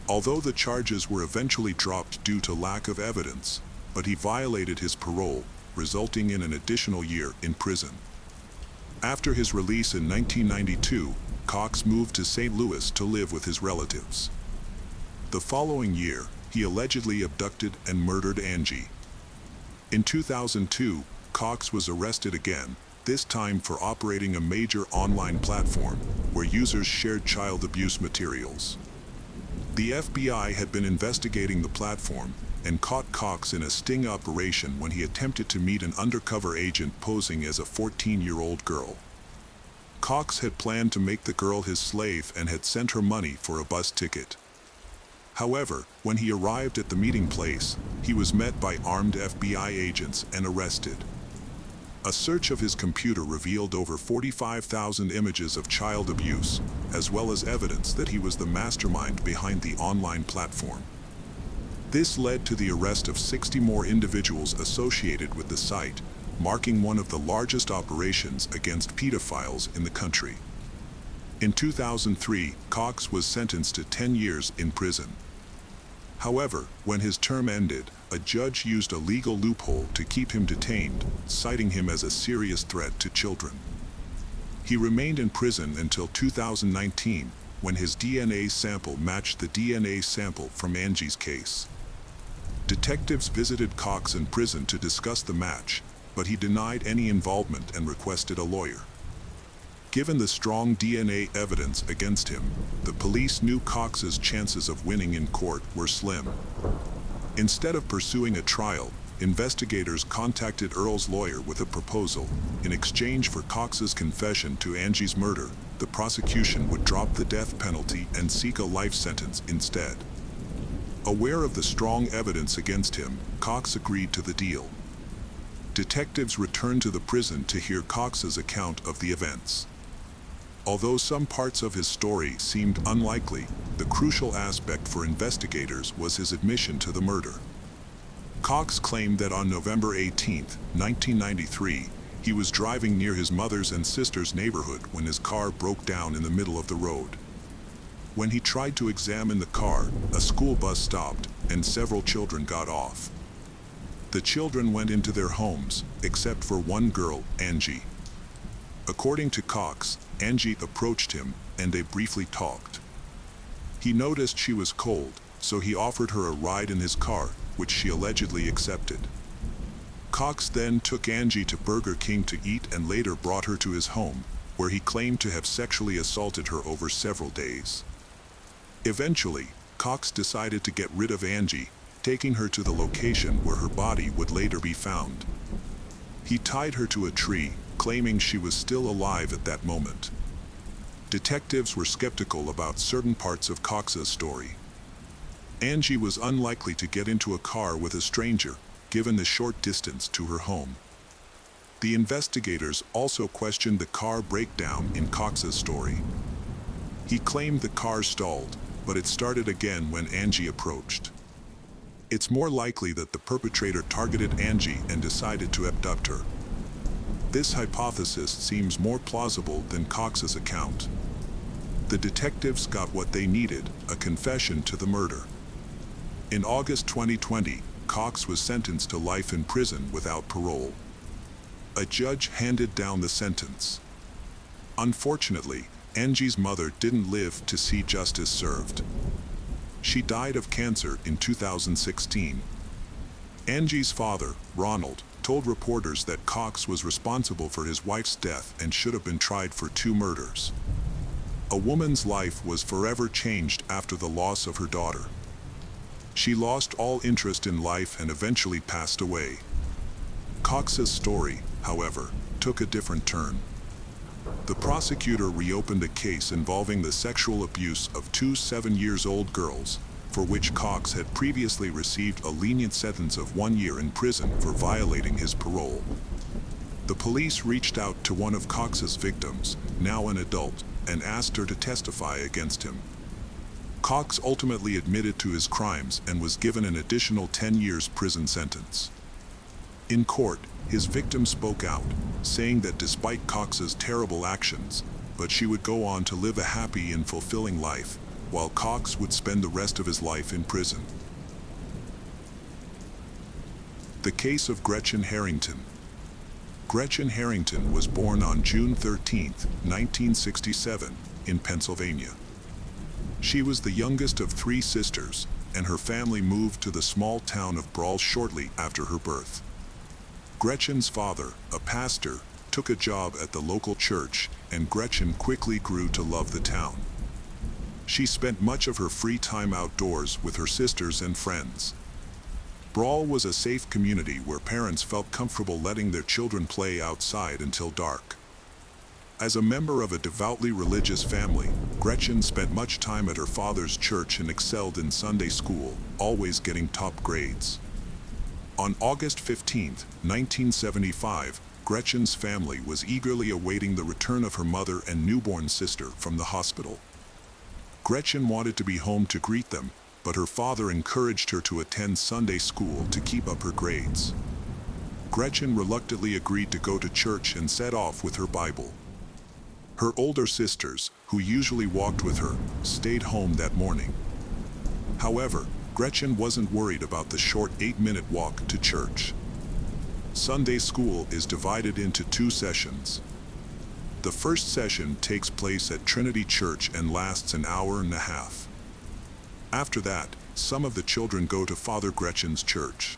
Although the charges were eventually dropped due to lack of evidence, but he violated his parole, resulting in an additional year in prison. After his release in 1992, Cox moved to St. Louis to live with his relatives. The following year, he allegedly abducted and murdered Angie. In 2002, Cox was arrested again, this time for operating a major online platform where users shared child abuse materials. The FBI had been investigating the platform and caught Cox in a sting operation when he attempted to meet an undercover agent posing as a 14-year-old girl. Cox had planned to make the girl his slave and had sent her money for a bus ticket. However, when he arrived at the meeting place, he was met by armed FBI agents and arrested. A search of his computer revealed over 45,000 images of child abuse, as well as evidence that he was the mastermind behind the online platform. This led to the arrest of 60 more individuals associated with the site, marking one of the largest operations against pedophiles in the country. In 2003, Cox was sentenced to 10 years in prison. However, when his term ended, a judge used a legal loophole to keep him detained, citing him as a serious threat to children. He remained in prison until 2019, when his DNA sample matched the DNA sample from Angie's case. Detectives visited Cox in prison to discuss the match, but he denied any involvement and requested a lawyer. Given the strong DNA evidence against him, the police knew Cox's chances of winning in court were slim. Instead of pursuing a trial, investigators contacted Earl's lawyer with a proposal. In exchange for Cox's confession to Angie's murder, the prosecution would drop the death penalty and seek a life sentence instead. Aware of the strong evidence against him, Cox agreed to the deal. Detectives returned to the prison to hear Cox's account of the events. Although some parts of his story seemed unlikely, the crucial aspect for investigators was his admission to the murder. Cox claimed that on November 18, 1993, he was driving near his mother's and sister's neighborhood when his car broke down in the middle of the road. When he tried to examine the car, a school bus stopped and several children got off. The children went into their homes, except for one girl, Angie. According to Cox, Angie approached him and they briefly talked. He noticed she was cold, so he offered her a ride in his car, which she allegedly accepted. Cox then took Angie to Burger King to eat and later brought her to his home, where he claimed to have sexually assaulted her over several days. Eventually, Cox decided to get rid of Angie, taking her to the location where her body would later be found. He tied her to a tree, claiming she was still alive at that moment. Detectives were skeptical about certain parts of Cox's story. Angie was unlikely to get into a car with a stranger, given the short distance to her home. The investigators also questioned the car breakdown in Cox's story. He claimed the car stalled, but it started again when Angie approached. It's more likely that the perpetrator targeted Angie and decided to abduct her. This hypothesis seems more plausible than Cox's account. The detectives got what they needed, a confession to the murder. In August 2020, Cox was sentenced to life in prison without parole. A judge handed down the sentence. Unfortunately, Angie's mother didn't live to see justice served. She died of cancer in 2016. Angie's father, Ronald, told reporters that Cox was responsible for his wife's death and should have been tried for 2 murders. A woman's life was forever changed after the loss of her daughter. She lost all interest in life and eventually passed away. Cox's story, however, took a different turn. The prosecutor reopened a case involving the sexual abuse of 2 7-year-old girls, for which Cox had previously received a lenient sentence of 1 year in prison for violating his parole. The police reached out to one of Cox's victims, now an adult, and asked her to testify against him. Cox ultimately admitted to his crimes and was given an additional 10 years prison sentence. In court, his victim spoke out, saying that despite Cox's terrible actions, but she would go on to live a happy and fulfilling life, while Cox would spend the rest of his life in prison. The case of Gretchen Harrington. Gretchen Harrington was born on June 13, 1967, in Pennsylvania. She was the youngest of 3 sisters, and her family moved to the small town of Brawl shortly after her birth. Gretchen's father, a pastor, took a job at the local church, and Gretchen quickly grew to love the town. She spent much of her free time outdoors with her sisters and friends. Brawl was a safe community where parents felt comfortable letting their children play outside until dark. As a member of a devoutly religious family, Gretchen spent much time at her father's church and excelled in Sunday school, always getting top grades. On August 15, 1975, Gretchen's family was eagerly awaiting the return of her mother and newborn sister from the hospital. Gretchen wanted to be home to greet them, but her father encouraged her to attend Sunday school to keep up her grades. Gretchen reluctantly agreed to go to church and set off with her Bible. Her older sisters, who usually walked with her, stayed home that morning. However, Gretchen wasn't worried about the short 8-minute walk to church. Sunday school is divided into 2 sessions. The first session takes place at Trinity Church and lasts an hour and a half. After that, some of the children go to Father Gretchen's church.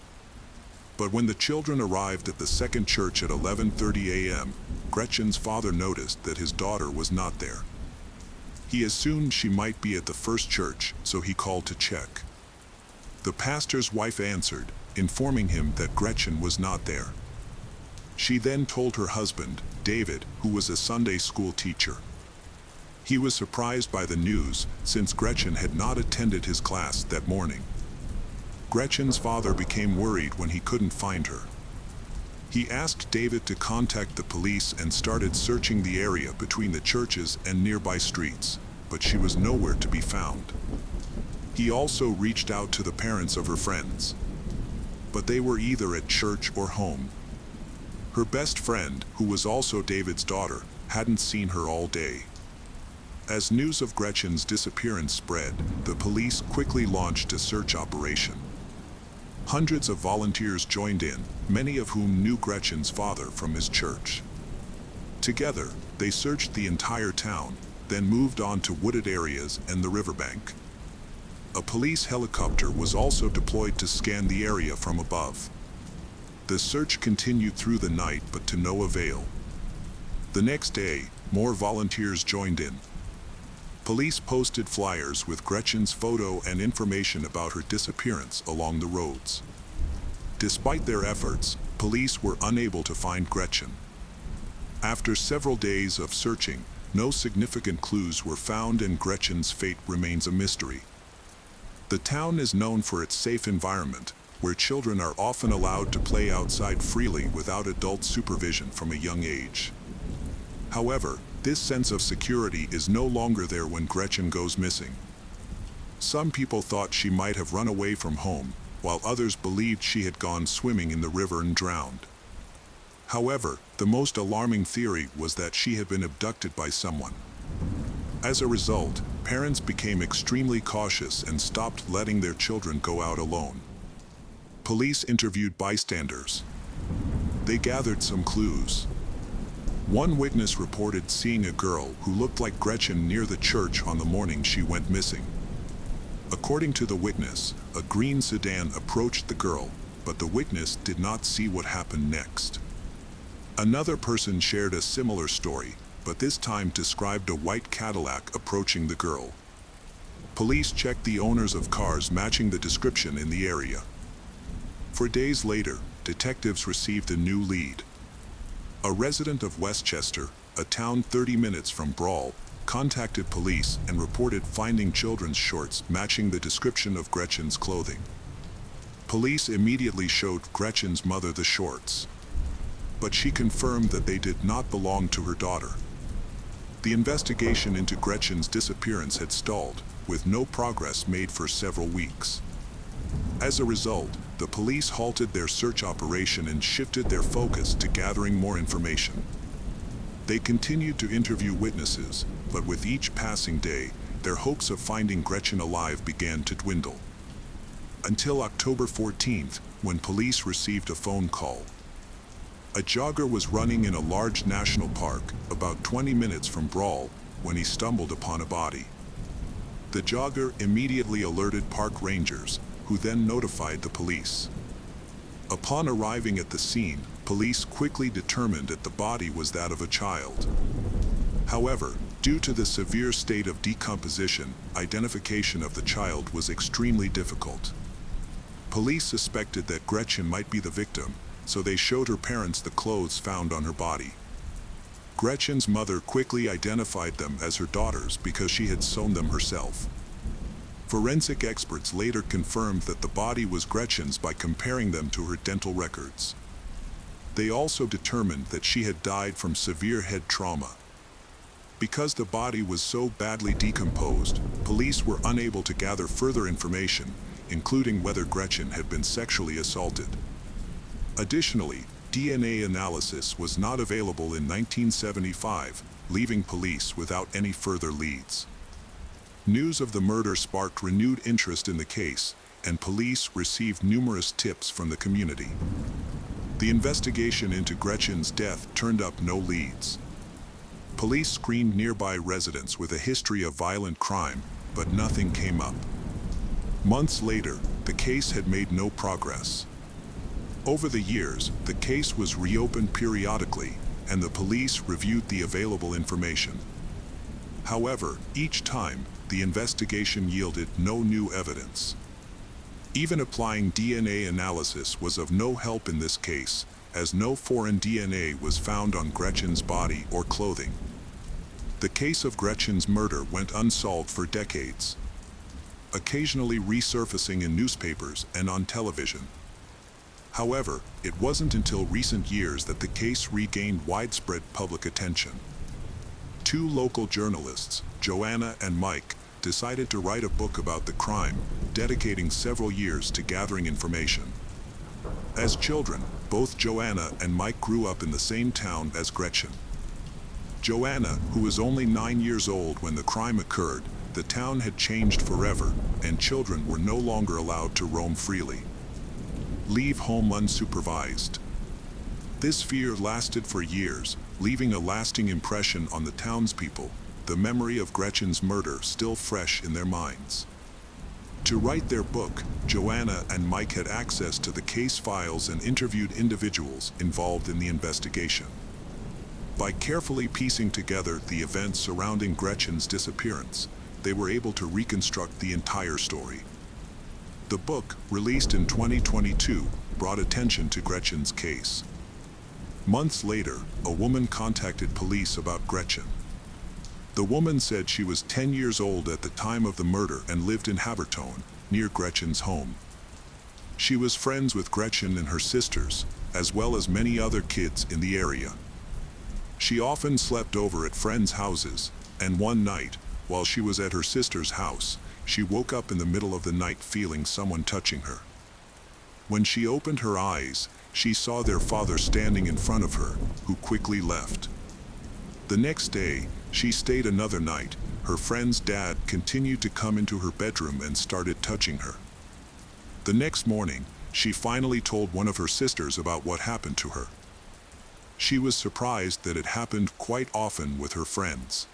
But when the children arrived at the second church at 11:30 a.m., Gretchen's father noticed that his daughter was not there. He assumed she might be at the first church, so he called to check. The pastor's wife answered, informing him that Gretchen was not there. She then told her husband, David, who was a Sunday school teacher. He was surprised by the news, since Gretchen had not attended his class that morning. Gretchen's father became worried when he couldn't find her. He asked David to contact the police and started searching the area between the churches and nearby streets, but she was nowhere to be found. He also reached out to the parents of her friends, but they were either at church or home. Her best friend, who was also David's daughter, hadn't seen her all day. As news of Gretchen's disappearance spread, the police quickly launched a search operation. Hundreds of volunteers joined in, many of whom knew Gretchen's father from his church. Together, they searched the entire town, then moved on to wooded areas and the riverbank. A police helicopter was also deployed to scan the area from above. The search continued through the night, but to no avail. The next day, more volunteers joined in. Police posted flyers with Gretchen's photo and information about her disappearance along the roads. Despite their efforts, police were unable to find Gretchen. After several days of searching, no significant clues were found and Gretchen's fate remains a mystery. The town is known for its safe environment, where children are often allowed to play outside freely without adult supervision from a young age. However, this sense of security is no longer there when Gretchen goes missing. Some people thought she might have run away from home, while others believed she had gone swimming in the river and drowned. However, the most alarming theory was that she had been abducted by someone. As a result, parents became extremely cautious and stopped letting their children go out alone. Police interviewed bystanders. They gathered some clues. One witness reported seeing a girl who looked like Gretchen near the church on the morning she went missing. According to the witness, a green sedan approached the girl, but the witness did not see what happened next. Another person shared a similar story, but this time described a white Cadillac approaching the girl. Police checked the owners of cars matching the description in the area. 4 days later, detectives received a new lead. A resident of Westchester, a town 30 minutes from Brawl, contacted police and reported finding children's shorts matching the description of Gretchen's clothing. Police immediately showed Gretchen's mother the shorts, but she confirmed that they did not belong to her daughter. The investigation into Gretchen's disappearance had stalled, with no progress made for several weeks. As a result, the police halted their search operation and shifted their focus to gathering more information. They continued to interview witnesses, but with each passing day, their hopes of finding Gretchen alive began to dwindle. Until October 14th, when police received a phone call. A jogger was running in a large national park, about 20 minutes from Brawl, when he stumbled upon a body. The jogger immediately alerted park rangers, who then notified the police. Upon arriving at the scene, police quickly determined that the body was that of a child. However, due to the severe state of decomposition, identification of the child was extremely difficult. Police suspected that Gretchen might be the victim, so they showed her parents the clothes found on her body. Gretchen's mother quickly identified them as her daughters because she had sewn them herself. Forensic experts later confirmed that the body was Gretchen's by comparing them to her dental records. They also determined that she had died from severe head trauma. Because the body was so badly decomposed, police were unable to gather further information, including whether Gretchen had been sexually assaulted. Additionally, DNA analysis was not available in 1975, leaving police without any further leads. News of the murder sparked renewed interest in the case, and police received numerous tips from the community. The investigation into Gretchen's death turned up no leads. Police screened nearby residents with a history of violent crime, but nothing came up. Months later, the case had made no progress. Over the years, the case was reopened periodically, and the police reviewed the available information. However, each time, the investigation yielded no new evidence. Even applying DNA analysis was of no help in this case, as no foreign DNA was found on Gretchen's body or clothing. The case of Gretchen's murder went unsolved for decades, occasionally resurfacing in newspapers and on television. However, it wasn't until recent years that the case regained widespread public attention. Two local journalists, Joanna and Mike, decided to write a book about the crime, dedicating several years to gathering information. As children, both Joanna and Mike grew up in the same town as Gretchen. Joanna, who was only 9 years old when the crime occurred, the town had changed forever, and children were no longer allowed to roam freely. Leave home unsupervised. This fear lasted for years, leaving a lasting impression on the townspeople, the memory of Gretchen's murder still fresh in their minds. To write their book, Joanna and Mike had access to the case files and interviewed individuals involved in the investigation. By carefully piecing together the events surrounding Gretchen's disappearance, they were able to reconstruct the entire story. The book, released in 2022, brought attention to Gretchen's case. Months later, a woman contacted police about Gretchen. The woman said she was 10 years old at the time of the murder and lived in Habertone, near Gretchen's home. She was friends with Gretchen and her sisters, as well as many other kids in the area. She often slept over at friends' houses, and one night, while she was at her sister's house, she woke up in the middle of the night feeling someone touching her. When she opened her eyes, she saw their father standing in front of her, who quickly left. The next day, she stayed another night. Her friend's dad continued to come into her bedroom and started touching her. The next morning, she finally told one of her sisters about what happened to her. She was surprised that it happened quite often with her friends.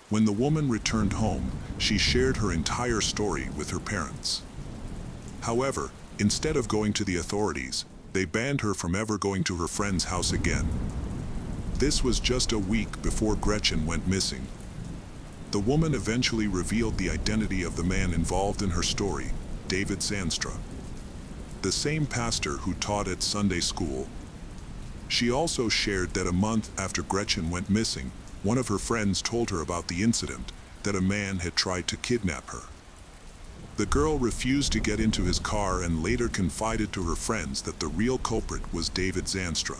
When the woman returned home, she shared her entire story with her parents. However, instead of going to the authorities, they banned her from ever going to her friend's house again. This was just a week before Gretchen went missing. The woman eventually revealed the identity of the man involved in her story, David Sandstra, the same pastor who taught at Sunday school. She also shared that a month after Gretchen went missing, one of her friends told her about the incident, that a man had tried to kidnap her. The girl refused to get into his car and later confided to her friends that the real culprit was David Zanstra.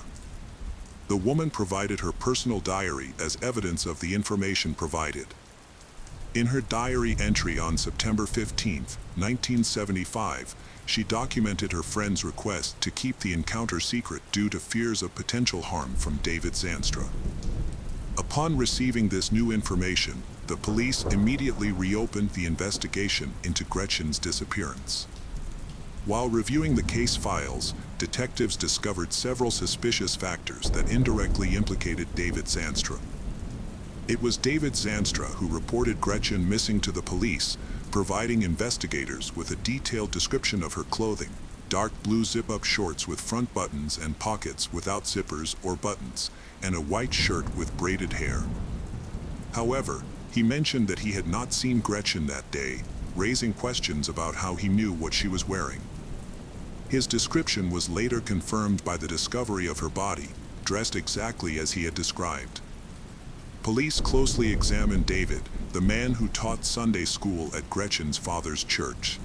The woman provided her personal diary as evidence of the information provided. In her diary entry on September 15, 1975, she documented her friend's request to keep the encounter secret due to fears of potential harm from David Zanstra. Upon receiving this new information, the police immediately reopened the investigation into Gretchen's disappearance. While reviewing the case files, detectives discovered several suspicious factors that indirectly implicated David Zanstra. It was David Zanstra who reported Gretchen missing to the police, providing investigators with a detailed description of her clothing: dark blue zip-up shorts with front buttons and pockets without zippers or buttons, and a white shirt with braided hair. However, he mentioned that he had not seen Gretchen that day, raising questions about how he knew what she was wearing. His description was later confirmed by the discovery of her body, dressed exactly as he had described. Police closely examined David, the man who taught Sunday school at Gretchen's father's church.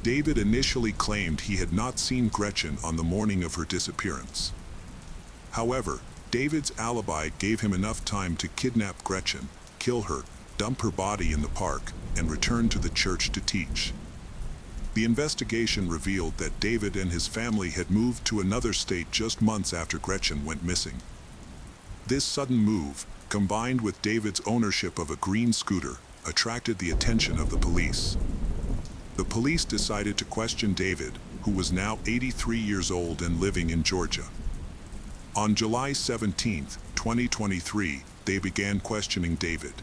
David initially claimed he had not seen Gretchen on the morning of her disappearance. However, David's alibi gave him enough time to kidnap Gretchen, kill her, dump her body in the park, and return to the church to teach. The investigation revealed that David and his family had moved to another state just months after Gretchen went missing. This sudden move, combined with David's ownership of a green scooter, attracted the attention of the police. The police decided to question David, who was now 83 years old and living in Georgia. On July 17, 2023, they began questioning David.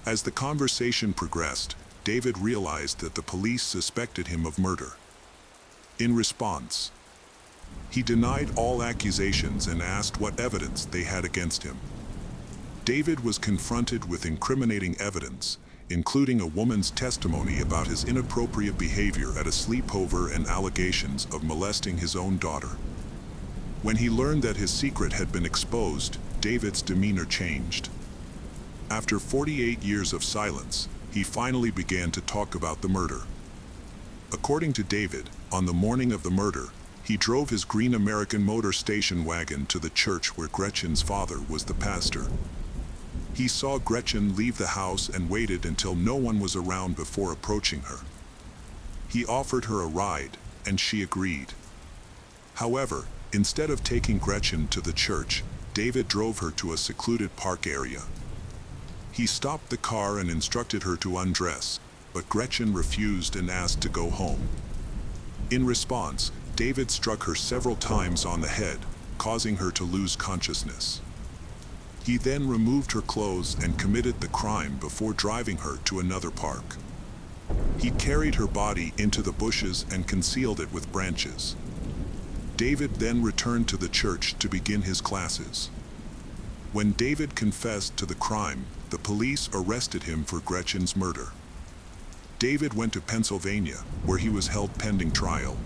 As the conversation progressed, David realized that the police suspected him of murder. In response, he denied all accusations and asked what evidence they had against him. David was confronted with incriminating evidence, including a woman's testimony about his inappropriate behavior at a sleepover and allegations of molesting his own daughter. When he learned that his secret had been exposed, David's demeanor changed. After 48 years of silence, he finally began to talk about the murder. According to David, on the morning of the murder, he drove his green American motor station wagon to the church where Gretchen's father was the pastor. He saw Gretchen leave the house and waited until no one was around before approaching her. He offered her a ride, and she agreed. However, instead of taking Gretchen to the church, David drove her to a secluded park area. He stopped the car and instructed her to undress, but Gretchen refused and asked to go home. In response, David struck her several times on the head, causing her to lose consciousness. He then removed her clothes and committed the crime before driving her to another park. He carried her body into the bushes and concealed it with branches. David then returned to the church to begin his classes. When David confessed to the crime, the police arrested him for Gretchen's murder. David went to Pennsylvania, where he was held pending trial.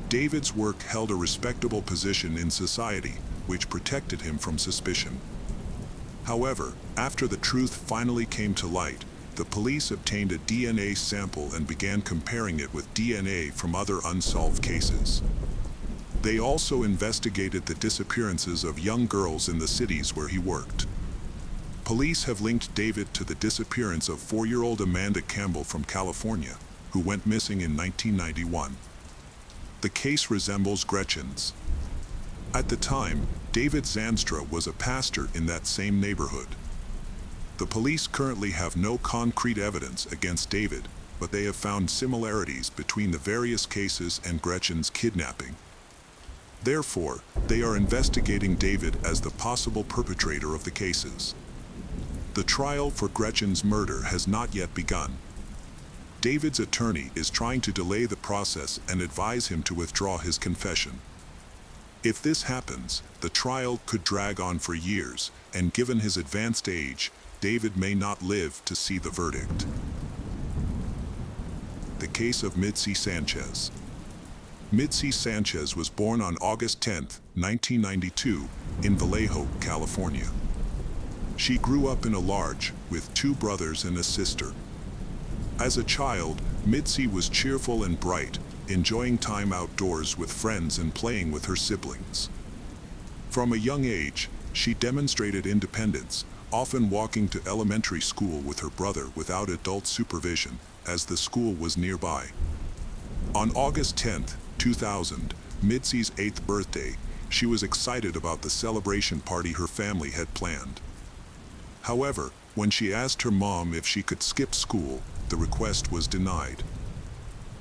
David's work held a respectable position in society, which protected him from suspicion. However, after the truth finally came to light, the police obtained a DNA sample and began comparing it with DNA from other unsolved cases. They also investigated the disappearances of young girls in the cities where he worked. Police have linked David to the disappearance of 4-year-old Amanda Campbell from California, who went missing in 1991. The case resembles Gretchen's. At the time, David Zanstra was a pastor in that same neighborhood. The police currently have no concrete evidence against David, but they have found similarities between the various cases and Gretchen's kidnapping. Therefore, they are investigating David as the possible perpetrator of the cases. The trial for Gretchen's murder has not yet begun. David's attorney is trying to delay the process and advise him to withdraw his confession. If this happens, the trial could drag on for years, and given his advanced age, David may not live to see the verdict. The case of Mitzi Sanchez. Mitzi Sanchez was born on August 10, 1992, in Vallejo, California. She grew up in a large, with 2 brothers and a sister. As a child, Mitzi was cheerful and bright, enjoying time outdoors with friends and playing with her siblings. From a young age, she demonstrated independence, often walking to elementary school with her brother without adult supervision, as the school was nearby. On August 10, 2000, Mitzi's 8th birthday, she was excited about the celebration party her family had planned. However, when she asked her mom if she could skip school, the request was denied.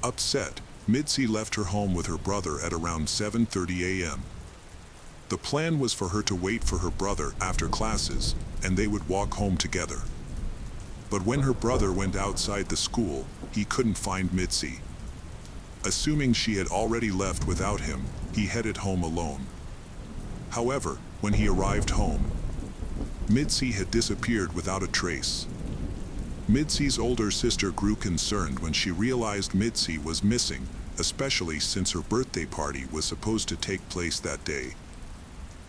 Upset, Mitzi left her home with her brother at around 7:30 a.m. The plan was for her to wait for her brother after classes, and they would walk home together. But when her brother went outside the school, he couldn't find Mitzi. Assuming she had already left without him, he headed home alone. However, when he arrived home, Mitzi had disappeared without a trace. Mitzi's older sister grew concerned when she realized Mitzi was missing, especially since her birthday party was supposed to take place that day.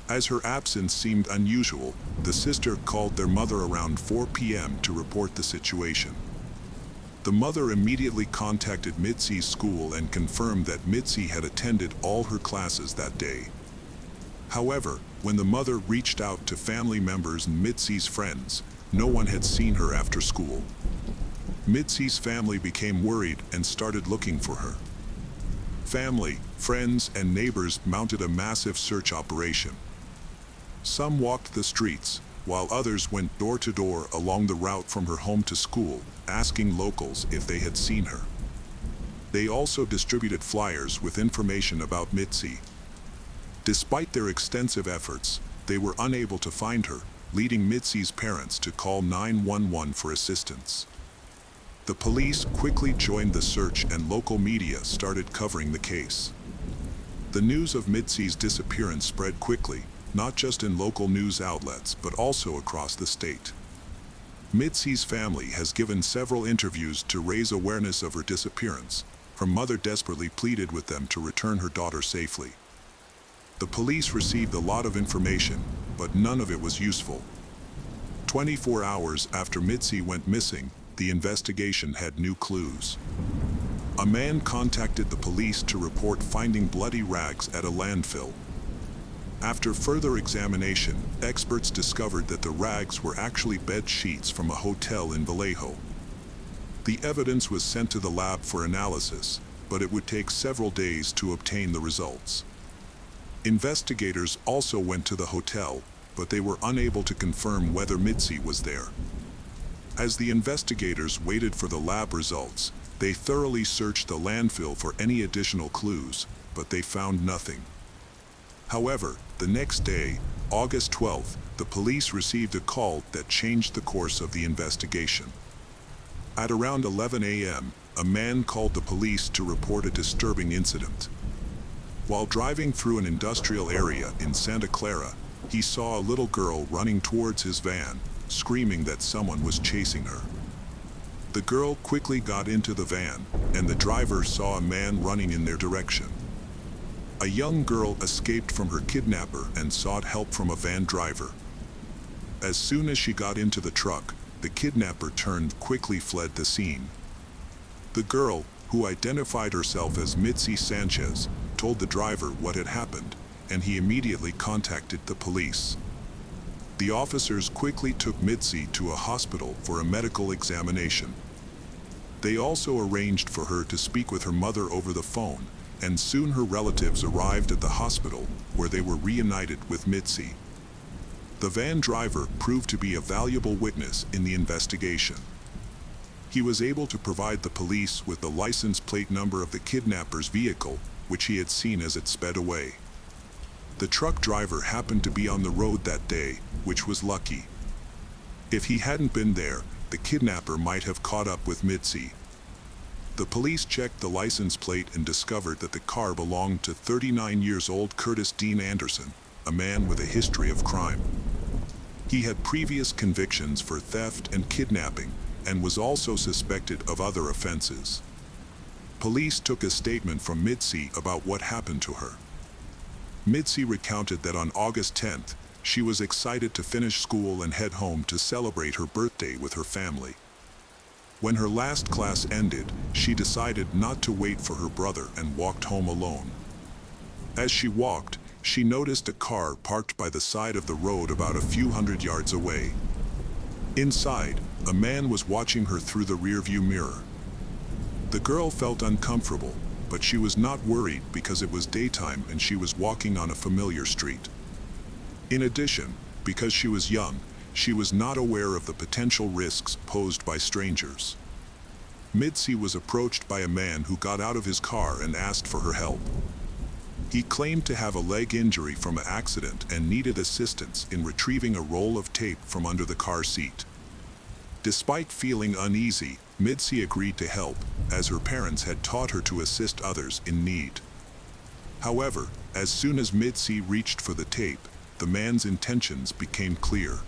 As her absence seemed unusual, the sister called their mother around 4 p.m. to report the situation. The mother immediately contacted Mitzi's school and confirmed that Mitzi had attended all her classes that day. However, when the mother reached out to family members and Mitzi's friends, no one had seen her after school. Mitzi's family became worried and started looking for her. Family, friends, and neighbors mounted a massive search operation. Some walked the streets, while others went door to door along the route from her home to school, asking locals if they had seen her. They also distributed flyers with information about Mitzi. Despite their extensive efforts, they were unable to find her, leading Mitzi's parents to call 911 for assistance. The police quickly joined the search and local media started covering the case. The news of Mitzi's disappearance spread quickly, not just in local news outlets but also across the state. Mitzi's family has given several interviews to raise awareness of her disappearance. Her mother desperately pleaded with them to return her daughter safely. The police received a lot of information, but none of it was useful. 24 hours after Mitzi went missing, the investigation had new clues. A man contacted the police to report finding bloody rags at a landfill. After further examination, experts discovered that the rags were actually bed sheets from a hotel in Vallejo. The evidence was sent to the lab for analysis, but it would take several days to obtain the results. Investigators also went to the hotel, but they were unable to confirm whether Mitzi was there. As the investigators waited for the lab results, they thoroughly searched the landfill for any additional clues, but they found nothing. However, the next day, August 12th, the police received a call that changed the course of the investigation. At around 11 a.m., a man called the police to report a disturbing incident. While driving through an industrial area in Santa Clara, he saw a little girl running towards his van, screaming that someone was chasing her. The girl quickly got into the van, and the driver saw a man running in their direction. A young girl escaped from her kidnapper and sought help from a van driver. As soon as she got into the truck, the kidnapper quickly fled the scene. The girl, who identified herself as Mitzi Sanchez, told the driver what had happened, and he immediately contacted the police. The officers quickly took Mitzi to a hospital for a medical examination. They also arranged for her to speak with her mother over the phone, and soon her relatives arrived at the hospital, where they were reunited with Mitzi. The van driver proved to be a valuable witness in the investigation. He was able to provide the police with the license plate number of the kidnapper's vehicle, which he had seen as it sped away. The truck driver happened to be on the road that day, which was lucky. If he hadn't been there, the kidnapper might have caught up with Mitzi. The police checked the license plate and discovered that the car belonged to 39-year-old Curtis Dean Anderson, a man with a history of crime. He had previous convictions for theft and kidnapping, and was also suspected of other offenses. Police took a statement from Mitzi about what happened to her. Mitzi recounted that on August 10th, She was excited to finish school and head home to celebrate her birthday with her family. When her last class ended, she decided not to wait for her brother and walked home alone. As she walked, she noticed a car parked by the side of the road about a few hundred yards away. Inside, a man was watching her through the rearview mirror. The girl felt uncomfortable, but she was not worried because it was daytime and she was walking on a familiar street. In addition, because she was young, she was not aware of the potential risks posed by strangers. Mitzi was approached by a man who got out of his car and asked for her help. He claimed to have a leg injury from an accident and needed assistance in retrieving a roll of tape from under the car seat. Despite feeling uneasy, Mitzi agreed to help, as her parents had taught her to assist others in need. However, as soon as Mitzi reached for the tape, the man's intentions became clear.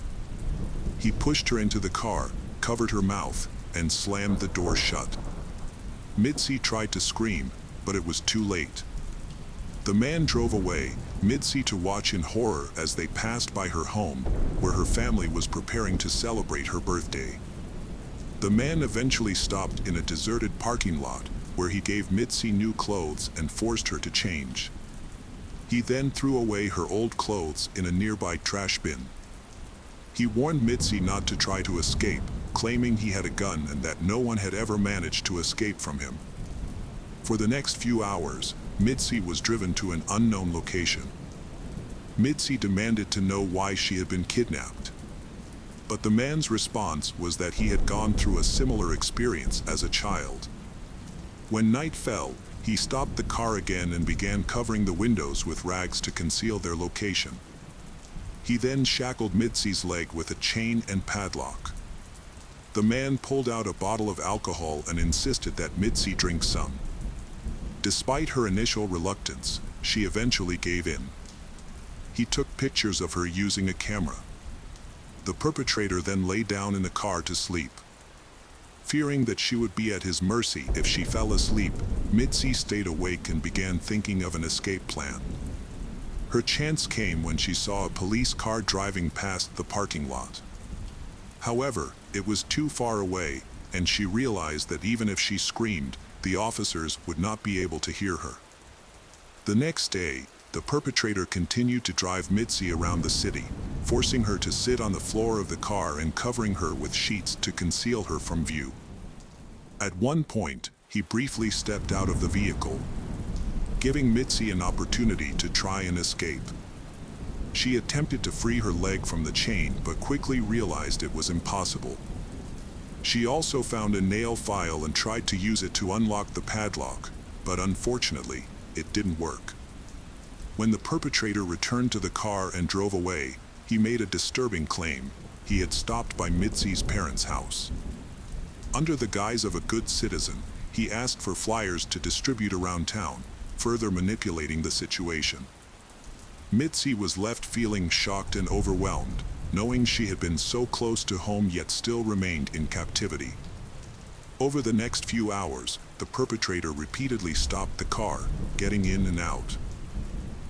He pushed her into the car, covered her mouth, and slammed the door shut. Mitzi tried to scream, but it was too late. The man drove away, Mitzi to watch in horror as they passed by her home, where her family was preparing to celebrate her birthday. The man eventually stopped in a deserted parking lot, where he gave Mitzi new clothes and forced her to change. He then threw away her old clothes in a nearby trash bin. He warned Mitzi not to try to escape, claiming he had a gun and that no one had ever managed to escape from him. For the next few hours, Mitzi was driven to an unknown location. Mitzi demanded to know why she had been kidnapped. But the man's response was that he had gone through a similar experience as a child. When night fell, he stopped the car again and began covering the windows with rags to conceal their location. He then shackled Mitzi's leg with a chain and padlock. The man pulled out a bottle of alcohol and insisted that Mitzi drink some. Despite her initial reluctance, she eventually gave in. He took pictures of her using a camera. The perpetrator then lay down in the car to sleep. Fearing that she would be at his mercy if she fell asleep, Mitzi stayed awake and began thinking of an escape plan. Her chance came when she saw a police car driving past the parking lot. However, it was too far away, and she realized that even if she screamed, the officers would not be able to hear her. The next day, the perpetrator continued to drive Mitzi around the city, forcing her to sit on the floor of the car and covering her with sheets to conceal her from view. At one point, he briefly stepped out of the vehicle, giving Mitzi an opportunity to try and escape. She attempted to free her leg from the chain but quickly realized it was impossible. She also found a nail file and tried to use it to unlock the padlock, but unfortunately, it didn't work. When the perpetrator returned to the car and drove away, he made a disturbing claim. He had stopped by Mitzi's parents' house. Under the guise of a good citizen, he asked for flyers to distribute around town, further manipulating the situation. Mitzi was left feeling shocked and overwhelmed, knowing she had been so close to home yet still remained in captivity. Over the next few hours, the perpetrator repeatedly stopped the car, getting in and out.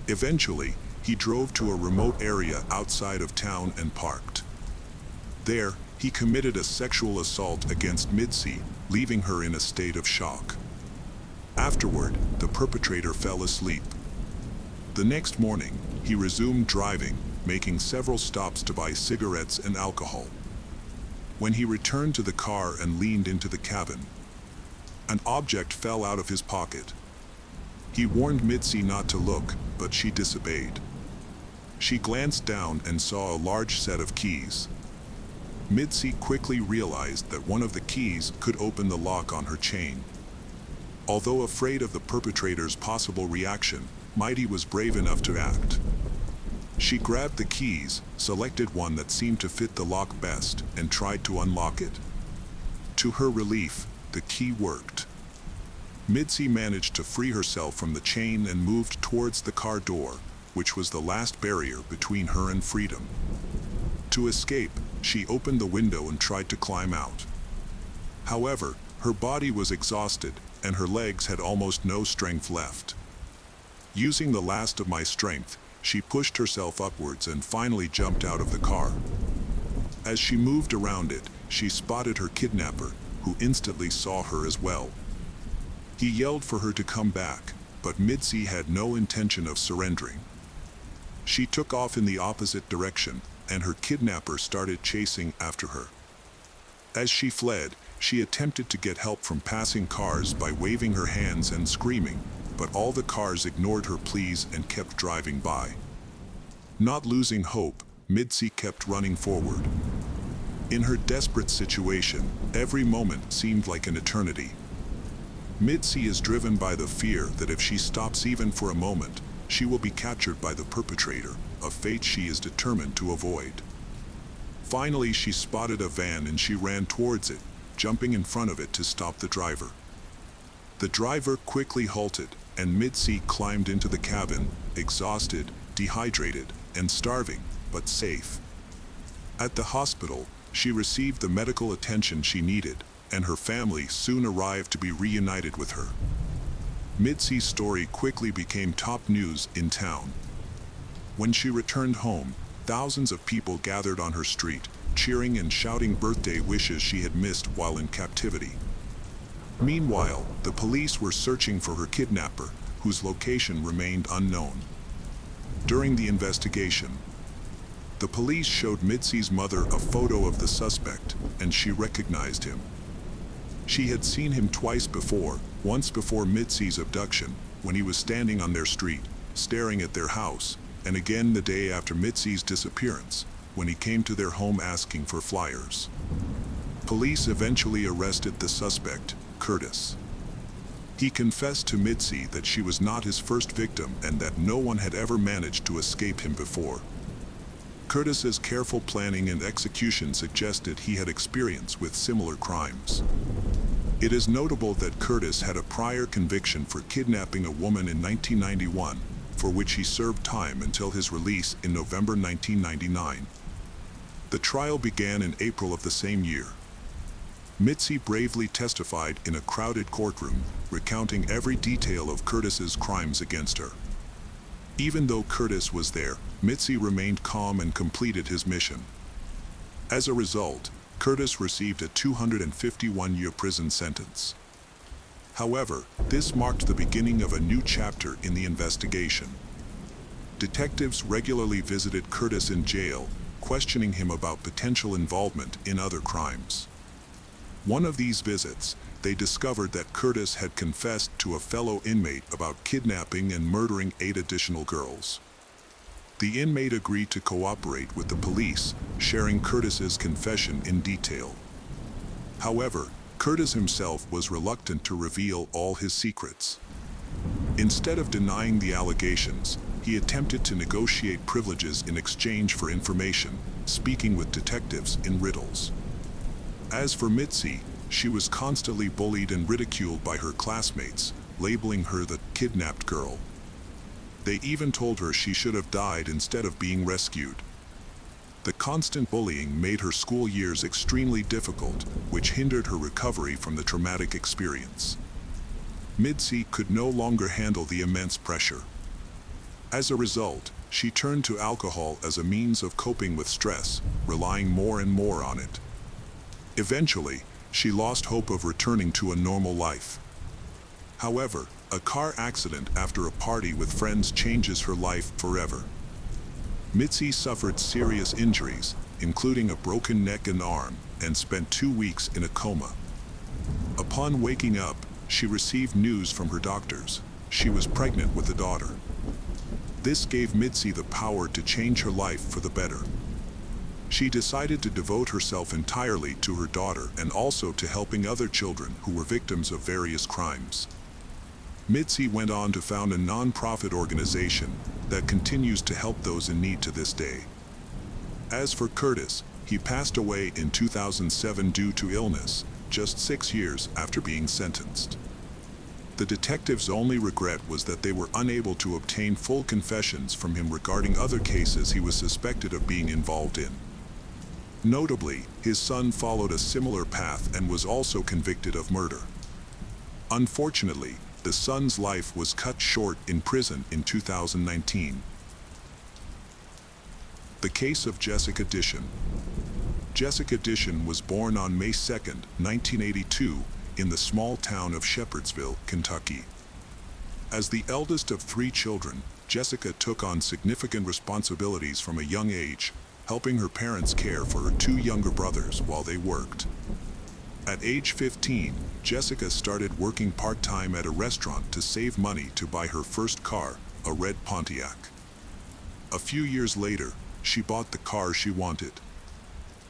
Eventually, he drove to a remote area outside of town and parked. There, he committed a sexual assault against Mitzi, leaving her in a state of shock. Afterward, the perpetrator fell asleep. The next morning, he resumed driving, making several stops to buy cigarettes and alcohol. When he returned to the car and leaned into the cabin, an object fell out of his pocket. He warned Mitzi not to look, but she disobeyed. She glanced down and saw a large set of keys. Mitzi quickly realized that one of the keys could open the lock on her chain. Although afraid of the perpetrator's possible reaction, Mitzi was brave enough to act. She grabbed the keys, selected one that seemed to fit the lock best, and tried to unlock it. To her relief, the key worked. Mitzi managed to free herself from the chain and moved towards the car door, which was the last barrier between her and freedom. To escape, she opened the window and tried to climb out. However, her body was exhausted, and her legs had almost no strength left. Using the last of my strength, she pushed herself upwards and finally jumped out of the car. As she moved around it, she spotted her kidnapper, who instantly saw her as well. He yelled for her to come back, but Mitzi had no intention of surrendering. She took off in the opposite direction, and her kidnapper started chasing after her. As she fled, she attempted to get help from passing cars by waving her hands and screaming, but all the cars ignored her pleas and kept driving by. Not losing hope, Mitzi kept running forward. In her desperate situation, every moment seemed like an eternity. Mitzi is driven by the fear that if she stops even for a moment, she will be captured by the perpetrator, a fate she is determined to avoid. Finally, she spotted a van and she ran towards it, jumping in front of it to stop the driver. The driver quickly halted, and Mitzi climbed into the cabin, exhausted, dehydrated, and starving, but safe. At the hospital, she received the medical attention she needed, and her family soon arrived to be reunited with her. Mitzi's story quickly became top news in town. When she returned home, thousands of people gathered on her street, cheering and shouting birthday wishes she had missed while in captivity. Meanwhile, the police were searching for her kidnapper, whose location remained unknown. During the investigation, the police showed Mitzi's mother a photo of the suspect, and she recognized him. She had seen him twice before, once before Mitzi's abduction, when he was standing on their street, staring at their house, and again the day after Mitzi's disappearance, when he came to their home asking for flyers. Police eventually arrested the suspect, Curtis. He confessed to Mitzi that she was not his first victim and that no one had ever managed to escape him before. Curtis's careful planning and execution suggested he had experience with similar crimes. It is notable that Curtis had a prior conviction for kidnapping a woman in 1991, for which he served time until his release in November 1999. The trial began in April of the same year. Mitzi bravely testified in a crowded courtroom, recounting every detail of Curtis's crimes against her. Even though Curtis was there, Mitzi remained calm and completed his mission. As a result, Curtis received a 251-year prison sentence. However, this marked the beginning of a new chapter in the investigation. Detectives regularly visited Curtis in jail, questioning him about potential involvement in other crimes. One of these visits, they discovered that Curtis had confessed to a fellow inmate about kidnapping and murdering 8 additional girls. The inmate agreed to cooperate with the police, sharing Curtis's confession in detail. However, Curtis himself was reluctant to reveal all his secrets. Instead of denying the allegations, he attempted to negotiate privileges in exchange for information, speaking with detectives in riddles. As for Mitzi, she was constantly bullied and ridiculed by her classmates, labeling her the kidnapped girl. They even told her she should have died instead of being rescued. The constant bullying made her school years extremely difficult, which hindered her recovery from the traumatic experience. Mitzi could no longer handle the immense pressure. As a result, she turned to alcohol as a means of coping with stress, relying more and more on it. Eventually, she lost hope of returning to a normal life. However, a car accident after a party with friends changes her life forever. Mitzi suffered serious injuries, including a broken neck and arm, and spent 2 weeks in a coma. Upon waking up, she received news from her doctors. She was pregnant with a daughter. This gave Mitzi the power to change her life for the better. She decided to devote herself entirely to her daughter and also to helping other children who were victims of various crimes. Mitzi went on to found a non-profit organization that continues to help those in need to this day. As for Curtis, he passed away in 2007 due to illness, just 6 years after being sentenced. The detectives' only regret was that they were unable to obtain full confessions from him regarding other cases he was suspected of being involved in. Notably, his son followed a similar path and was also convicted of murder. Unfortunately, the son's life was cut short in prison in 2019. The case of Jessica Dishon. Jessica Dishon was born on May 2, 1982, in the small town of Shepherdsville, Kentucky. As the eldest of 3 children, Jessica took on significant responsibilities from a young age, helping her parents care for her 2 younger brothers while they worked. At age 15, Jessica started working part-time at a restaurant to save money to buy her first car, a red Pontiac. A few years later, she bought the car she wanted.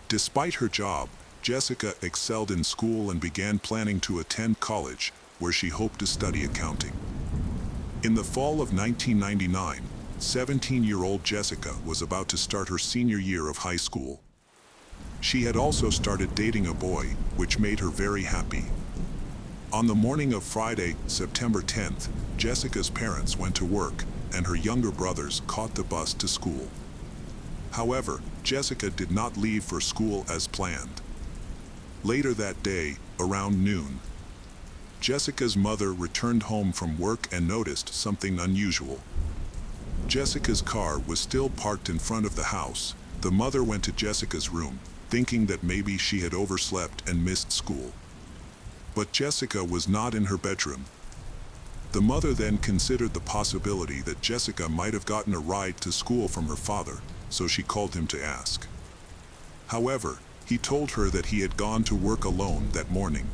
Despite her job, Jessica excelled in school and began planning to attend college, where she hoped to study accounting. In the fall of 1999, 17-year-old Jessica was about to start her senior year of high school. She had also started dating a boy, which made her very happy. On the morning of Friday, September 10th, Jessica's parents went to work, and her younger brothers caught the bus to school. However, Jessica did not leave for school as planned. Later that day, around noon, Jessica's mother returned home from work and noticed something unusual. Jessica's car was still parked in front of the house. The mother went to Jessica's room, thinking that maybe she had overslept and missed school. But Jessica was not in her bedroom. The mother then considered the possibility that Jessica might have gotten a ride to school from her father, so she called him to ask. However, he told her that he had gone to work alone that morning.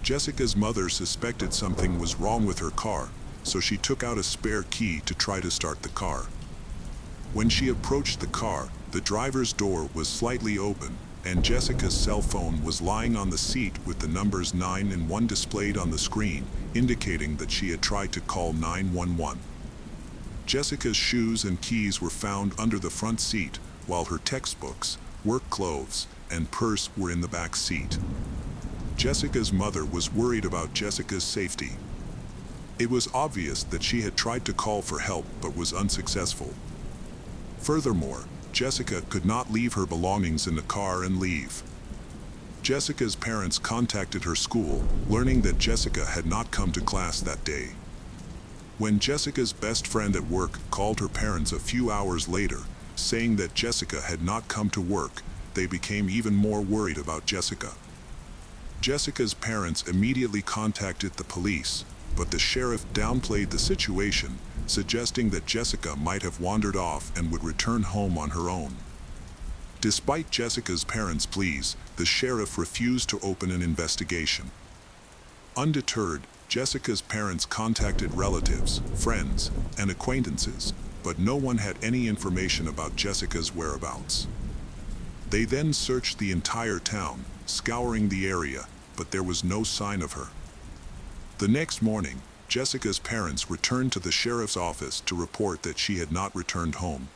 Jessica's mother suspected something was wrong with her car, so she took out a spare key to try to start the car. When she approached the car, the driver's door was slightly open, and Jessica's cell phone was lying on the seat with the numbers 9 and 1 displayed on the screen, indicating that she had tried to call 911. Jessica's shoes and keys were found under the front seat, while her textbooks, work clothes, and purse were in the back seat. Jessica's mother was worried about Jessica's safety. It was obvious that she had tried to call for help but was unsuccessful. Furthermore, Jessica could not leave her belongings in the car and leave. Jessica's parents contacted her school, learning that Jessica had not come to class that day. When Jessica's best friend at work called her parents a few hours later, saying that Jessica had not come to work, they became even more worried about Jessica. Jessica's parents immediately contacted the police, but the sheriff downplayed the situation, suggesting that Jessica might have wandered off and would return home on her own. Despite Jessica's parents' pleas, the sheriff refused to open an investigation. Undeterred, Jessica's parents contacted relatives, friends, and acquaintances, but no one had any information about Jessica's whereabouts. They then searched the entire town, scouring the area, but there was no sign of her. The next morning, Jessica's parents returned to the sheriff's office to report that she had not returned home.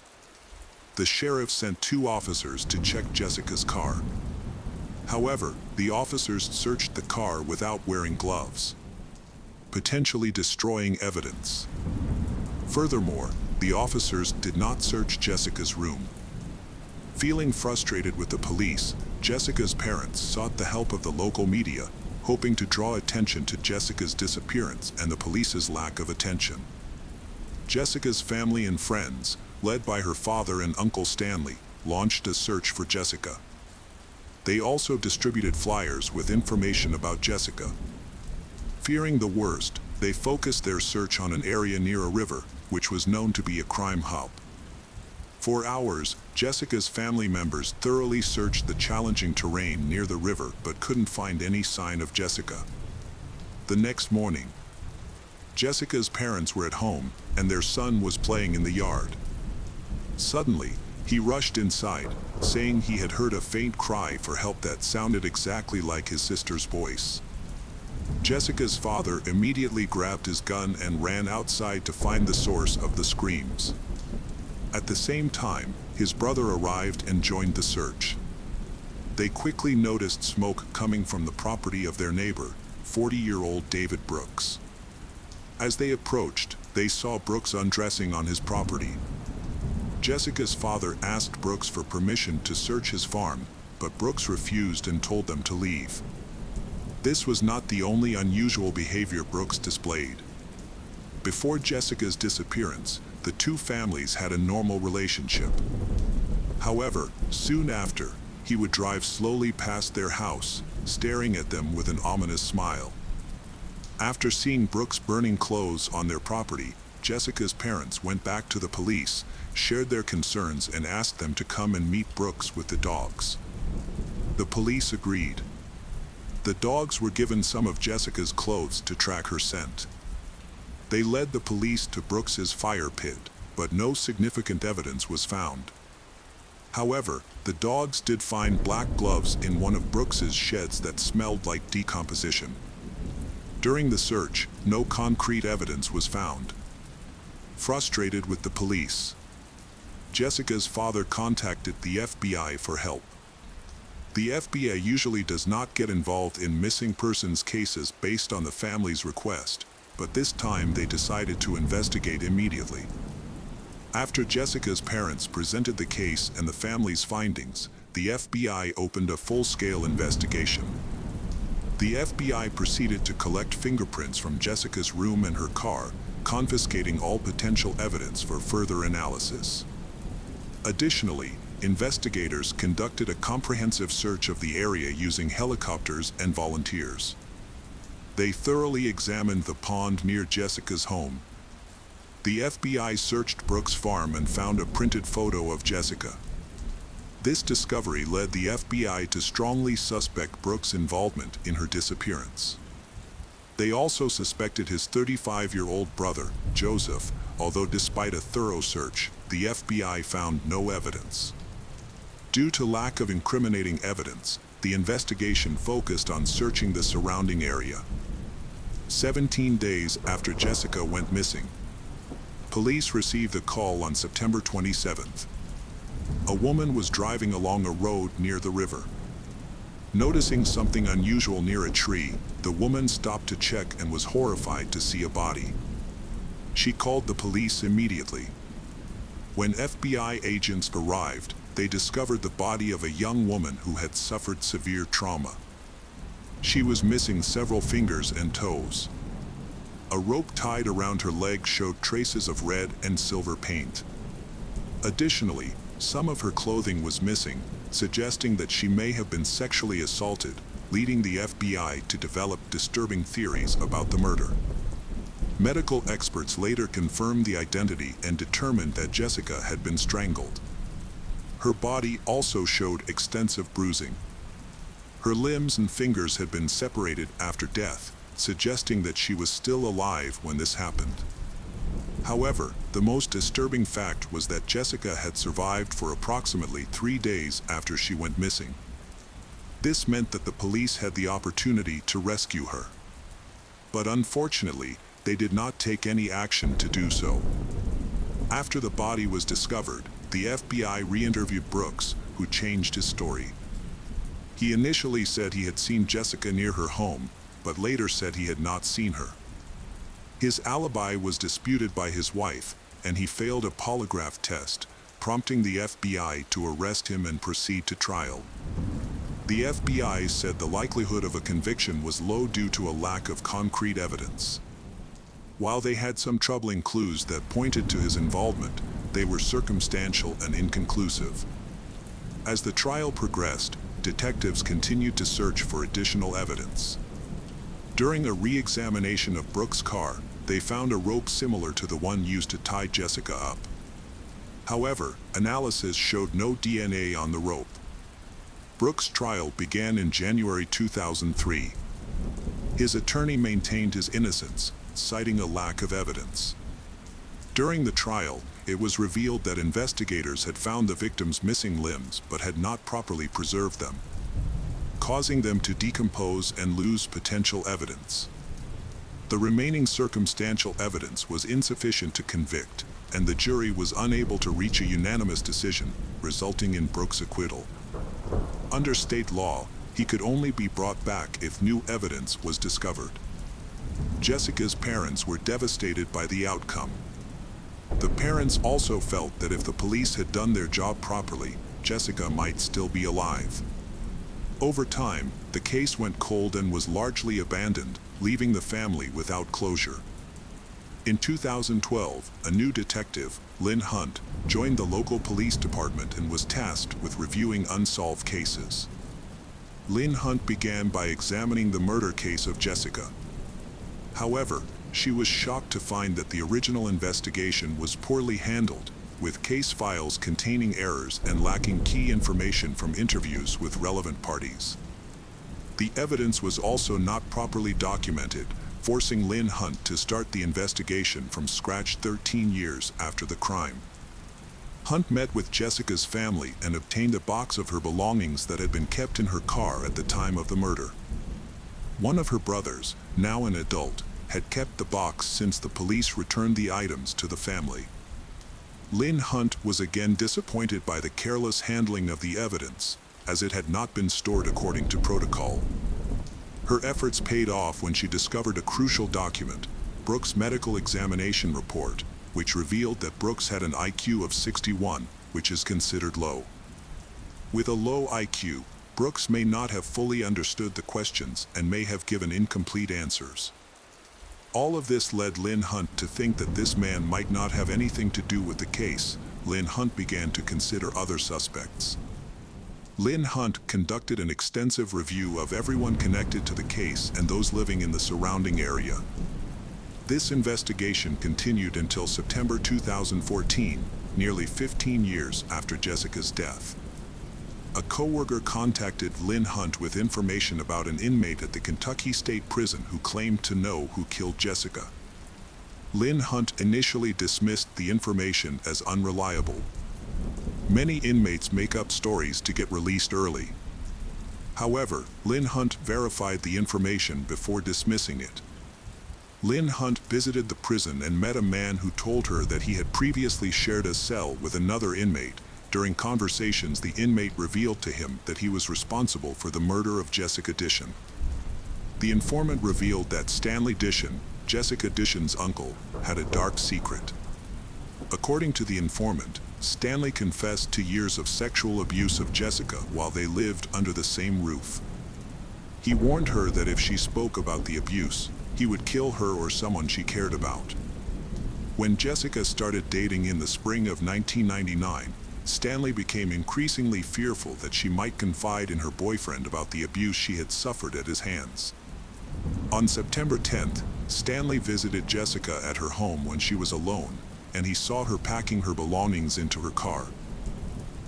The sheriff sent 2 officers to check Jessica's car. However, the officers searched the car without wearing gloves, potentially destroying evidence. Furthermore, the officers did not search Jessica's room. Feeling frustrated with the police, Jessica's parents sought the help of the local media, hoping to draw attention to Jessica's disappearance and the police's lack of attention. Jessica's family and friends, led by her father and Uncle Stanley, launched a search for Jessica. They also distributed flyers with information about Jessica. Fearing the worst, they focused their search on an area near a river, which was known to be a crime hub. For hours, Jessica's family members thoroughly searched the challenging terrain near the river but couldn't find any sign of Jessica. The next morning, Jessica's parents were at home, and their son was playing in the yard. Suddenly, he rushed inside, saying he had heard a faint cry for help that sounded exactly like his sister's voice. Jessica's father immediately grabbed his gun and ran outside to find the source of the screams. At the same time, his brother arrived and joined the search. They quickly noticed smoke coming from the property of their neighbor, 40-year-old David Brooks. As they approached, they saw Brooks undressing on his property. Jessica's father asked Brooks for permission to search his farm, but Brooks refused and told them to leave. This was not the only unusual behavior Brooks displayed. Before Jessica's disappearance, the 2 families had a normal relationship. However, soon after, he would drive slowly past their house, staring at them with an ominous smile. After seeing Brooks burning clothes on their property, Jessica's parents went back to the police, shared their concerns, and asked them to come and meet Brooks with the dogs. The police agreed. The dogs were given some of Jessica's clothes to track her scent. They led the police to Brooks's fire pit, but no significant evidence was found. However, the dogs did find black gloves in one of Brooks's sheds that smelled like decomposition. During the search, no concrete evidence was found. Frustrated with the police, Jessica's father contacted the FBI for help. The FBI usually does not get involved in missing persons cases based on the family's request, but this time they decided to investigate immediately. After Jessica's parents presented the case and the family's findings, the FBI opened a full-scale investigation. The FBI proceeded to collect fingerprints from Jessica's room and her car, confiscating all potential evidence for further analysis. Additionally, investigators conducted a comprehensive search of the area using helicopters and volunteers. They thoroughly examined the pond near Jessica's home. The FBI searched Brooks' farm and found a printed photo of Jessica. This discovery led the FBI to strongly suspect Brooks' involvement in her disappearance. They also suspected his 35-year-old brother, Joseph, although despite a thorough search, the FBI found no evidence. Due to lack of incriminating evidence, the investigation focused on searching the surrounding area. 17 days after Jessica went missing, police received a call on September 27th. A woman was driving along a road near the river. Noticing something unusual near a tree, the woman stopped to check and was horrified to see a body. She called the police immediately. When FBI agents arrived, they discovered the body of a young woman who had suffered severe trauma. She was missing several fingers and toes. A rope tied around her leg showed traces of red and silver paint. Additionally, some of her clothing was missing, suggesting that she may have been sexually assaulted, leading the FBI to develop disturbing theories about the murder. Medical experts later confirmed the identity and determined that Jessica had been strangled. Her body also showed extensive bruising. Her limbs and fingers had been separated after death, suggesting that she was still alive when this happened. However, the most disturbing fact was that Jessica had survived for approximately 3 days after she went missing. This meant that the police had the opportunity to rescue her. But unfortunately, they did not take any action to do so. After the body was discovered, the FBI re-interviewed Brooks, who changed his story. He initially said he had seen Jessica near her home, but later said he had not seen her. His alibi was disputed by his wife, and he failed a polygraph test, prompting the FBI to arrest him and proceed to trial. The FBI said the likelihood of a conviction was low due to a lack of concrete evidence. While they had some troubling clues that pointed to his involvement, they were circumstantial and inconclusive. As the trial progressed, detectives continued to search for additional evidence. During a re-examination of Brooks' car, they found a rope similar to the one used to tie Jessica up. However, analysis showed no DNA on the rope. Brooks' trial began in January 2003. His attorney maintained his innocence, citing a lack of evidence. During the trial, it was revealed that investigators had found the victim's missing limbs but had not properly preserved them, causing them to decompose and lose potential evidence. The remaining circumstantial evidence was insufficient to convict, and the jury was unable to reach a unanimous decision, resulting in Brooks' acquittal. Under state law, he could only be brought back if new evidence was discovered. Jessica's parents were devastated by the outcome. The parents also felt that if the police had done their job properly, Jessica might still be alive. Over time, the case went cold and was largely abandoned, leaving the family without closure. In 2012, a new detective, Lynn Hunt, joined the local police department and was tasked with reviewing unsolved cases. Lynn Hunt began by examining the murder case of Jessica. However, she was shocked to find that the original investigation was poorly handled, with case files containing errors and lacking key information from interviews with relevant parties. The evidence was also not properly documented, forcing Lynn Hunt to start the investigation from scratch 13 years after the crime. Hunt met with Jessica's family and obtained a box of her belongings that had been kept in her car at the time of the murder. One of her brothers, now an adult, had kept the box since the police returned the items to the family. Lynn Hunt was again disappointed by the careless handling of the evidence, as it had not been stored according to protocol. Her efforts paid off when she discovered a crucial document, Brooks' medical examination report, which revealed that Brooks had an IQ of 61, which is considered low. With a low IQ, Brooks may not have fully understood the questions and may have given incomplete answers. All of this led Lynn Hunt to think that this man might not have anything to do with the case. Lynn Hunt began to consider other suspects. Lynn Hunt conducted an extensive review of everyone connected to the case and those living in the surrounding area. This investigation continued until September 2014, nearly 15 years after Jessica's death. A coworker contacted Lynn Hunt with information about an inmate at the Kentucky State Prison who claimed to know who killed Jessica. Lynn Hunt initially dismissed the information as unreliable. Many inmates make up stories to get released early. However, Lynn Hunt verified the information before dismissing it. Lynn Hunt visited the prison and met a man who told her that he had previously shared a cell with another inmate. During conversations, the inmate revealed to him that he was responsible for the murder of Jessica Dishon. The informant revealed that Stanley Dishon, Jessica Dishon's uncle, had a dark secret. According to the informant, Stanley confessed to years of sexual abuse of Jessica while they lived under the same roof. He warned her that if she spoke about the abuse, he would kill her or someone she cared about. When Jessica started dating in the spring of 1999, Stanley became increasingly fearful that she might confide in her boyfriend about the abuse she had suffered at his hands. On September 10th, Stanley visited Jessica at her home when she was alone, and he saw her packing her belongings into her car.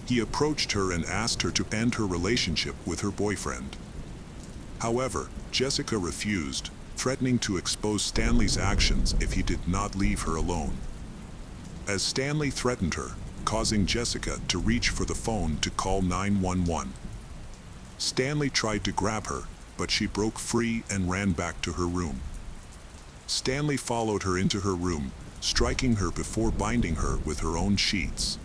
He approached her and asked her to end her relationship with her boyfriend. However, Jessica refused, threatening to expose Stanley's actions if he did not leave her alone. As Stanley threatened her, causing Jessica to reach for the phone to call 911. Stanley tried to grab her, but she broke free and ran back to her room. Stanley followed her into her room, striking her before binding her with her own sheets.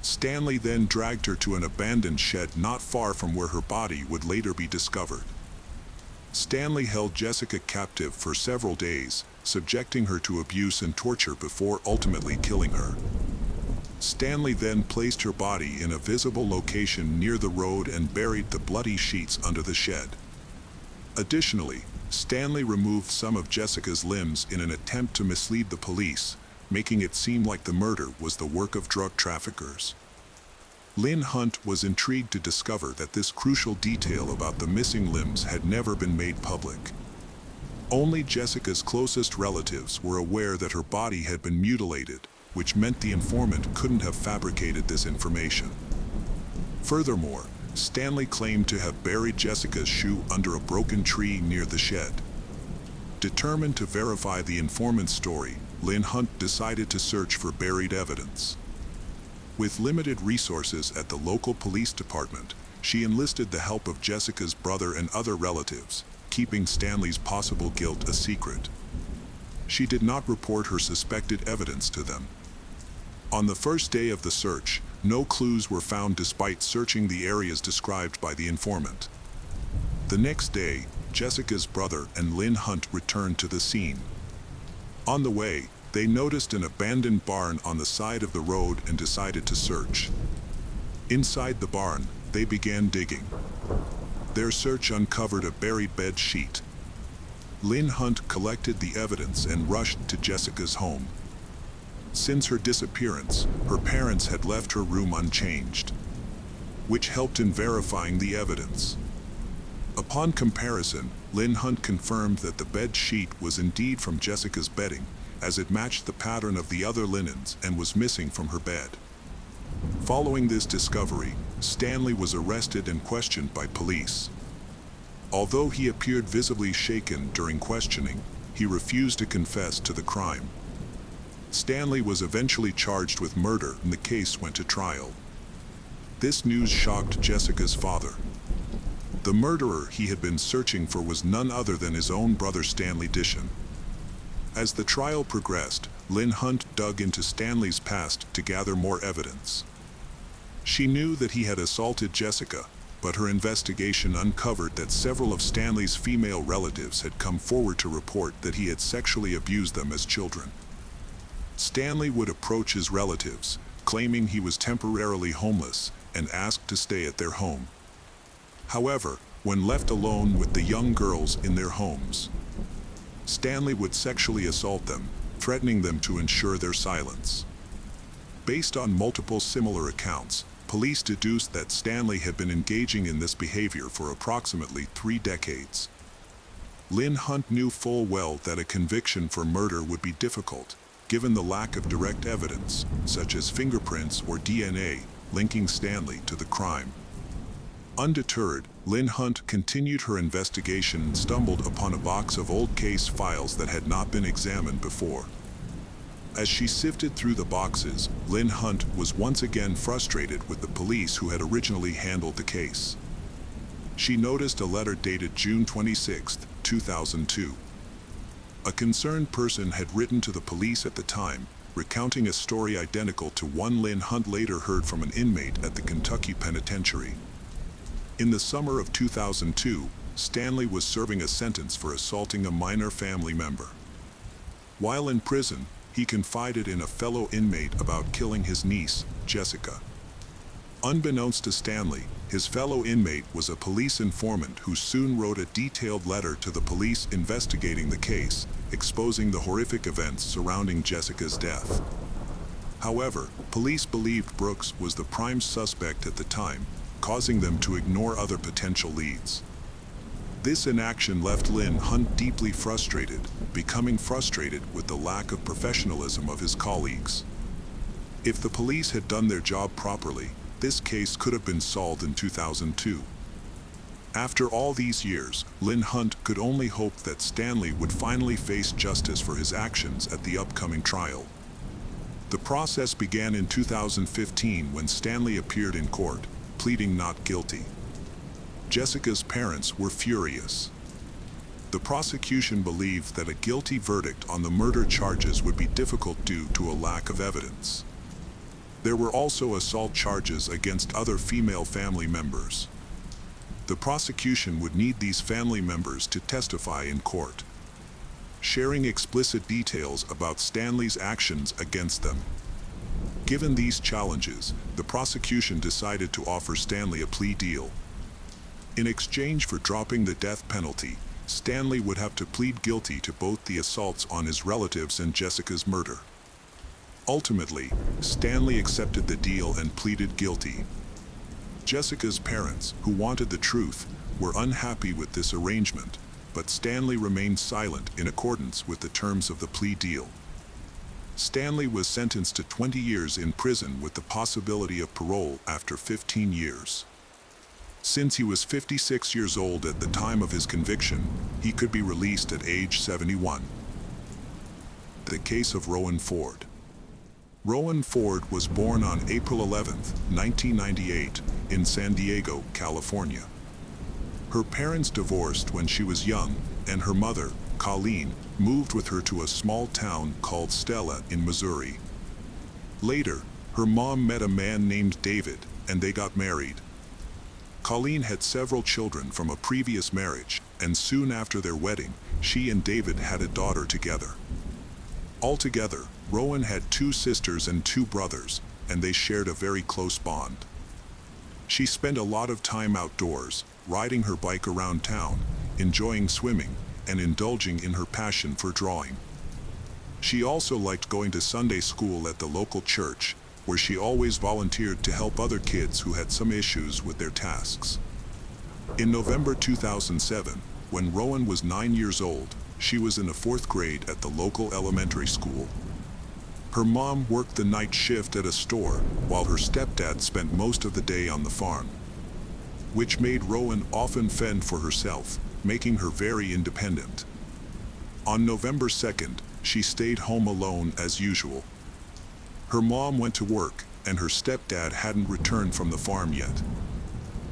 Stanley then dragged her to an abandoned shed not far from where her body would later be discovered. Stanley held Jessica captive for several days, subjecting her to abuse and torture before ultimately killing her. Stanley then placed her body in a visible location near the road and buried the bloody sheets under the shed. Additionally, Stanley removed some of Jessica's limbs in an attempt to mislead the police, making it seem like the murder was the work of drug traffickers. Lynn Hunt was intrigued to discover that this crucial detail about the missing limbs had never been made public. Only Jessica's closest relatives were aware that her body had been mutilated, which meant the informant couldn't have fabricated this information. Furthermore, Stanley claimed to have buried Jessica's shoe under a broken tree near the shed. Determined to verify the informant's story, Lynn Hunt decided to search for buried evidence. With limited resources at the local police department, she enlisted the help of Jessica's brother and other relatives, keeping Stanley's possible guilt a secret. She did not report her suspected evidence to them. On the first day of the search, no clues were found despite searching the areas described by the informant. The next day, Jessica's brother and Lynn Hunt returned to the scene. On the way, they noticed an abandoned barn on the side of the road and decided to search. Inside the barn, they began digging. Their search uncovered a buried bed sheet. Lynn Hunt collected the evidence and rushed to Jessica's home. Since her disappearance, her parents had left her room unchanged, which helped in verifying the evidence. Upon comparison, Lynn Hunt confirmed that the bed sheet was indeed from Jessica's bedding, as it matched the pattern of the other linens and was missing from her bed. Following this discovery, Stanley was arrested and questioned by police. Although he appeared visibly shaken during questioning, he refused to confess to the crime. Stanley was eventually charged with murder and the case went to trial. This news shocked Jessica's father. The murderer he had been searching for was none other than his own brother Stanley Dishon. As the trial progressed, Lynn Hunt dug into Stanley's past to gather more evidence. She knew that he had assaulted Jessica, but her investigation uncovered that several of Stanley's female relatives had come forward to report that he had sexually abused them as children. Stanley would approach his relatives, claiming he was temporarily homeless, and asked to stay at their home. However, when left alone with the young girls in their homes, Stanley would sexually assault them, threatening them to ensure their silence. Based on multiple similar accounts, police deduced that Stanley had been engaging in this behavior for approximately 3 decades. Lynn Hunt knew full well that a conviction for murder would be difficult, given the lack of direct evidence, such as fingerprints or DNA, linking Stanley to the crime. Undeterred, Lynn Hunt continued her investigation and stumbled upon a box of old case files that had not been examined before. As she sifted through the boxes, Lynn Hunt was once again frustrated with the police who had originally handled the case. She noticed a letter dated June 26, 2002. A concerned person had written to the police at the time, recounting a story identical to one Lynn Hunt later heard from an inmate at the Kentucky Penitentiary. In the summer of 2002, Stanley was serving a sentence for assaulting a minor family member. While in prison, he confided in a fellow inmate about killing his niece, Jessica. Unbeknownst to Stanley, his fellow inmate was a police informant who soon wrote a detailed letter to the police investigating the case, exposing the horrific events surrounding Jessica's death. However, police believed Brooks was the prime suspect at the time, causing them to ignore other potential leads. This inaction left Lynn Hunt deeply frustrated, becoming frustrated with the lack of professionalism of his colleagues. If the police had done their job properly, this case could have been solved in 2002. After all these years, Lynn Hunt could only hope that Stanley would finally face justice for his actions at the upcoming trial. The process began in 2015 when Stanley appeared in court, pleading not guilty. Jessica's parents were furious. The prosecution believed that a guilty verdict on the murder charges would be difficult due to a lack of evidence. There were also assault charges against other female family members. The prosecution would need these family members to testify in court, sharing explicit details about Stanley's actions against them. Given these challenges, the prosecution decided to offer Stanley a plea deal. In exchange for dropping the death penalty, Stanley would have to plead guilty to both the assaults on his relatives and Jessica's murder. Ultimately, Stanley accepted the deal and pleaded guilty. Jessica's parents, who wanted the truth, were unhappy with this arrangement, but Stanley remained silent in accordance with the terms of the plea deal. Stanley was sentenced to 20 years in prison with the possibility of parole after 15 years. Since he was 56 years old at the time of his conviction, he could be released at age 71. The case of Rowan Ford. Rowan Ford was born on April 11, 1998, in San Diego, California. Her parents divorced when she was young, and her mother, Colleen, moved with her to a small town called Stella in Missouri. Later, her mom met a man named David, and they got married. Colleen had several children from a previous marriage, and soon after their wedding, she and David had a daughter together. Altogether, Rowan had 2 sisters and 2 brothers, and they shared a very close bond. She spent a lot of time outdoors, riding her bike around town, enjoying swimming, and indulging in her passion for drawing. She also liked going to Sunday school at the local church, where she always volunteered to help other kids who had some issues with their tasks. In November 2007, when Rowan was 9 years old, she was in the 4th grade at the local elementary school. Her mom worked the night shift at a store, while her stepdad spent most of the day on the farm, which made Rowan often fend for herself, making her very independent. On November 2nd, she stayed home alone as usual. Her mom went to work, and her stepdad hadn't returned from the farm yet.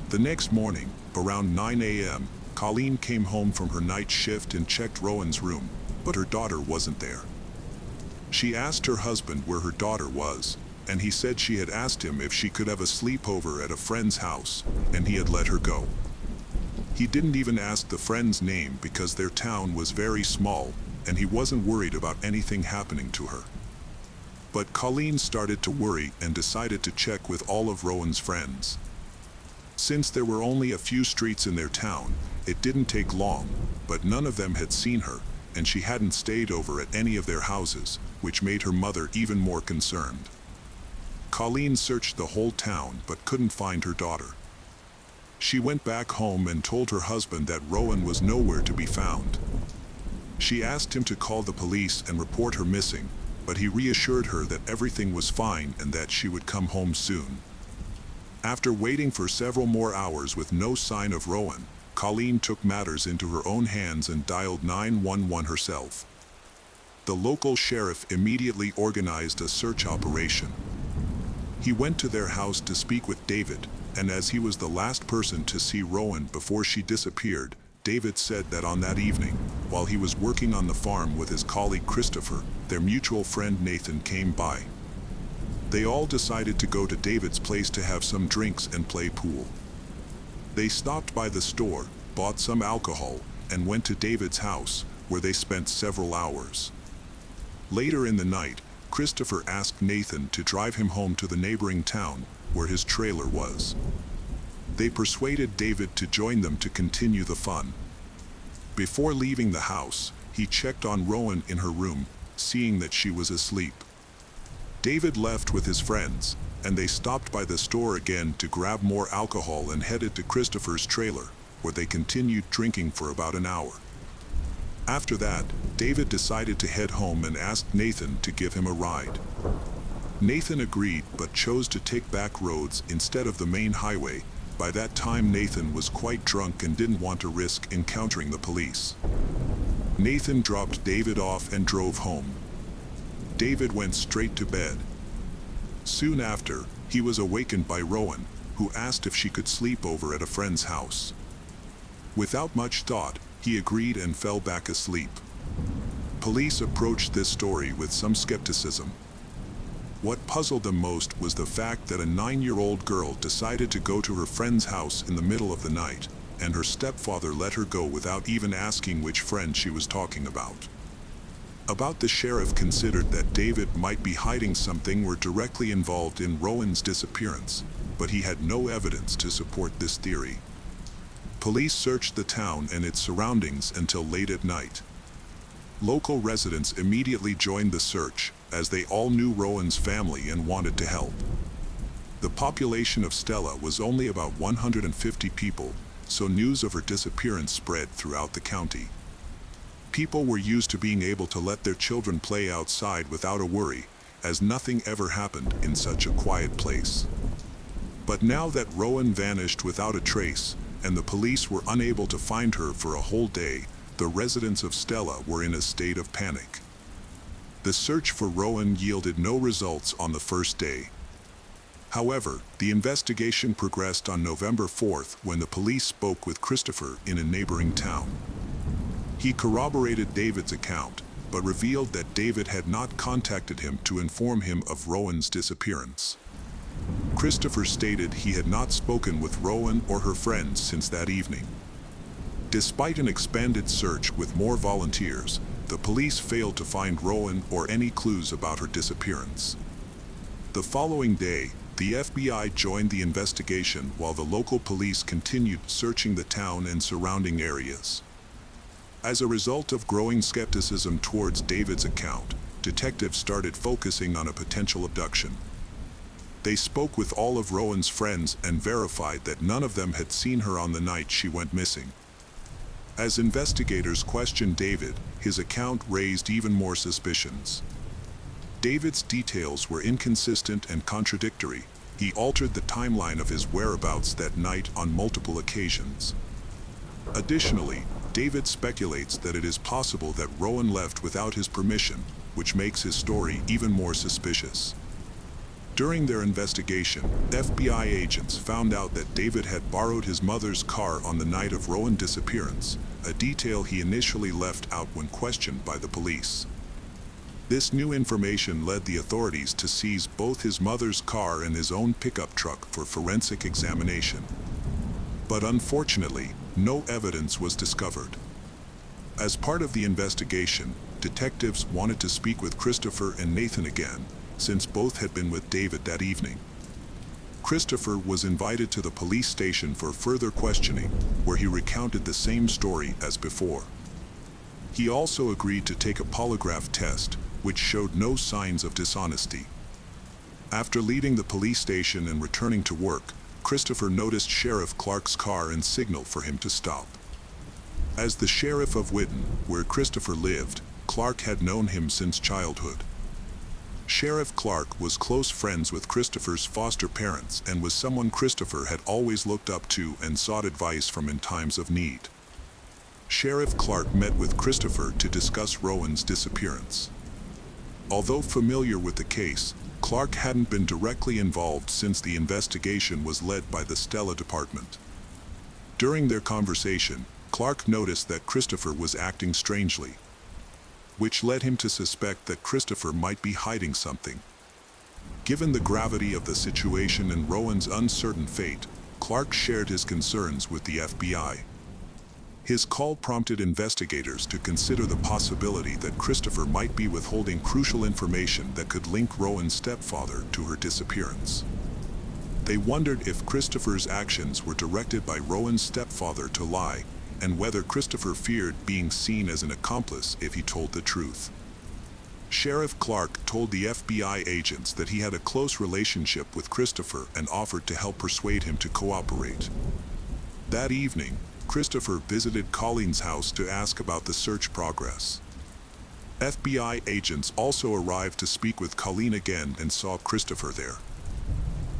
The next morning, around 9 a.m., Colleen came home from her night shift and checked Rowan's room, but her daughter wasn't there. She asked her husband where her daughter was, and he said she had asked him if she could have a sleepover at a friend's house, and he had let her go. He didn't even ask the friend's name because their town was very small, and he wasn't worried about anything happening to her. But Colleen started to worry and decided to check with all of Rowan's friends. Since there were only a few streets in their town, it didn't take long, but none of them had seen her, and she hadn't stayed over at any of their houses, which made her mother even more concerned. Colleen searched the whole town but couldn't find her daughter. She went back home and told her husband that Rowan was nowhere to be found. She asked him to call the police and report her missing, but he reassured her that everything was fine and that she would come home soon. After waiting for several more hours with no sign of Rowan, Colleen took matters into her own hands and dialed 911 herself. The local sheriff immediately organized a search operation. He went to their house to speak with David, and as he was the last person to see Rowan before she disappeared, David said that on that evening, while he was working on the farm with his colleague Christopher, their mutual friend Nathan came by. They all decided to go to David's place to have some drinks and play pool. They stopped by the store, bought some alcohol, and went to David's house, where they spent several hours. Later in the night, Christopher asked Nathan to drive him home to the neighboring town, where his trailer was. They persuaded David to join them to continue the fun. Before leaving the house, he checked on Rowan in her room, seeing that she was asleep. David left with his friends, and they stopped by the store again to grab more alcohol and headed to Christopher's trailer, where they continued drinking for about an hour. After that, David decided to head home and asked Nathan to give him a ride. Nathan agreed but chose to take back roads instead of the main highway. By that time Nathan was quite drunk and didn't want to risk encountering the police. Nathan dropped David off and drove home. David went straight to bed. Soon after, he was awakened by Rowan, who asked if she could sleep over at a friend's house. Without much thought, he agreed and fell back asleep. Police approached this story with some skepticism. What puzzled them most was the fact that a 9-year-old girl decided to go to her friend's house in the middle of the night, and her stepfather let her go without even asking which friend she was talking about. The sheriff considered that David might be hiding something or directly involved in Rowan's disappearance, but he had no evidence to support this theory. Police searched the town and its surroundings until late at night. Local residents immediately joined the search, as they all knew Rowan's family and wanted to help. The population of Stella was only about 150 people, so news of her disappearance spread throughout the county. People were used to being able to let their children play outside without a worry, as nothing ever happened in such a quiet place. But now that Rowan vanished without a trace, and the police were unable to find her for a whole day, the residents of Stella were in a state of panic. The search for Rowan yielded no results on the first day. However, the investigation progressed on November 4th when the police spoke with Christopher in a neighboring town. He corroborated David's account, but revealed that David had not contacted him to inform him of Rowan's disappearance. Christopher stated he had not spoken with Rowan or her friends since that evening. Despite an expanded search with more volunteers, the police failed to find Rowan or any clues about her disappearance. The following day, the FBI joined the investigation while the local police continued searching the town and surrounding areas. As a result of growing skepticism towards David's account, detectives started focusing on a potential abduction. They spoke with all of Rowan's friends and verified that none of them had seen her on the night she went missing. As investigators questioned David, his account raised even more suspicions. David's details were inconsistent and contradictory. He altered the timeline of his whereabouts that night on multiple occasions. Additionally, David speculates that it is possible that Rowan left without his permission, which makes his story even more suspicious. During their investigation, FBI agents found out that David had borrowed his mother's car on the night of Rowan's disappearance, a detail he initially left out when questioned by the police. This new information led the authorities to seize both his mother's car and his own pickup truck for forensic examination. But unfortunately, no evidence was discovered. As part of the investigation, detectives wanted to speak with Christopher and Nathan again, since both had been with David that evening. Christopher was invited to the police station for further questioning, where he recounted the same story as before. He also agreed to take a polygraph test, which showed no signs of dishonesty. After leaving the police station and returning to work, Christopher noticed Sheriff Clark's car and signaled for him to stop. As the sheriff of Whidden, where Christopher lived, Clark had known him since childhood. Sheriff Clark was close friends with Christopher's foster parents and was someone Christopher had always looked up to and sought advice from in times of need. Sheriff Clark met with Christopher to discuss Rowan's disappearance. Although familiar with the case, Clark hadn't been directly involved since the investigation was led by the Stella Department. During their conversation, Clark noticed that Christopher was acting strangely, which led him to suspect that Christopher might be hiding something. Given the gravity of the situation and Rowan's uncertain fate, Clark shared his concerns with the FBI. His call prompted investigators to consider the possibility that Christopher might be withholding crucial information that could link Rowan's stepfather to her disappearance. They wondered if Christopher's actions were directed by Rowan's stepfather to lie, and whether Christopher feared being seen as an accomplice if he told the truth. Sheriff Clark told the FBI agents that he had a close relationship with Christopher and offered to help persuade him to cooperate. That evening, Christopher visited Colleen's house to ask about the search progress. FBI agents also arrived to speak with Colleen again and saw Christopher there.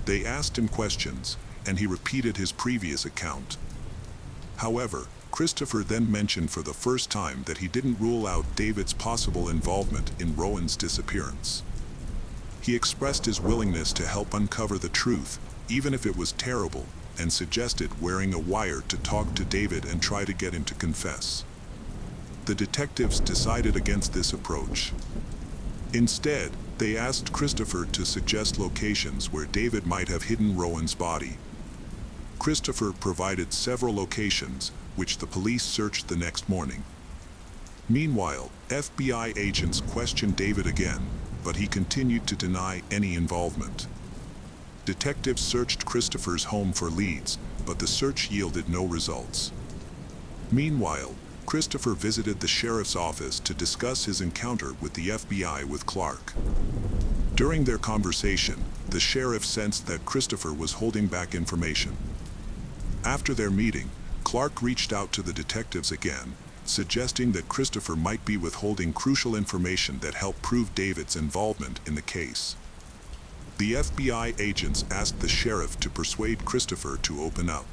They asked him questions, and he repeated his previous account. However, Christopher then mentioned for the first time that he didn't rule out David's possible involvement in Rowan's disappearance. He expressed his willingness to help uncover the truth, even if it was terrible, and suggested wearing a wire to talk to David and try to get him to confess. The detectives decided against this approach. Instead, they asked Christopher to suggest locations where David might have hidden Rowan's body. Christopher provided several locations, which the police searched the next morning. Meanwhile, FBI agents questioned David again, but he continued to deny any involvement. Detectives searched Christopher's home for leads, but the search yielded no results. Meanwhile, Christopher visited the sheriff's office to discuss his encounter with the FBI with Clark. During their conversation, the sheriff sensed that Christopher was holding back information. After their meeting, Clark reached out to the detectives again, suggesting that Christopher might be withholding crucial information that helped prove David's involvement in the case. The FBI agents asked the sheriff to persuade Christopher to open up,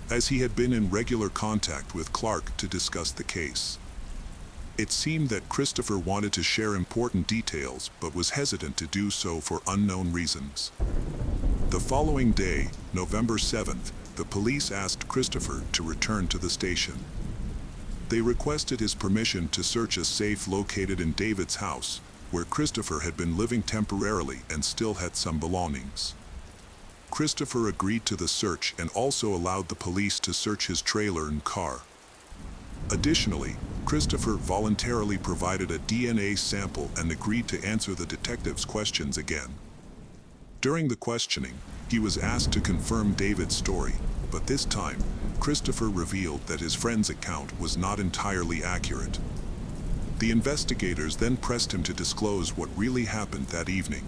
as he had been in regular contact with Clark to discuss the case. It seemed that Christopher wanted to share important details but was hesitant to do so for unknown reasons. The following day, November 7th, the police asked Christopher to return to the station. They requested his permission to search a safe located in David's house, where Christopher had been living temporarily and still had some belongings. Christopher agreed to the search and also allowed the police to search his trailer and car. Additionally, Christopher voluntarily provided a DNA sample and agreed to answer the detectives' questions again. During the questioning, He was asked to confirm David's story, but this time, Christopher revealed that his friend's account was not entirely accurate. The investigators then pressed him to disclose what really happened that evening.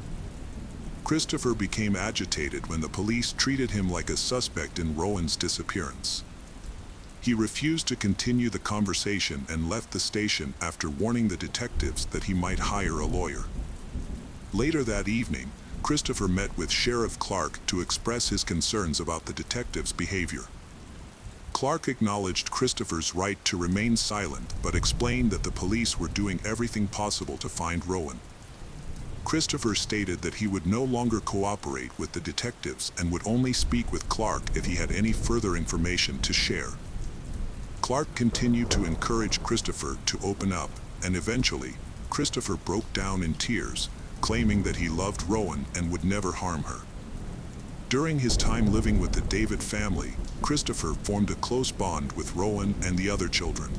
Christopher became agitated when the police treated him like a suspect in Rowan's disappearance. He refused to continue the conversation and left the station after warning the detectives that he might hire a lawyer. Later that evening, Christopher met with Sheriff Clark to express his concerns about the detectives' behavior. Clark acknowledged Christopher's right to remain silent but explained that the police were doing everything possible to find Rowan. Christopher stated that he would no longer cooperate with the detectives and would only speak with Clark if he had any further information to share. Clark continued to encourage Christopher to open up, and eventually, Christopher broke down in tears, claiming that he loved Rowan and would never harm her. During his time living with the David family, Christopher formed a close bond with Rowan and the other children.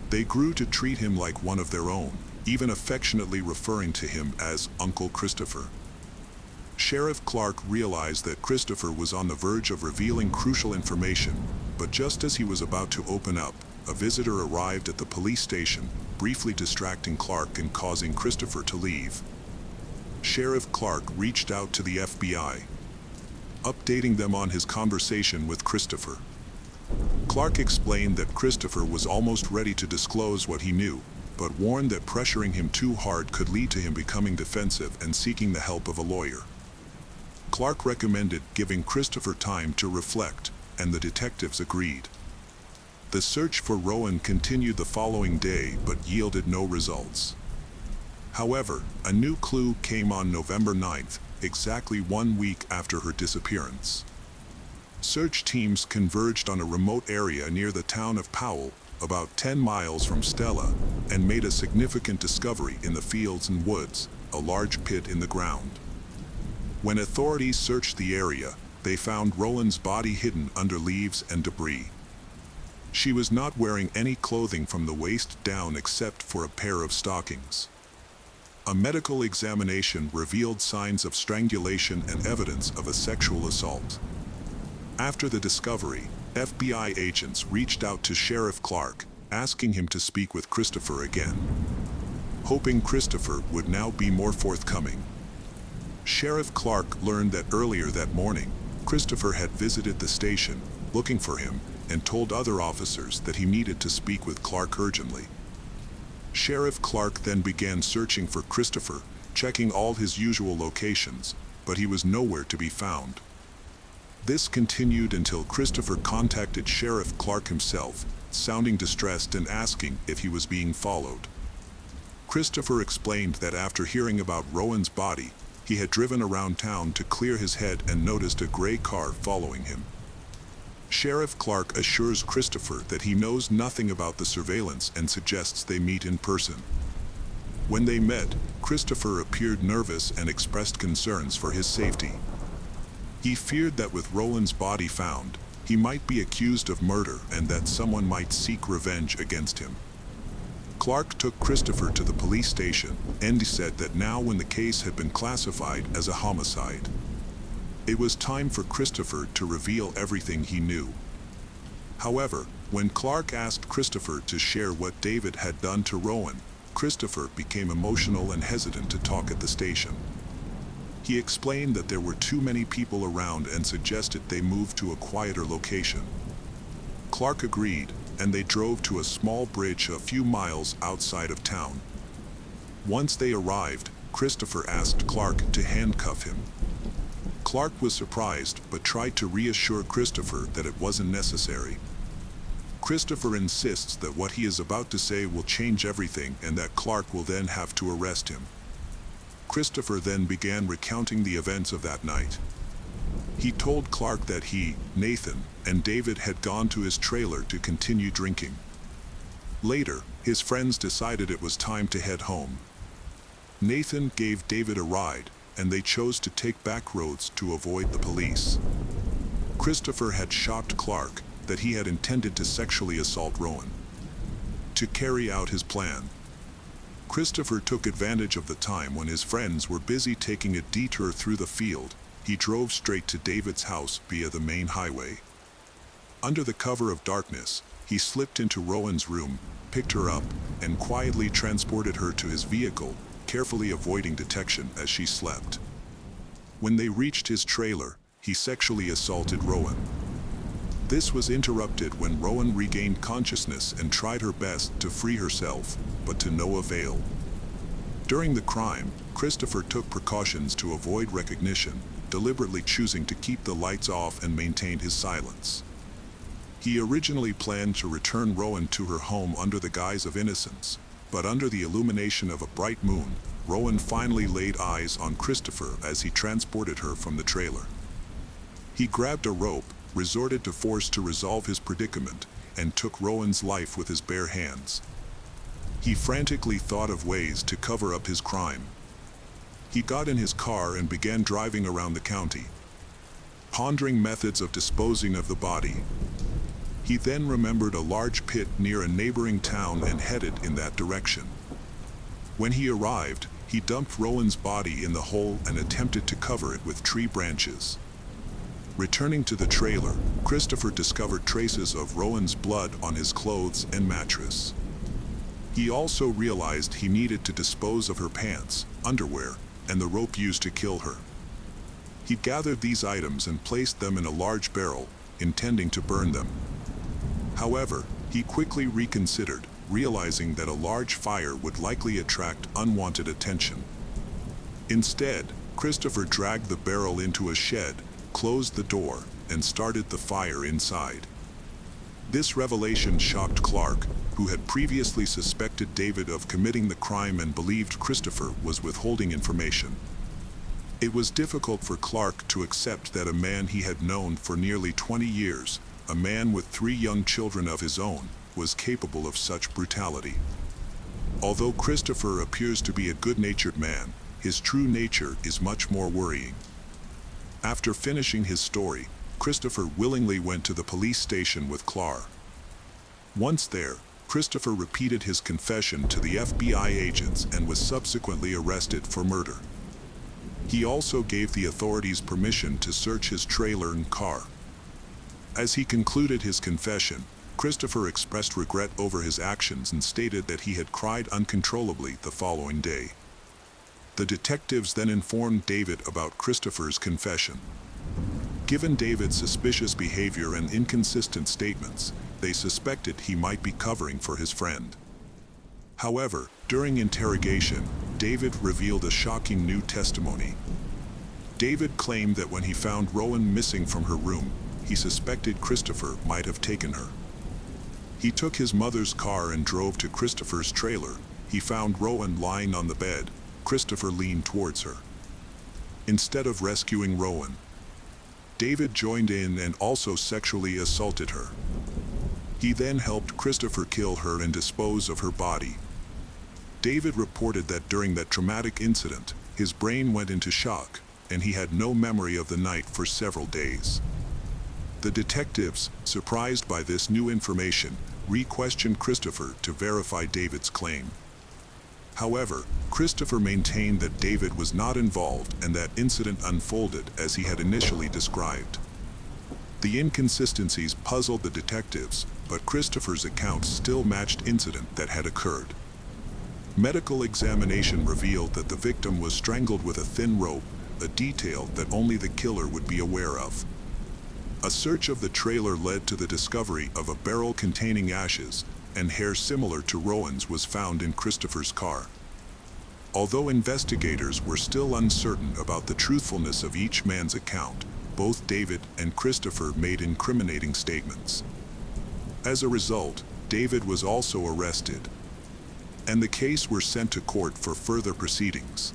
They grew to treat him like one of their own, even affectionately referring to him as Uncle Christopher. Sheriff Clark realized that Christopher was on the verge of revealing crucial information, but just as he was about to open up, a visitor arrived at the police station, briefly distracting Clark and causing Christopher to leave. Sheriff Clark reached out to the FBI, updating them on his conversation with Christopher. Clark explained that Christopher was almost ready to disclose what he knew, but warned that pressuring him too hard could lead to him becoming defensive and seeking the help of a lawyer. Clark recommended giving Christopher time to reflect, and the detectives agreed. The search for Rowan continued the following day but yielded no results. However, a new clue came on November 9th, exactly 1 week after her disappearance. Search teams converged on a remote area near the town of Powell, about 10 miles from Stella, and made a significant discovery in the fields and woods, a large pit in the ground. When authorities searched the area, they found Rowan's body hidden under leaves and debris. She was not wearing any clothing from the waist down except for a pair of stockings. A medical examination revealed signs of strangulation and evidence of a sexual assault. After the discovery, FBI agents reached out to Sheriff Clark, asking him to speak with Christopher again, hoping Christopher would now be more forthcoming. Sheriff Clark learned that earlier that morning, Christopher had visited the station, looking for him, and told other officers that he needed to speak with Clark urgently. Sheriff Clark then began searching for Christopher, checking all his usual locations, but he was nowhere to be found. This continued until Christopher contacted Sheriff Clark himself, sounding distressed and asking if he was being followed. Christopher explained that after hearing about Rowan's body, he had driven around town to clear his head and noticed a gray car following him. Sheriff Clark assures Christopher that he knows nothing about the surveillance and suggests they meet in person. When they met, Christopher appeared nervous and expressed concerns for his safety. He feared that with Rowan's body found, he might be accused of murder and that someone might seek revenge against him. Clark took Christopher to the police station and said that now when the case had been classified as a homicide, it was time for Christopher to reveal everything he knew. However, when Clark asked Christopher to share what David had done to Rowan, Christopher became emotional and hesitant to talk at the station. He explained that there were too many people around and suggested they move to a quieter location. Clark agreed, and they drove to a small bridge a few miles outside of town. Once they arrived, Christopher asked Clark to handcuff him. Clark was surprised but tried to reassure Christopher that it wasn't necessary. Christopher insists that what he is about to say will change everything and that Clark will then have to arrest him. Christopher then began recounting the events of that night. He told Clark that he, Nathan, and David had gone to his trailer to continue drinking. Later, his friends decided it was time to head home. Nathan gave David a ride, and they chose to take back roads to avoid the police. Christopher had shocked Clark that he had intended to sexually assault Rowan. To carry out his plan, Christopher took advantage of the time when his friends were busy taking a detour through the field, he drove straight to David's house via the main highway. Under the cover of darkness, he slipped into Rowan's room, picked her up, and quietly transported her to his vehicle, carefully avoiding detection as she slept. When they reached his trailer, he sexually assaulted Rowan. This was interrupted when Rowan regained consciousness and tried her best to free herself, but to no avail. During the crime, Christopher took precautions to avoid recognition, deliberately choosing to keep the lights off and maintain his silence. He originally planned to return Rowan to her home under the guise of innocence, but under the illumination of a bright moon, Rowan finally laid eyes on Christopher as he transported her from the trailer. He grabbed a rope, resorted to force to resolve his predicament, and took Rowan's life with his bare hands. He frantically thought of ways to cover up his crime. He got in his car and began driving around the county, pondering methods of disposing of the body. He then remembered a large pit near a neighboring town and headed in that direction. When he arrived, he dumped Rowan's body in the hole and attempted to cover it with tree branches. Returning to the trailer, Christopher discovered traces of Rowan's blood on his clothes and mattress. He also realized he needed to dispose of her pants, underwear, and the rope used to kill her. He gathered these items and placed them in a large barrel, intending to burn them. However, he quickly reconsidered, realizing that a large fire would likely attract unwanted attention. Instead, Christopher dragged the barrel into a shed, closed the door, and started the fire inside. This revelation shocked Clark, who had previously suspected David of committing the crime and believed Christopher was withholding information. It was difficult for Clark to accept that a man he had known for nearly 20 years, a man with 3 young children of his own, was capable of such brutality. Although Christopher appears to be a good-natured man, his true nature is much more worrying. After finishing his story, Christopher willingly went to the police station with Clark. Once there, Christopher repeated his confession to the FBI agents and was subsequently arrested for murder. He also gave the authorities permission to search his trailer and car. As he concluded his confession, Christopher expressed regret over his actions and stated that he had cried uncontrollably the following day. The detectives then informed David about Christopher's confession. Given David's suspicious behavior and inconsistent statements, they suspected he might be covering for his friend. However, during interrogation, David revealed a shocking new testimony. David claimed that when he found Rowan missing from her room, he suspected Christopher might have taken her. He took his mother's car and drove to Christopher's trailer. He found Rowan lying on the bed. Christopher leaned towards her. Instead of rescuing Rowan, David joined in and also sexually assaulted her. He then helped Christopher kill her and dispose of her body. David reported that during that traumatic incident, his brain went into shock, and he had no memory of the night for several days. The detectives, surprised by this new information, re-questioned Christopher to verify David's claim. However, Christopher maintained that David was not involved and that incident unfolded as he had initially described. The inconsistencies puzzled the detectives, but Christopher's account still matched incident that had occurred. Medical examination revealed that the victim was strangled with a thin rope, a detail that only the killer would be aware of. A search of the trailer led to the discovery of a barrel containing ashes, and hair similar to Rowan's was found in Christopher's car. Although investigators were still uncertain about the truthfulness of each man's account, both David and Christopher made incriminating statements. As a result, David was also arrested, and the case were sent to court for further proceedings.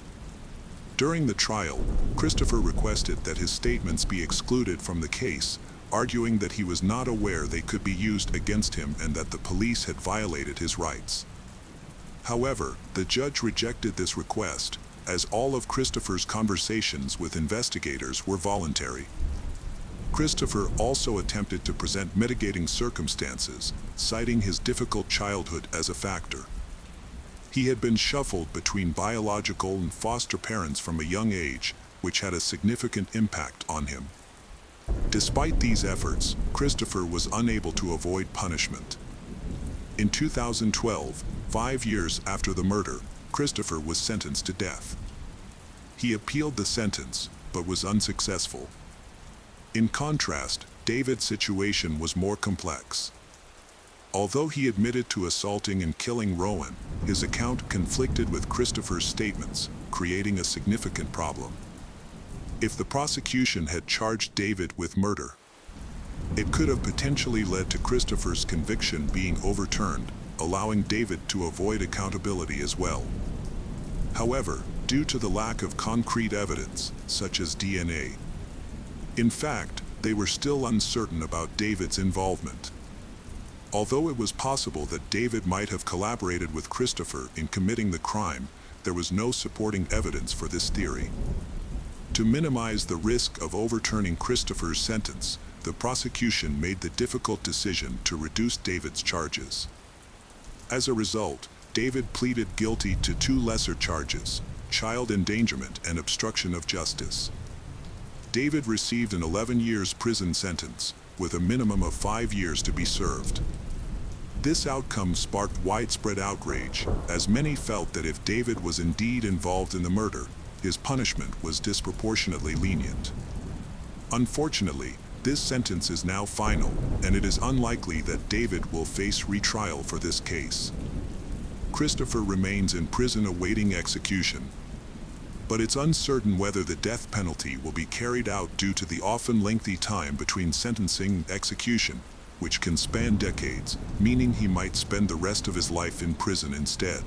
During the trial, Christopher requested that his statements be excluded from the case, arguing that he was not aware they could be used against him and that the police had violated his rights. However, the judge rejected this request, as all of Christopher's conversations with investigators were voluntary. Christopher also attempted to present mitigating circumstances, citing his difficult childhood as a factor. He had been shuffled between biological and foster parents from a young age, which had a significant impact on him. Despite these efforts, Christopher was unable to avoid punishment. In 2012, 5 years after the murder, Christopher was sentenced to death. He appealed the sentence, but was unsuccessful. In contrast, David's situation was more complex. Although he admitted to assaulting and killing Rowan, his account conflicted with Christopher's statements, creating a significant problem. If the prosecution had charged David with murder, it could have potentially led to Christopher's conviction being overturned, allowing David to avoid accountability as well. However, due to the lack of concrete evidence, such as DNA, in fact, they were still uncertain about David's involvement. Although it was possible that David might have collaborated with Christopher in committing the crime, there was no supporting evidence for this theory. To minimize the risk of overturning Christopher's sentence, the prosecution made the difficult decision to reduce David's charges. As a result, David pleaded guilty to 2 lesser charges: child endangerment and obstruction of justice. David received an 11 years prison sentence, with a minimum of 5 years to be served. This outcome sparked widespread outrage, as many felt that if David was indeed involved in the murder, his punishment was disproportionately lenient. Unfortunately, this sentence is now final, and it is unlikely that David will face retrial for this case. Christopher remains in prison awaiting execution, but it's uncertain whether the death penalty will be carried out due to the often lengthy time between sentencing and execution, which can span decades, meaning he might spend the rest of his life in prison instead.